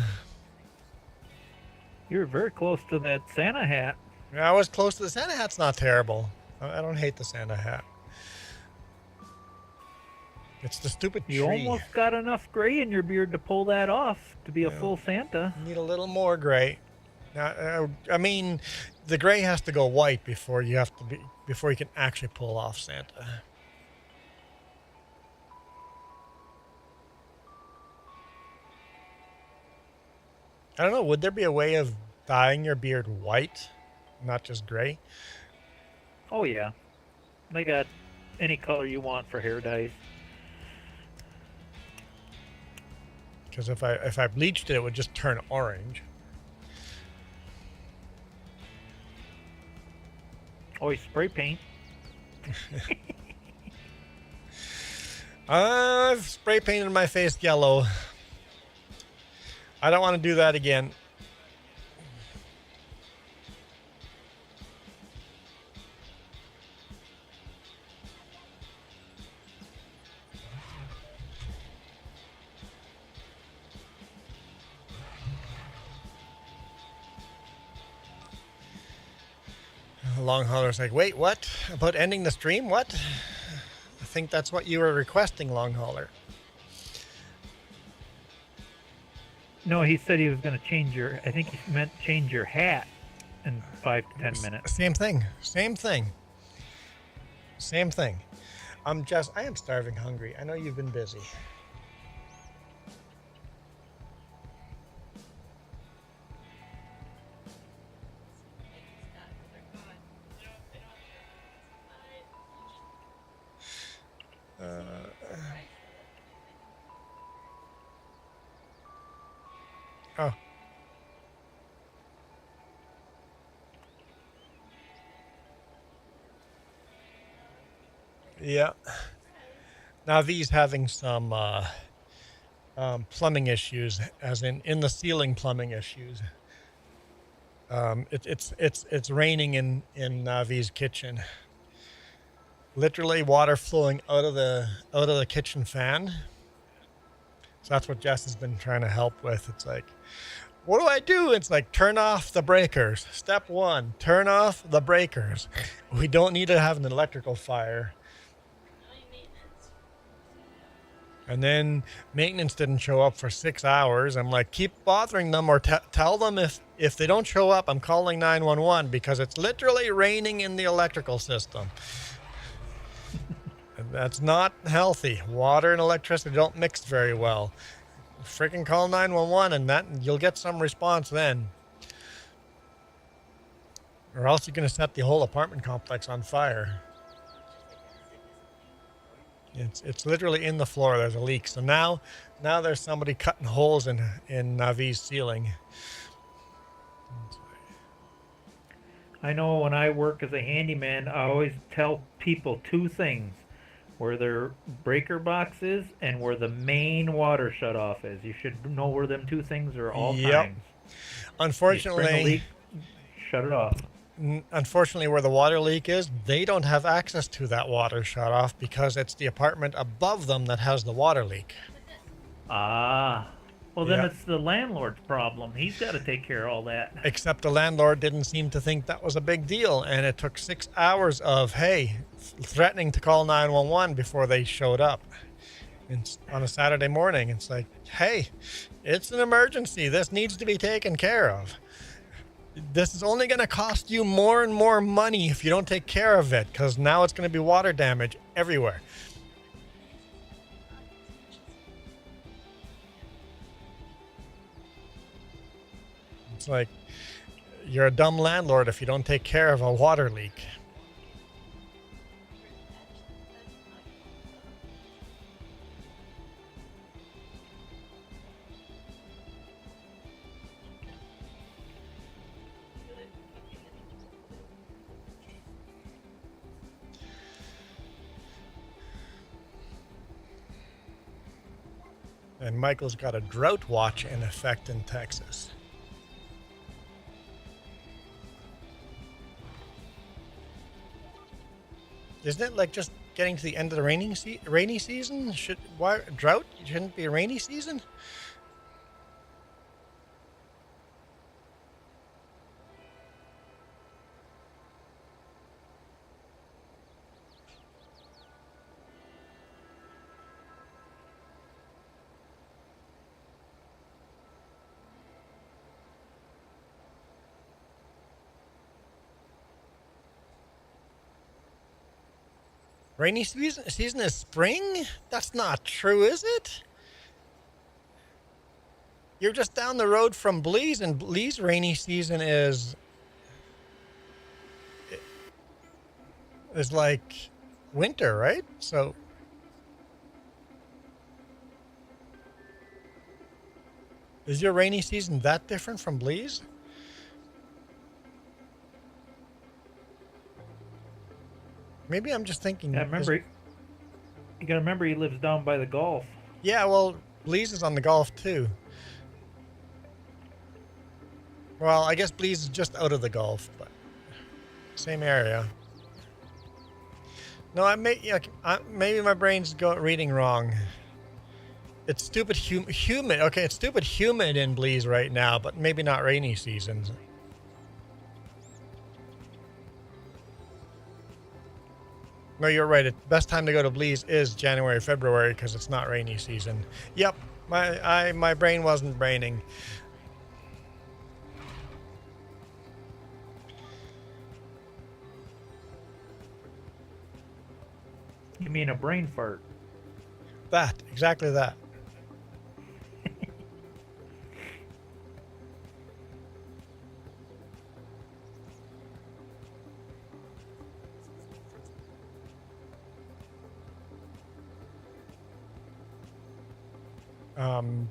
You were very close to that Santa hat. I was close to the Santa hat's not terrible. I don't hate the Santa hat. It's the stupid tree. You almost got enough gray in your beard to pull that off to be a full Santa. Need a little more gray. Now, I mean, the gray has to go white before you can actually pull off Santa. I don't know. Would there be a way of dyeing your beard white, not just gray? Oh yeah, they got any color you want for hair dyes. Because if I bleached it, it would just turn orange. Oh, spray paint. I've spray painted my face yellow. I don't want to do that again. Long hauler's like, wait, what? About ending the stream? What? I think that's what you were requesting, long hauler. No, he said he was going to change your. I think he meant change your hat in 5 to 10 minutes. Same thing. Same thing. Same thing. I am starving hungry. I know you've been busy. Oh. Yeah. Now these having some plumbing issues, as in the ceiling plumbing issues. It's raining in Navi's kitchen. Literally water flowing out of the kitchen fan. So that's what Jess has been trying to help with. It's like, what do I do? It's like, turn off the breakers. Step 1, turn off the breakers. We don't need to have an electrical fire. And then maintenance didn't show up for 6 hours. I'm like, keep bothering them, or tell them if they don't show up, I'm calling 911 because it's literally raining in the electrical system. That's not healthy. Water and electricity don't mix very well. Freaking call 911 and you'll get some response then. Or else you're going to set the whole apartment complex on fire. It's literally in the floor. There's a leak. So now there's somebody cutting holes in Navi's ceiling. I know when I work as a handyman, I always tell people 2 things. Where their breaker box is and where the main water shutoff is. You should know where them 2 things are all times. Unfortunately, you spring a leak, shut it off. Unfortunately, where the water leak is, they don't have access to that water shutoff because it's the apartment above them that has the water leak. Ah. Well, then it's the landlord's problem. He's got to take care of all that. Except the landlord didn't seem to think that was a big deal, and it took 6 hours of, hey, threatening to call 911 before they showed up. On a Saturday morning, it's like, hey, it's an emergency. This needs to be taken care of. This is only going to cost you more and more money if you don't take care of it, because now it's going to be water damage everywhere. It's like, you're a dumb landlord if you don't take care of a water leak. And Michael's got a drought watch in effect in Texas. Isn't it like just getting to the end of the rainy season? Why drought? Shouldn't be a rainy season? Rainy season is spring? That's not true, is it? You're just down the road from Blee's, and Blee's rainy season is like winter, right? So is your rainy season that different from Blee's? Maybe I'm just thinking. Yeah, remember, you gotta remember he lives down by the Gulf. Yeah, well, Blee's is on the Gulf too. Well, I guess Blee's is just out of the Gulf, but same area. No, maybe my brain's reading wrong. It's stupid humid. Okay, it's stupid humid in Blee's right now, but maybe not rainy seasons. No, you're right. The best time to go to Blee's is January, February, because it's not rainy season. Yep, my brain wasn't braining. You mean a brain fart? Exactly that.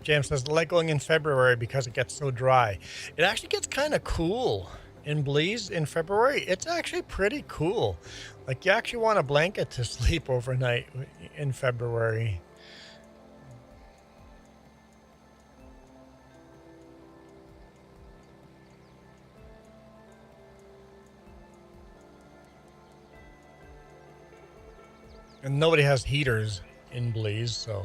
James says, I like going in February because it gets so dry. It actually gets kind of cool in Blee's in February. It's actually pretty cool. Like, you actually want a blanket to sleep overnight in February. And nobody has heaters in Blee's, so...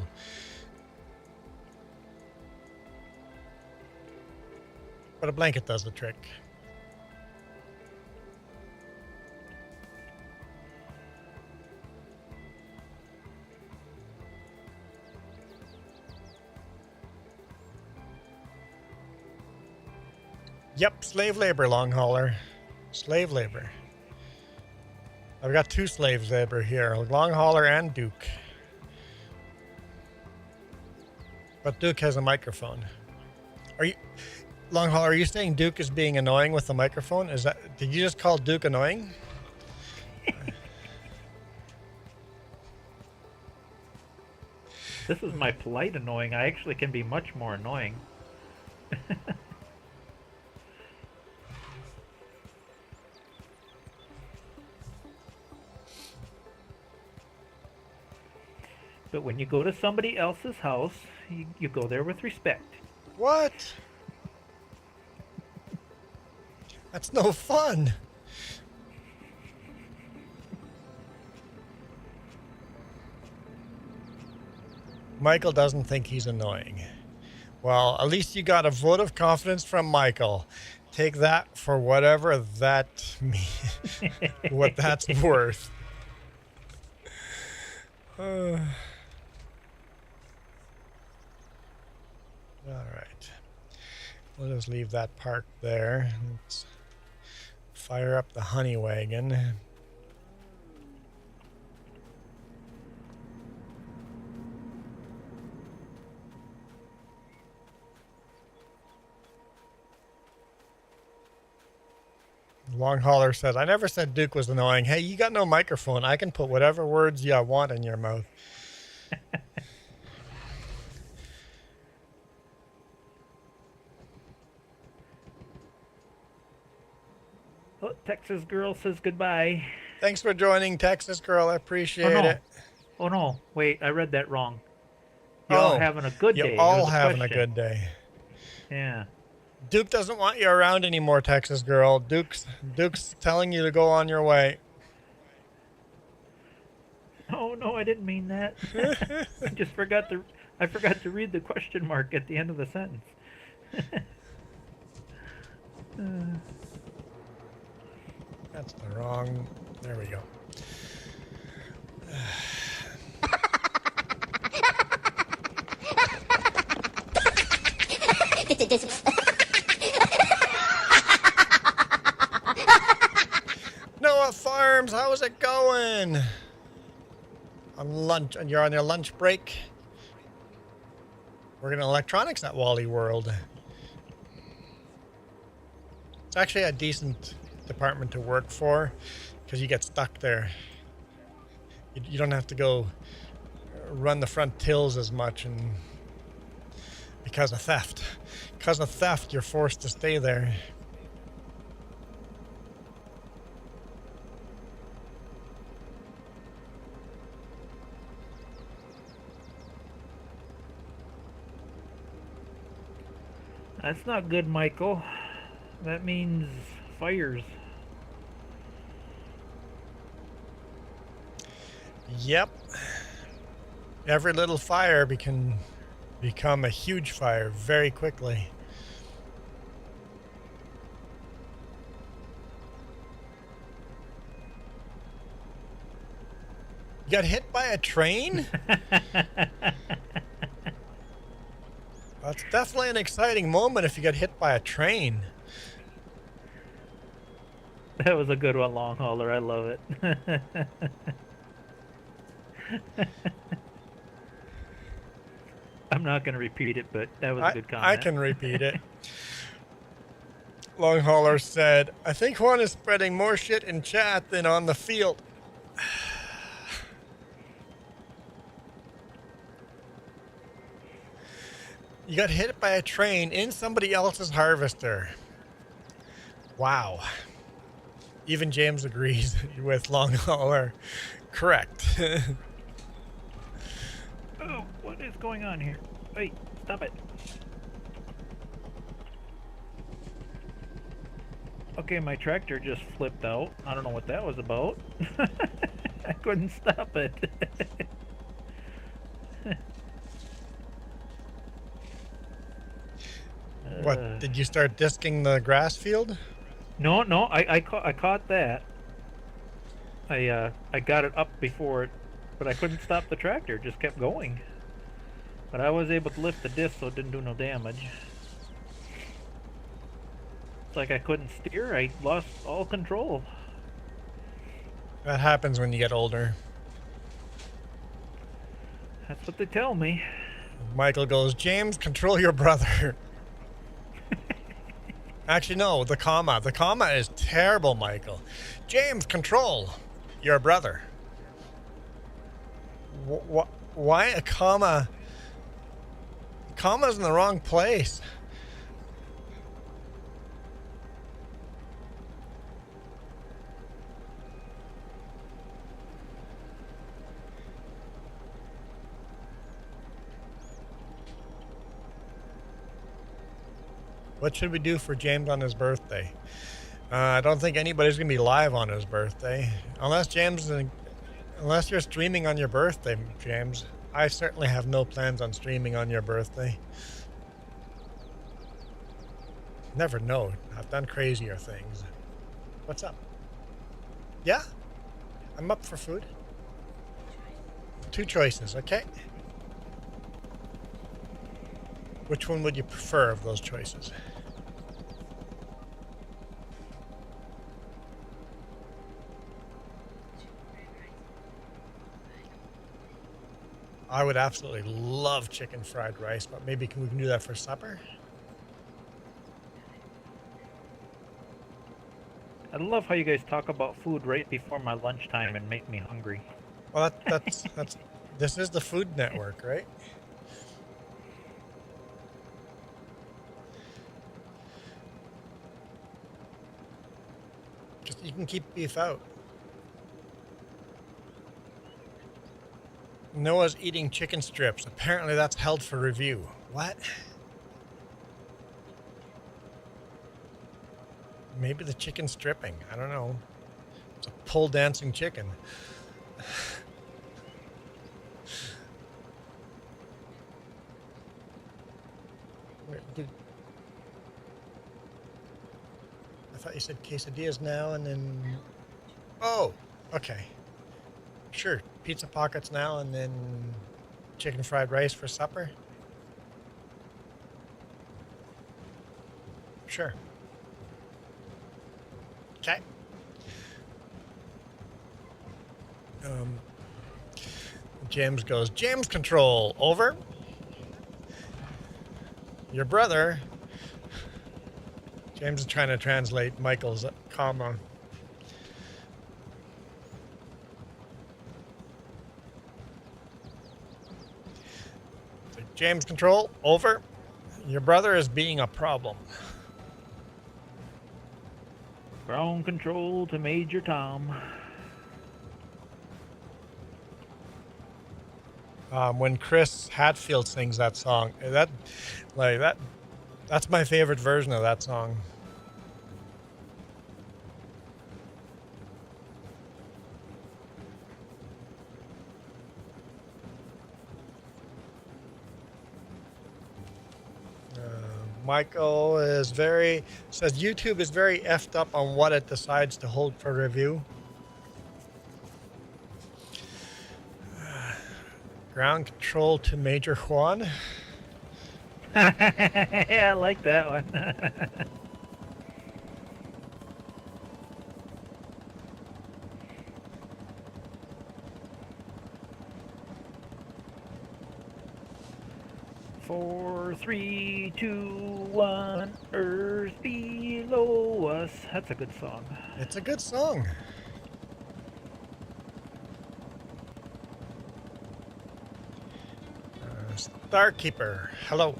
But a blanket does the trick. Yep, slave labor, long hauler. Slave labor. I've got two slave labor here, long hauler and Duke. But Duke has a microphone. Long haul, are you saying Duke is being annoying with the microphone? Did you just call Duke annoying? This is my polite annoying. I actually can be much more annoying. But when you go to somebody else's house, you go there with respect. What? That's no fun. Michael doesn't think he's annoying. Well, at least you got a vote of confidence from Michael. Take that for whatever that what that's worth. All right. We'll just leave that parked there. Let's fire up the honey wagon. Long hauler says, I never said Duke was annoying. Hey, you got no microphone. I can put whatever words you want in your mouth. Oh, Texas girl says goodbye. Thanks for joining, Texas girl. I appreciate it. Oh no, wait, I read that wrong. You all Oh, having a good you're day? It all was a having a question. good day. Yeah. Duke doesn't want you around anymore, Texas girl. Duke's telling you to go on your way. Oh no, I didn't mean that. I forgot to read the question mark at the end of the sentence. That's the wrong. There we go. Noah Farms, how's it going? On lunch, and you're on your lunch break. Working in electronics at Wally World. It's actually a decent department to work for because you get stuck there. You don't have to go run the front tills as much, and because of theft. Because of theft, you're forced to stay there. That's not good, Michael. That means fires. Yep. Every little fire can become a huge fire very quickly. You got hit by a train? That's definitely an exciting moment if you get hit by a train. That was a good one, long hauler. I love it. I'm not going to repeat it, but that was a good comment. I can repeat it. Long hauler said, I think Juan is spreading more shit in chat than on the field. You got hit by a train in somebody else's harvester. Wow. Even James agrees with long hauler. Correct. Oh, what is going on here? Wait, stop it. Okay, my tractor just flipped out. I don't know what that was about. I couldn't stop it. What, did you start disking the grass field? No, I caught that. I got it up before it, but I couldn't stop the tractor. It just kept going. But I was able to lift the disc, so it didn't do no damage. It's like I couldn't steer. I lost all control. That happens when you get older. That's what they tell me. Michael goes, James, control your brother. Actually, no, the comma. The comma is terrible, Michael. James, control your brother. Why a comma? Comma's in the wrong place. What should we do for James on his birthday? I don't think anybody's gonna be live on his birthday, unless you're streaming on your birthday, James. I certainly have no plans on streaming on your birthday. Never know. I've done crazier things. What's up? Yeah? I'm up for food. 2 choices, okay? Which one would you prefer of those choices? I would absolutely love chicken fried rice, but maybe we can do that for supper? I love how you guys talk about food right before my lunchtime and make me hungry. Well, that's this is the Food Network, right? Just you can keep beef out. Noah's eating chicken strips. Apparently that's held for review. What? Maybe the chicken stripping. I don't know. It's a pole dancing chicken. I thought you said quesadillas now and then... Oh, okay. Sure, pizza pockets now and then chicken fried rice for supper. Sure. Okay. James goes, James control, over. Your brother. James is trying to translate Michael's comma. James control, over. Your brother is being a problem. Ground control to Major Tom. When Chris Hadfield sings that song, that's my favorite version of that song. Michael says YouTube is very effed up on what it decides to hold for review. Ground control to Major Juan. Yeah, I like that one. 4, 3, 2, 1, Earth below us. That's a good song. It's a good song. Starkeeper, hello.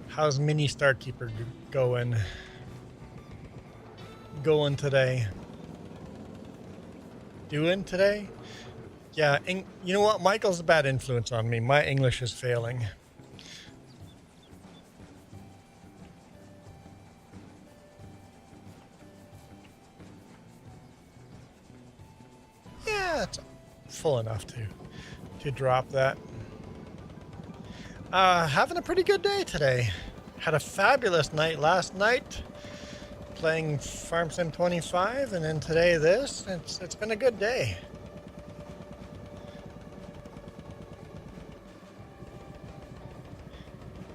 How's Mini Starkeeper going today? Doing today? Yeah, you know what? Michael's a bad influence on me. My English is failing. Yeah, it's full enough to drop that. Having a pretty good day today. Had a fabulous night last night playing Farm Sim 25, and then today this. It's been a good day.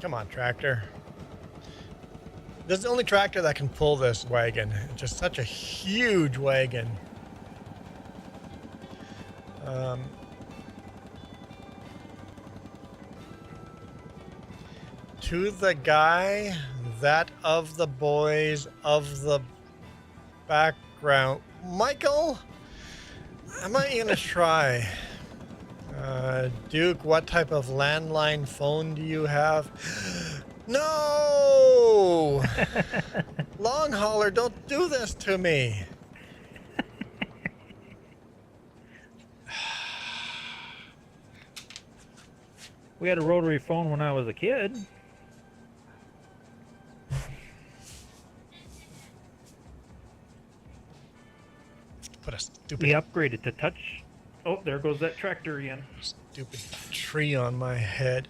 Come on, tractor. This is the only tractor that can pull this wagon. It's just such a huge wagon. To the guy that of the boys of the background. Michael, I'm not even gonna try. Duke, what type of landline phone do you have? No! Long hauler, don't do this to me. We had a rotary phone when I was a kid. Put a stupid... We upgraded to touch. Oh, there goes that tractor again. Stupid tree on my head.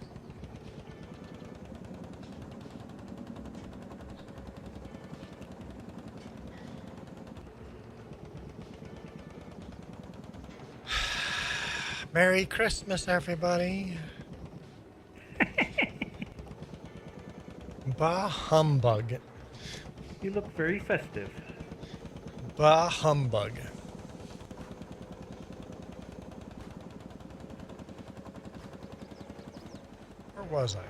Merry Christmas, everybody. Bah humbug. You look very festive. Bah humbug. Where was I?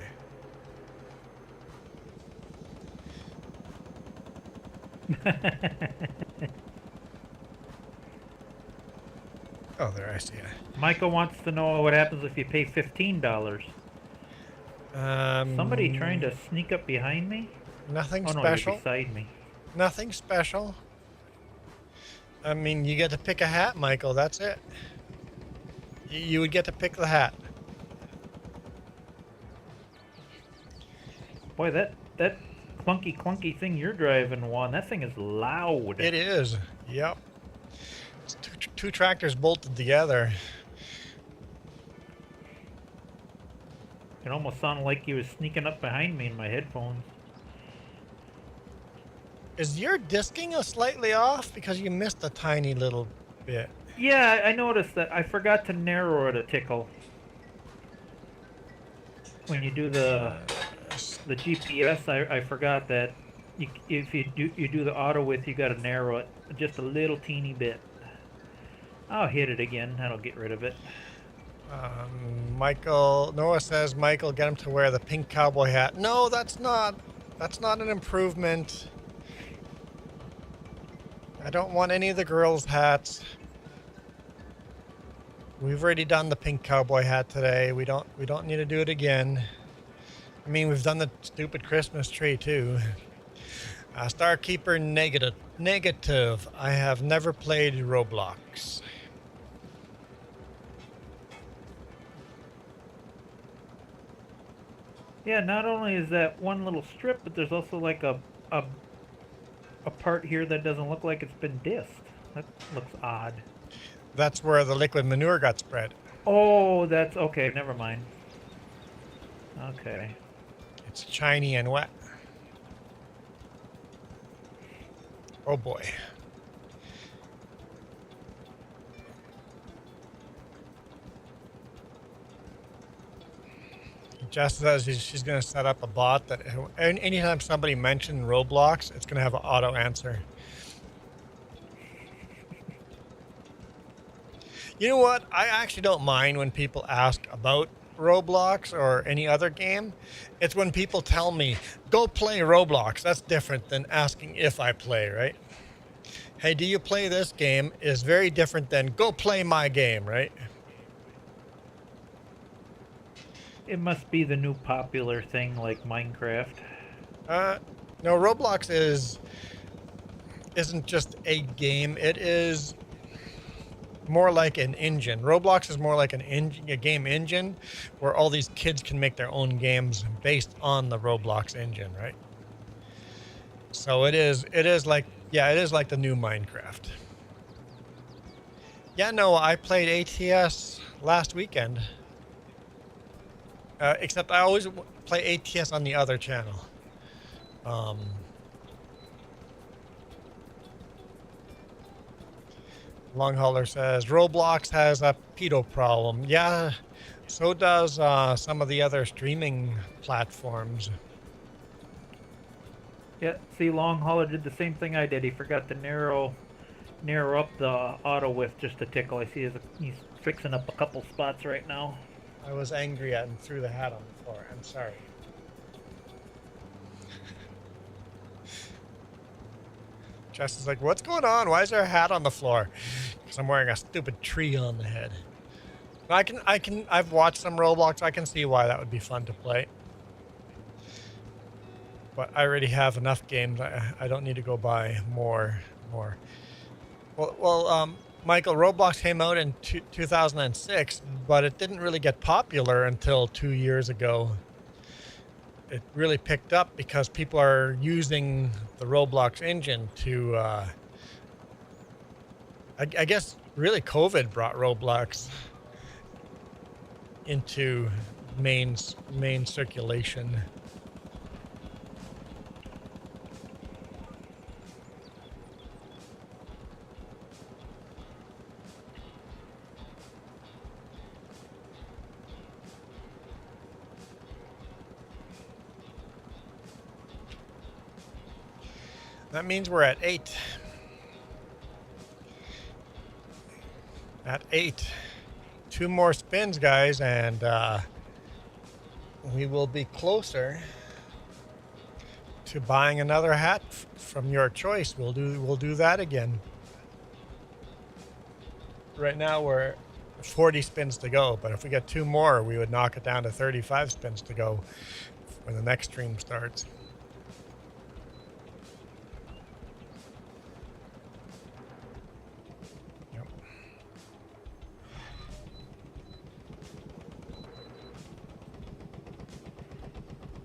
Oh, there, I see it. Michael wants to know what happens if you pay $15. Somebody trying to sneak up behind me? Nothing Oh no, special. you're beside me. Nothing special. I mean, you get to pick a hat, Michael. That's it. You would get to pick the hat. Boy, that clunky thing you're driving, Juan, that thing is loud. It is. Yep. It's two tractors bolted together. It almost sounded like he was sneaking up behind me in my headphones. Is your disking slightly off? Because you missed a tiny little bit. Yeah, I noticed that. I forgot to narrow it a tickle. When you do the GPS, I forgot that if you do the auto width, you got to narrow it just a little teeny bit. I'll hit it again. That'll get rid of it. Noah says, Michael, get him to wear the pink cowboy hat. No, that's not an improvement. I don't want any of the girls' hats. We've already done the pink cowboy hat today. We don't need to do it again. I mean, we've done the stupid Christmas tree too. Starkeeper negative. I have never played Roblox. Yeah, not only is that one little strip, but there's also like a part here that doesn't look like it's been disked. That looks odd. That's where the liquid manure got spread. Oh, that's okay. Never mind. Okay. It's shiny and wet. Oh boy. Jess says she's going to set up a bot that anytime somebody mentions Roblox, it's going to have an auto answer. You know what? I actually don't mind when people ask about Roblox or any other game. It's when people tell me, go play Roblox. That's different than asking if I play, right? Hey, do you play this game? Is very different than go play my game, right? It must be the new popular thing like Minecraft. No, Roblox isn't just a game. It is more like an engine. Roblox is more like a game engine where all these kids can make their own games based on the Roblox engine, right? So it is like the new Minecraft. Yeah, no, I played ATS last weekend. Except I always play ATS on the other channel. Long Hauler says, Roblox has a pedo problem. Yeah, so does some of the other streaming platforms. Yeah, see, Long Hauler did the same thing I did. He forgot to narrow up the auto width just a tickle. I see he's fixing up a couple spots right now. I was angry at and threw the hat on the floor. I'm sorry. Jess is like, what's going on? Why is there a hat on the floor? Because I'm wearing a stupid tree on the head. I've watched some Roblox. I can see why that would be fun to play. But I already have enough games. I don't need to go buy more. Well, Michael, Roblox came out in 2006, but it didn't really get popular until 2 years ago. It really picked up because people are using the Roblox engine to, I guess, really COVID brought Roblox into main circulation. That means we're at 8. At 8. 2 more spins, guys, and we will be closer to buying another hat from your choice. We'll do that again. Right now we're 40 spins to go. But if we get 2 more, we would knock it down to 35 spins to go when the next stream starts. Yep.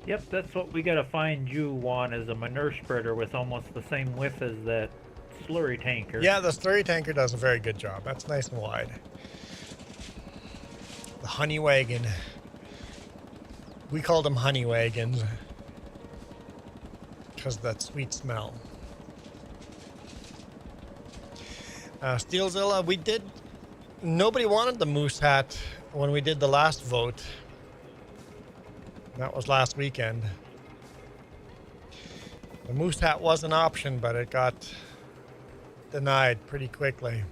Yep, that's what we gotta find you, Juan, is a manure spreader with almost the same width as that slurry tanker. Yeah, the slurry tanker does a very good job. That's nice and wide. The honey wagon. We called them honey wagons because of that sweet smell. Steelzilla, we did. Nobody wanted the moose hat when we did the last vote. That was last weekend. The moose hat was an option, but it got denied pretty quickly.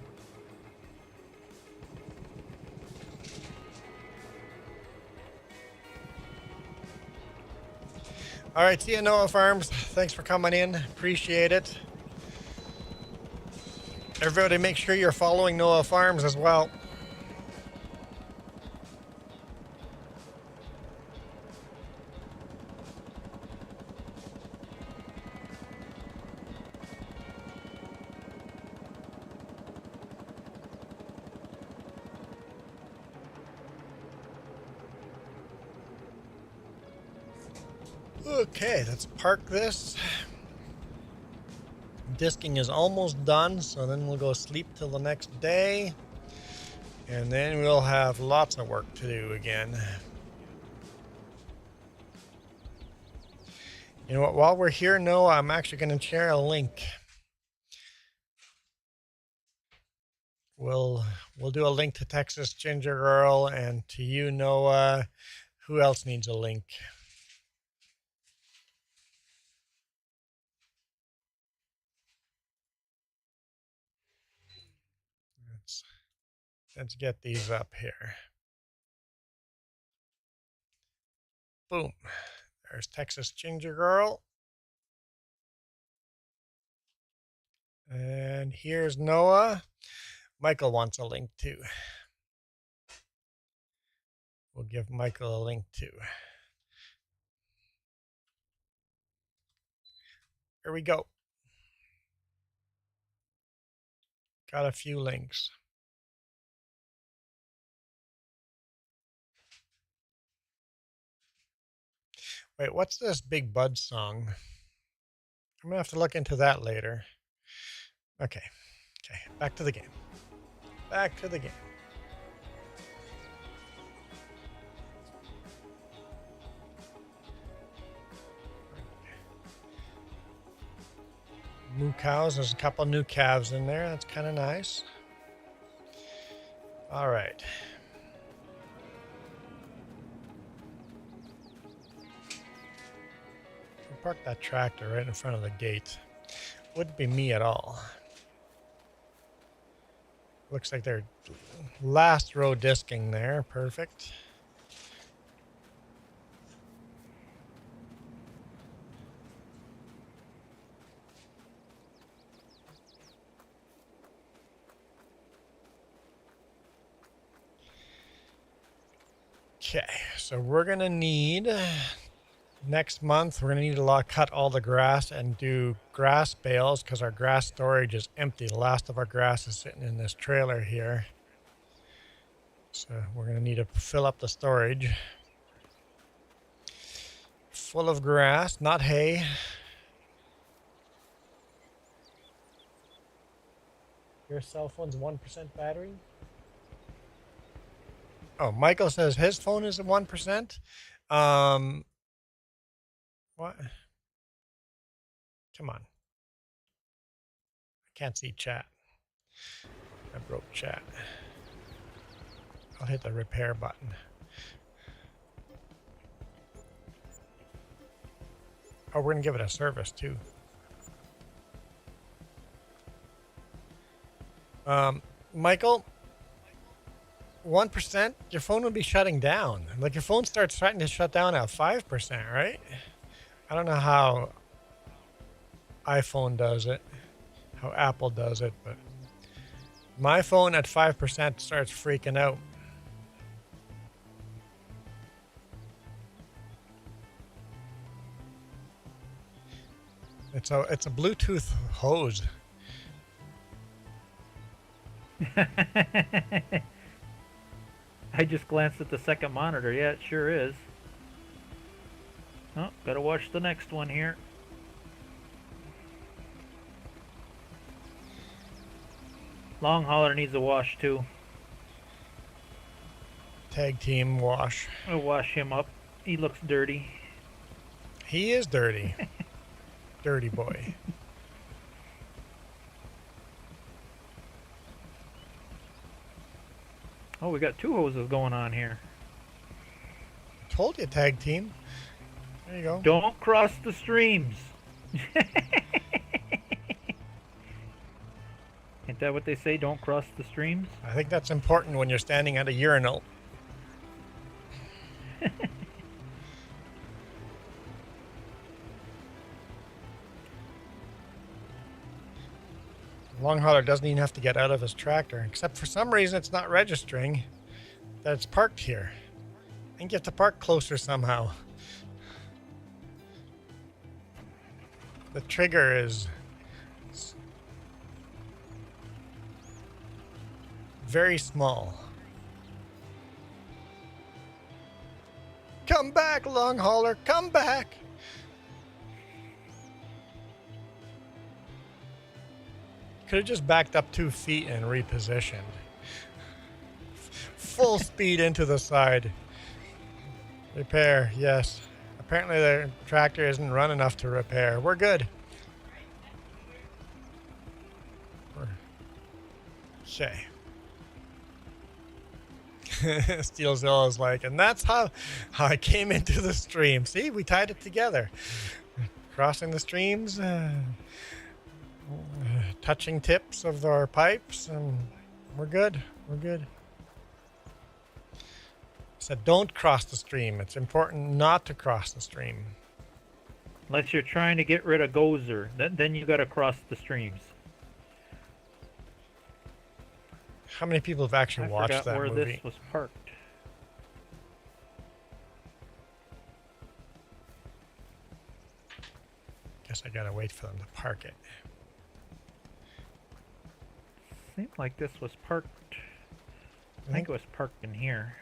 All right, see you, Noah Farms. Thanks for coming in. Appreciate it. Everybody, make sure you're following Noah Farms as well. Okay, let's park this. Disking is almost done, so then we'll go sleep till the next day. And then we'll have lots of work to do again. You know what, while we're here, Noah, I'm actually going to share a link. We'll do a link to Texas Ginger Girl and to you, Noah. Who else needs a link? Let's get these up here. Boom. There's Texas Ginger Girl. And here's Noah. Michael wants a link too. We'll give Michael a link too. Here we go. Got a few links. Wait, what's this Big Bud song? I'm gonna have to look into that later. Okay, back to the game. Back to the game. Moo cows, there's a couple new calves in there. That's kind of nice. All right. Park that tractor right in front of the gate. Wouldn't be me at all. Looks like they're last row disking there. Perfect. Okay, so we're gonna need next month, we're going to need to cut all the grass and do grass bales because our grass storage is empty. The last of our grass is sitting in this trailer here. So we're going to need to fill up the storage. Full of grass, not hay. Your cell phone's 1% battery? Oh, Michael says his phone is at 1%. What? Come on. I can't see chat. I broke chat. I'll hit the repair button. Oh, we're going to give it a service too. Michael, 1%, your phone will be shutting down. Like your phone starts starting to shut down at 5%, right? I don't know how iPhone does it, how Apple does it, but My phone at 5% starts freaking out. It's a Bluetooth hose. I just glanced at the second monitor. Yeah, it sure is. Oh, gotta watch the next one here. Long hauler needs a wash too. Tag team wash. I'll wash him up. He looks dirty. He is dirty. Dirty boy. Oh, we got two hoses going on here. Told you, tag team. There you go. Don't cross the streams. Ain't that what they say? Don't cross the streams? I think that's important when you're standing at a urinal. Long hauler doesn't even have to get out of his tractor, except for some reason it's not registering that it's parked here. I think you have to park closer somehow. The trigger is very small. Come back, long hauler, come back! Could have just backed up 2 feet and repositioned. Full speed into the side. Repair, yes. Apparently the tractor isn't run enough to repair. We're good. Okay. Steelzilla's like, and that's how I came into the stream. See, we tied it together. Crossing the streams, touching tips of our pipes, and we're good. We're good. Said don't cross the stream. It's important not to cross the stream. Unless you're trying to get rid of Gozer, then you gotta cross the streams. How many people have actually watched that where movie? this was parked. Guess I gotta wait for them to park it. Seemed like this was parked. I think it was parked in here.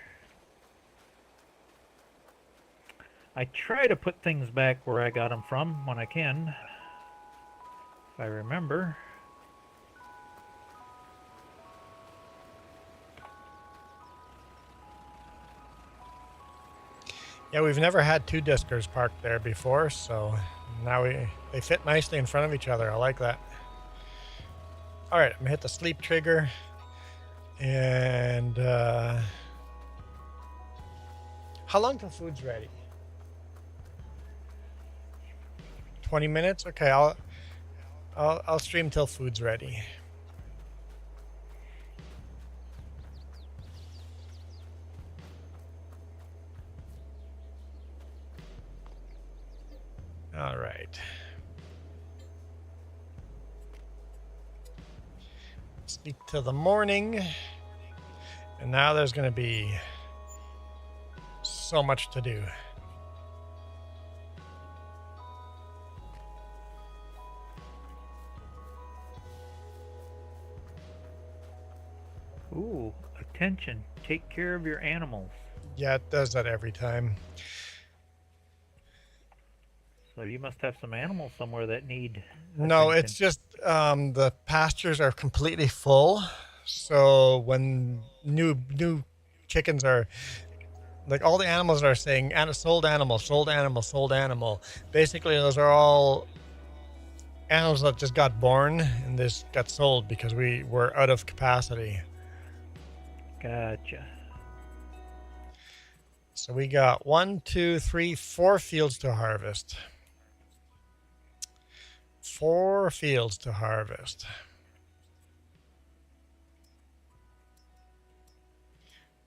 I try to put things back where I got them from when I can. If I remember. Yeah, we've never had 2 diskers parked there before, so now they fit nicely in front of each other. I like that. All right, I'm gonna hit the sleep trigger, and how long till food's ready? 20 minutes? Okay, I'll stream till food's ready. All right. Sleep till the morning. And now there's going to be so much to do. Ooh, attention. Take care of your animals. Yeah, it does that every time. So you must have some animals somewhere that need No, attention. it's just the pastures are completely full. So when new chickens are, like, all the animals are saying sold animal, sold animal, sold animal. Basically, those are all animals that just got born and this got sold because we were out of capacity. Gotcha. So we got 1, 2, 3, 4 fields to harvest. 4 fields to harvest.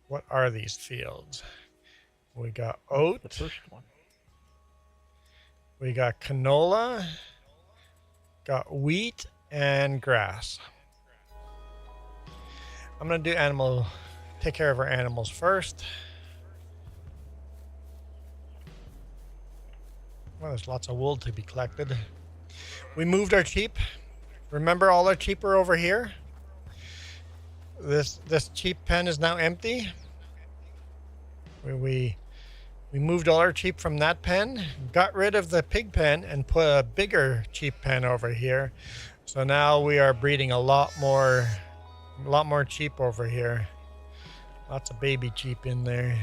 What are these fields? We got oat. The first one. We got canola. Got wheat and grass. I'm gonna do take care of our animals first. Well, there's lots of wool to be collected. We moved our sheep. Remember, all our sheep are over here. This sheep pen is now empty. We moved all our sheep from that pen, got rid of the pig pen, and put a bigger sheep pen over here. So now we are breeding a lot more sheep over here. Lots of baby sheep in there.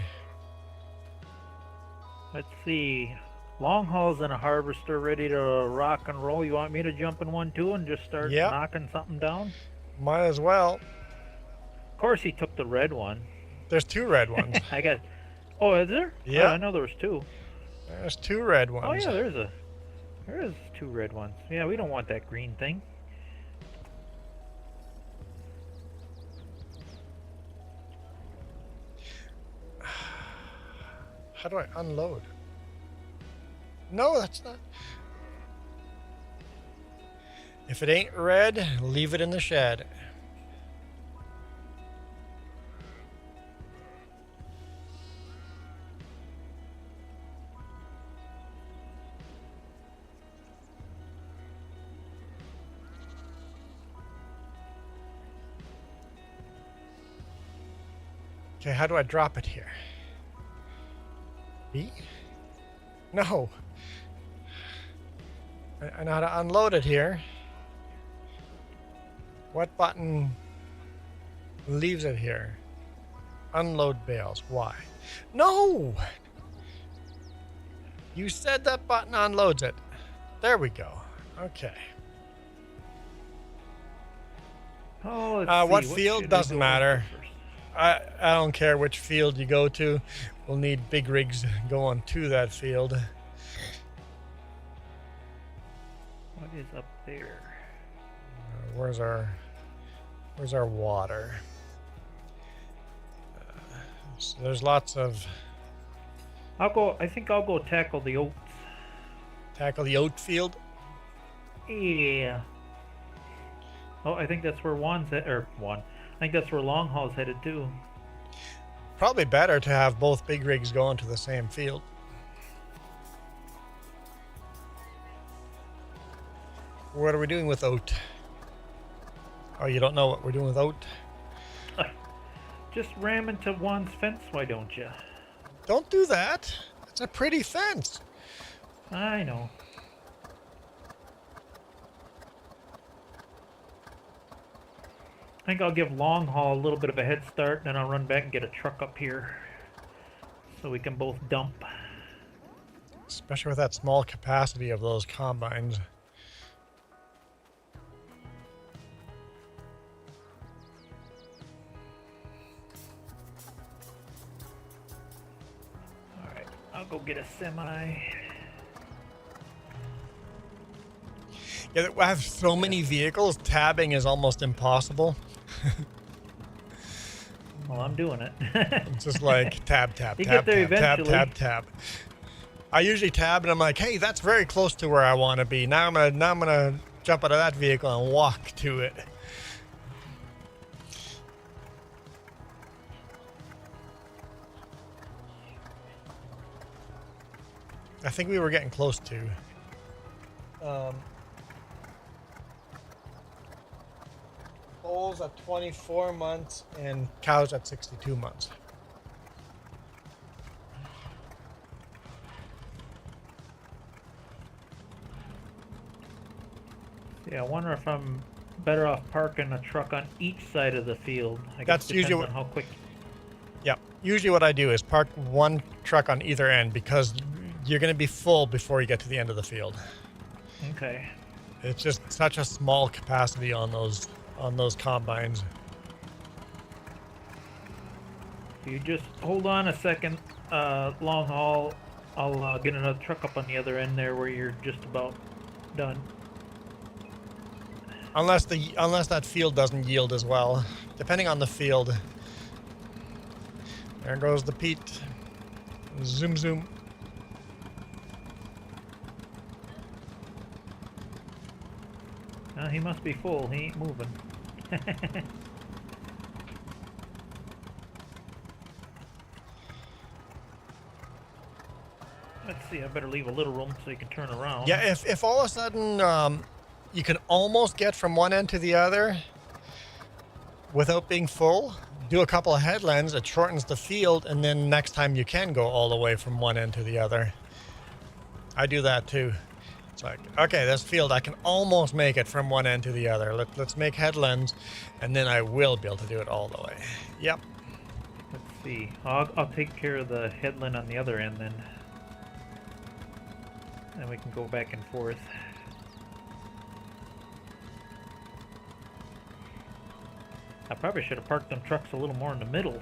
Let's see. Long hauls and a harvester ready to rock and roll. You want me to jump in one too and just start knocking something down? Might as well. Of course, he took the red one. There's 2 red ones. I got. Oh, is there? Yeah. Oh, I know there was 2. There's 2 red ones. Oh yeah, there is 2 red ones. Yeah, we don't want that green thing. How do I unload? No, that's not. If it ain't red, leave it in the shed. Okay, how do I drop it here? B? No. I know how to unload it here. What button leaves it here? Unload bales. Why? No! You said that button unloads it. There we go. Okay. Oh, let's what see. field should I doesn't go matter. into first? I don't care which field you go to. We'll need big rigs going to that field. What is up there? Where's our water? So there's lots of. I think I'll go tackle the oats. Tackle the oat field. Yeah. Oh, I think that's where I think that's where Long Haul's headed too. Probably better to have both big rigs going to the same field. What are we doing with oat? Oh, you don't know what we're doing with oat? Just ram into Juan's fence, why don't you? Don't do that. It's a pretty fence. I know. I think I'll give Long Haul a little bit of a head start, then I'll run back and get a truck up here so we can both dump. Especially with that small capacity of those combines. Alright, I'll go get a semi. Yeah, I have so many vehicles, tabbing is almost impossible. Well, I'm doing it. It's just like tab, tab, You tab, get there tab, tab, eventually. tab, tab. I usually tab and I'm like, hey, that's very close to where I want to be. Now I'm gonna jump out of that vehicle and walk to it. I think we were getting close to. Bulls at 24 months and cows at 62 months. Yeah, I wonder if I'm better off parking a truck on each side of the field. I guess That's depends usually on how quick. Yeah, usually what I do is park one truck on either end because you're going to be full before you get to the end of the field. Okay. It's just such a small capacity on those combines. You just hold on a second, Long Haul. I'll get another truck up on the other end there where you're just about done. Unless that field doesn't yield as well, depending on the field. There goes the Pete. Zoom zoom. He must be full. He ain't moving. see. I better leave a little room so you can turn around. Yeah, if all of a sudden you can almost get from one end to the other without being full, do a couple of headlands, it shortens the field, and then next time you can go all the way from one end to the other. I do that too. It's like, okay, this field, I can almost make it from one end to the other. Let's make headlands, and then I will be able to do it all the way. Yep. Let's see. I'll take care of the headland on the other end then. And we can go back and forth. I probably should have parked them trucks a little more in the middle.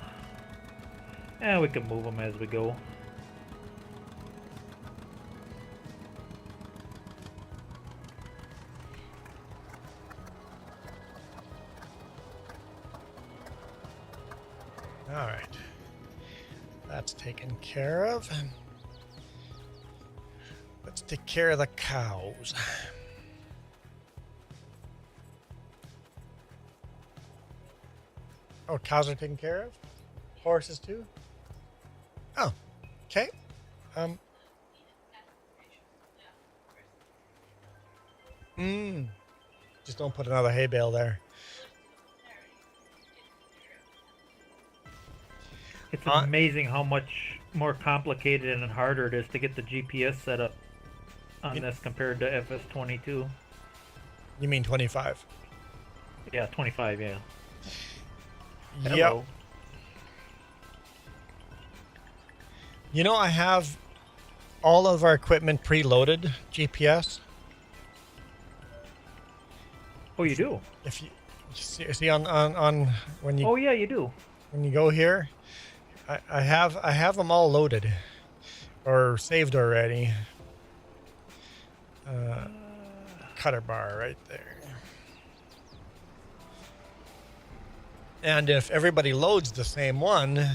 Yeah, we can move them as we go. All right. That's taken care of. Let's take care of the cows. Oh, cows are taken care of? Horses too? Oh, okay. Just don't put another hay bale there. It's amazing how much more complicated and harder it is to get the GPS set up on this compared to FS22. You mean 25? Yeah, 25, yeah. Yep. Hello. You know, I have all of our equipment preloaded GPS. Oh, you do? If you see on when you Oh, yeah, you do. when you go here, I have them all loaded or saved already. Cutter bar right there. And if everybody loads the same one,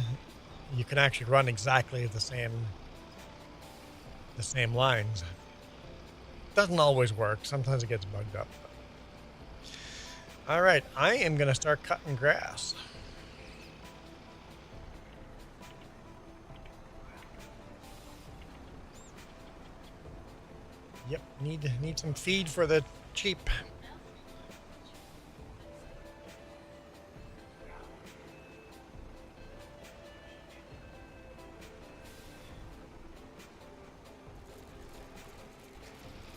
you can actually run exactly the same lines. Doesn't always work. Sometimes it gets bugged up. All right, I am going to start cutting grass. Yep, need some feed for the sheep.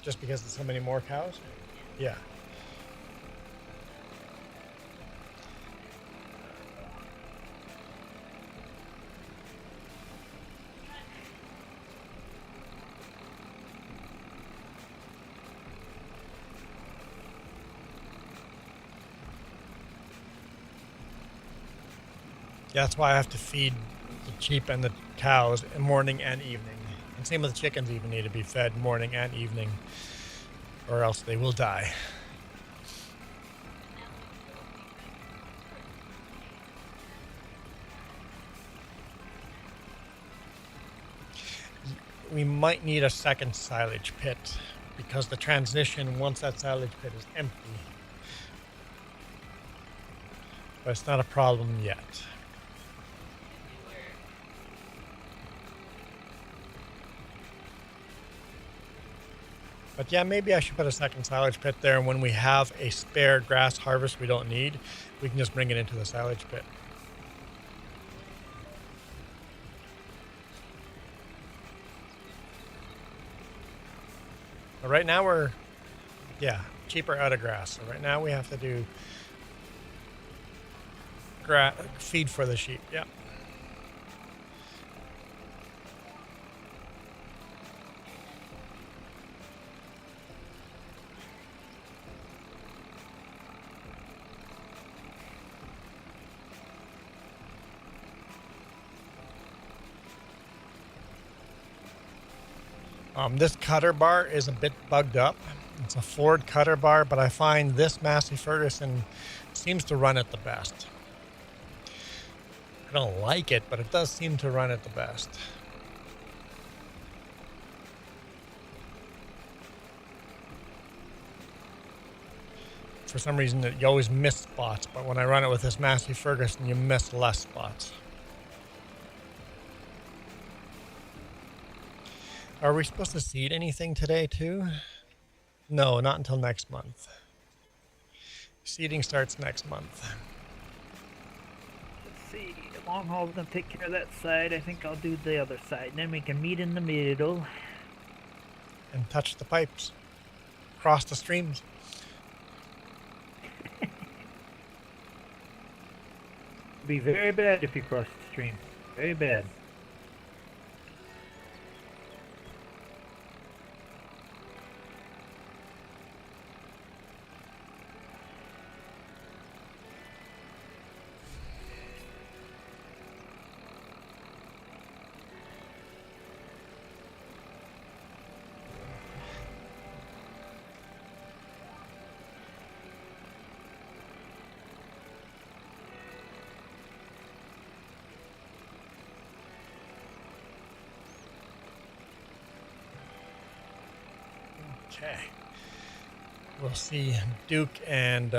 Just because there's so many more cows? Yeah. Yeah, that's why I have to feed the sheep and the cows morning and evening. And same with the chickens, even need to be fed morning and evening, or else they will die. We might need a second silage pit because the transition, once that silage pit is empty, but it's not a problem yet. But yeah, maybe I should put a second silage pit there, and when we have a spare grass harvest we don't need, we can just bring it into the silage pit. But right now we're, cheaper out of grass. So right now we have to do feed for the sheep. Yep. This cutter bar is a bit bugged up. It's a Ford cutter bar, but I find this Massey Ferguson seems to run it the best. I don't like it, but it does seem to run it the best. For some reason, you always miss spots, but when I run it with this Massey Ferguson, you miss less spots. Are we supposed to seed anything today too? No, not until next month. Seeding starts next month. Let's see. Long haul's gonna take care of that side. I think I'll do the other side. Then we can meet in the middle. And touch the pipes. Cross the streams. Be very bad if you cross the stream. Very bad. Okay. We'll see Duke and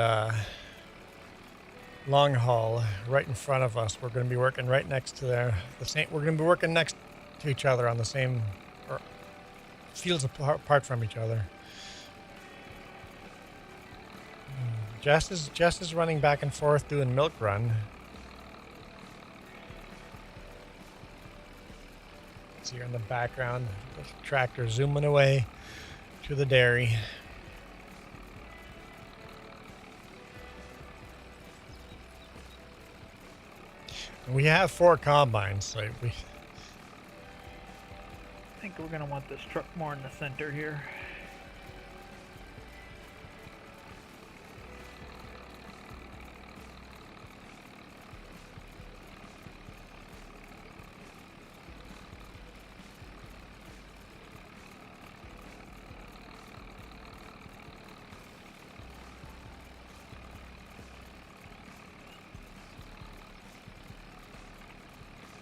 Long Haul right in front of us. We're going to be working right next to the same. We're going to be working next to each other on the same fields apart from each other. Jess is running back and forth doing milk run. See here in the background, the tractor zooming away to the dairy. We have 4 combines, so I think we're gonna want this truck more in the center here.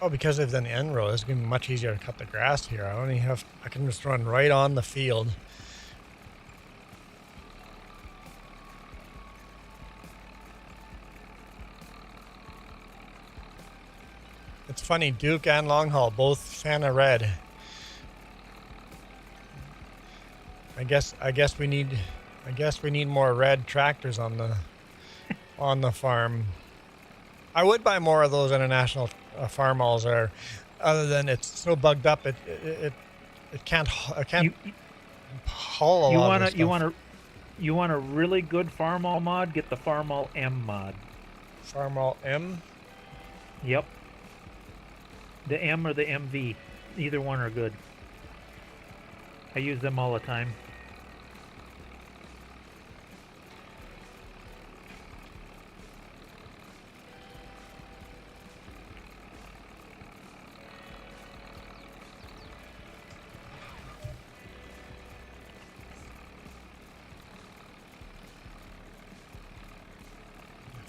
Oh, because they've done the end row, it's going to be much easier to cut the grass here. I can just run right on the field. It's funny, Duke and Long Haul both fan of red. I guess we need more red tractors on the farm. I would buy more of those international farm hauls, other than it's so bugged up it can't haul a lot of stuff. You want a really good farm haul mod? Get the farm haul M mod. Farm haul M? Yep. The M or the MV, either one are good. I use them all the time.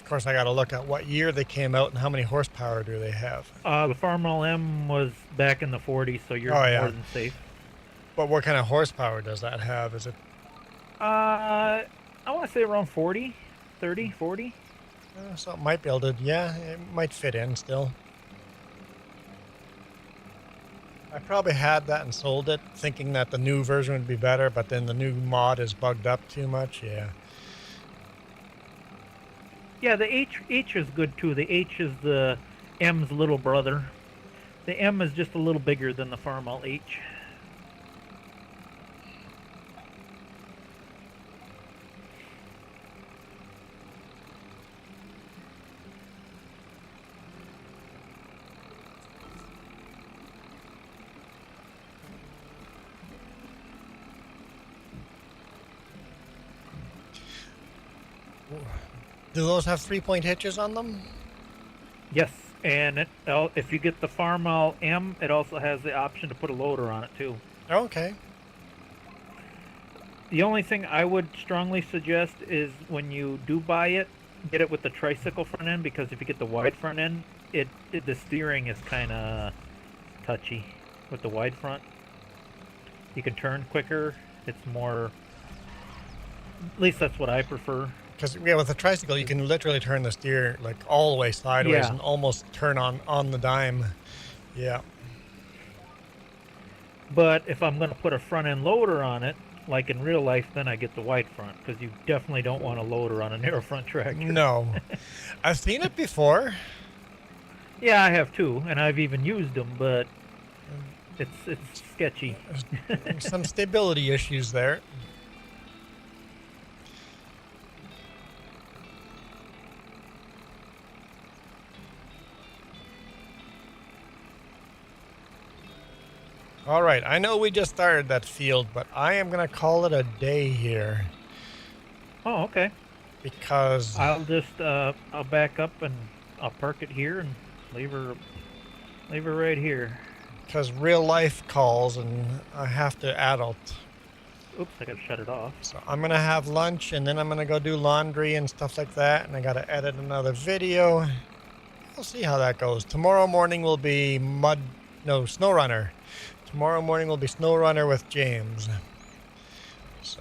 Of course, I got to look at what year they came out and how many horsepower do they have. The Farm All M was back in the 40s, so you're more than safe. But what kind of horsepower does that have? Is it? I want to say around 40, 30, 40. So it might be able to, yeah, it might fit in still. I probably had that and sold it, thinking that the new version would be better, but then the new mod is bugged up too much, yeah. Yeah, the H is good too. The H is the M's little brother. The M is just a little bigger than the Farm All H. Do those have 3-point hitches on them? Yes, and if you get the Farm All M, it also has the option to put a loader on it too. Okay. The only thing I would strongly suggest is when you do buy it, get it with the tricycle front end, because if you get the wide front end, the steering is kind of touchy with the wide front. You can turn quicker. It's more. At least that's what I prefer. Because yeah, with a tricycle, you can literally turn the steer like all the way sideways and almost turn on the dime. Yeah. But if I'm going to put a front end loader on it, like in real life, then I get the wide front, because you definitely don't want a loader on a narrow front tractor. No. I've seen it before. Yeah, I have too, and I've even used them, but it's sketchy. Some stability issues there. All right, I know we just started that field, but I am going to call it a day here Oh, okay. because I'll just I'll back up and I'll park it here and leave her right here. real life calls and I have to adult. Oops, I gotta shut it off. So I'm going to have lunch and then I'm going to go do laundry and stuff like that, and I got to edit another video. We'll see how that goes. Tomorrow morning will be Snow Runner. Tomorrow morning will be Snow Runner with James. So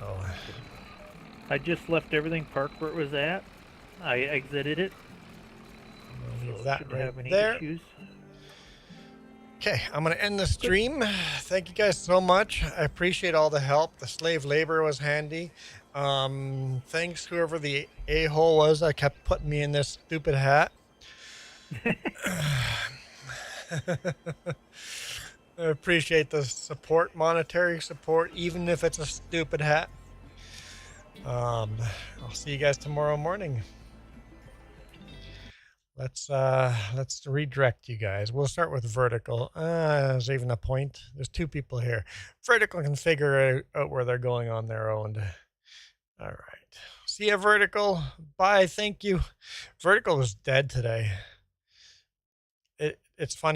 I just left everything parked where it was at. I exited it. we'll leave So that shouldn't right have any there. issues. Okay, I'm going to end the stream. Thank you guys so much. I appreciate all the help. The slave labor was handy. Thanks whoever the a-hole was that kept putting me in this stupid hat. I appreciate the support, monetary support, even if it's a stupid hat. I'll see you guys tomorrow morning. Let's redirect you guys. We'll start with vertical. There's even a point. There's two people here. Vertical can figure out where they're going on their own. All right. See ya, vertical. Bye. Thank you. Vertical was dead today. It's funny.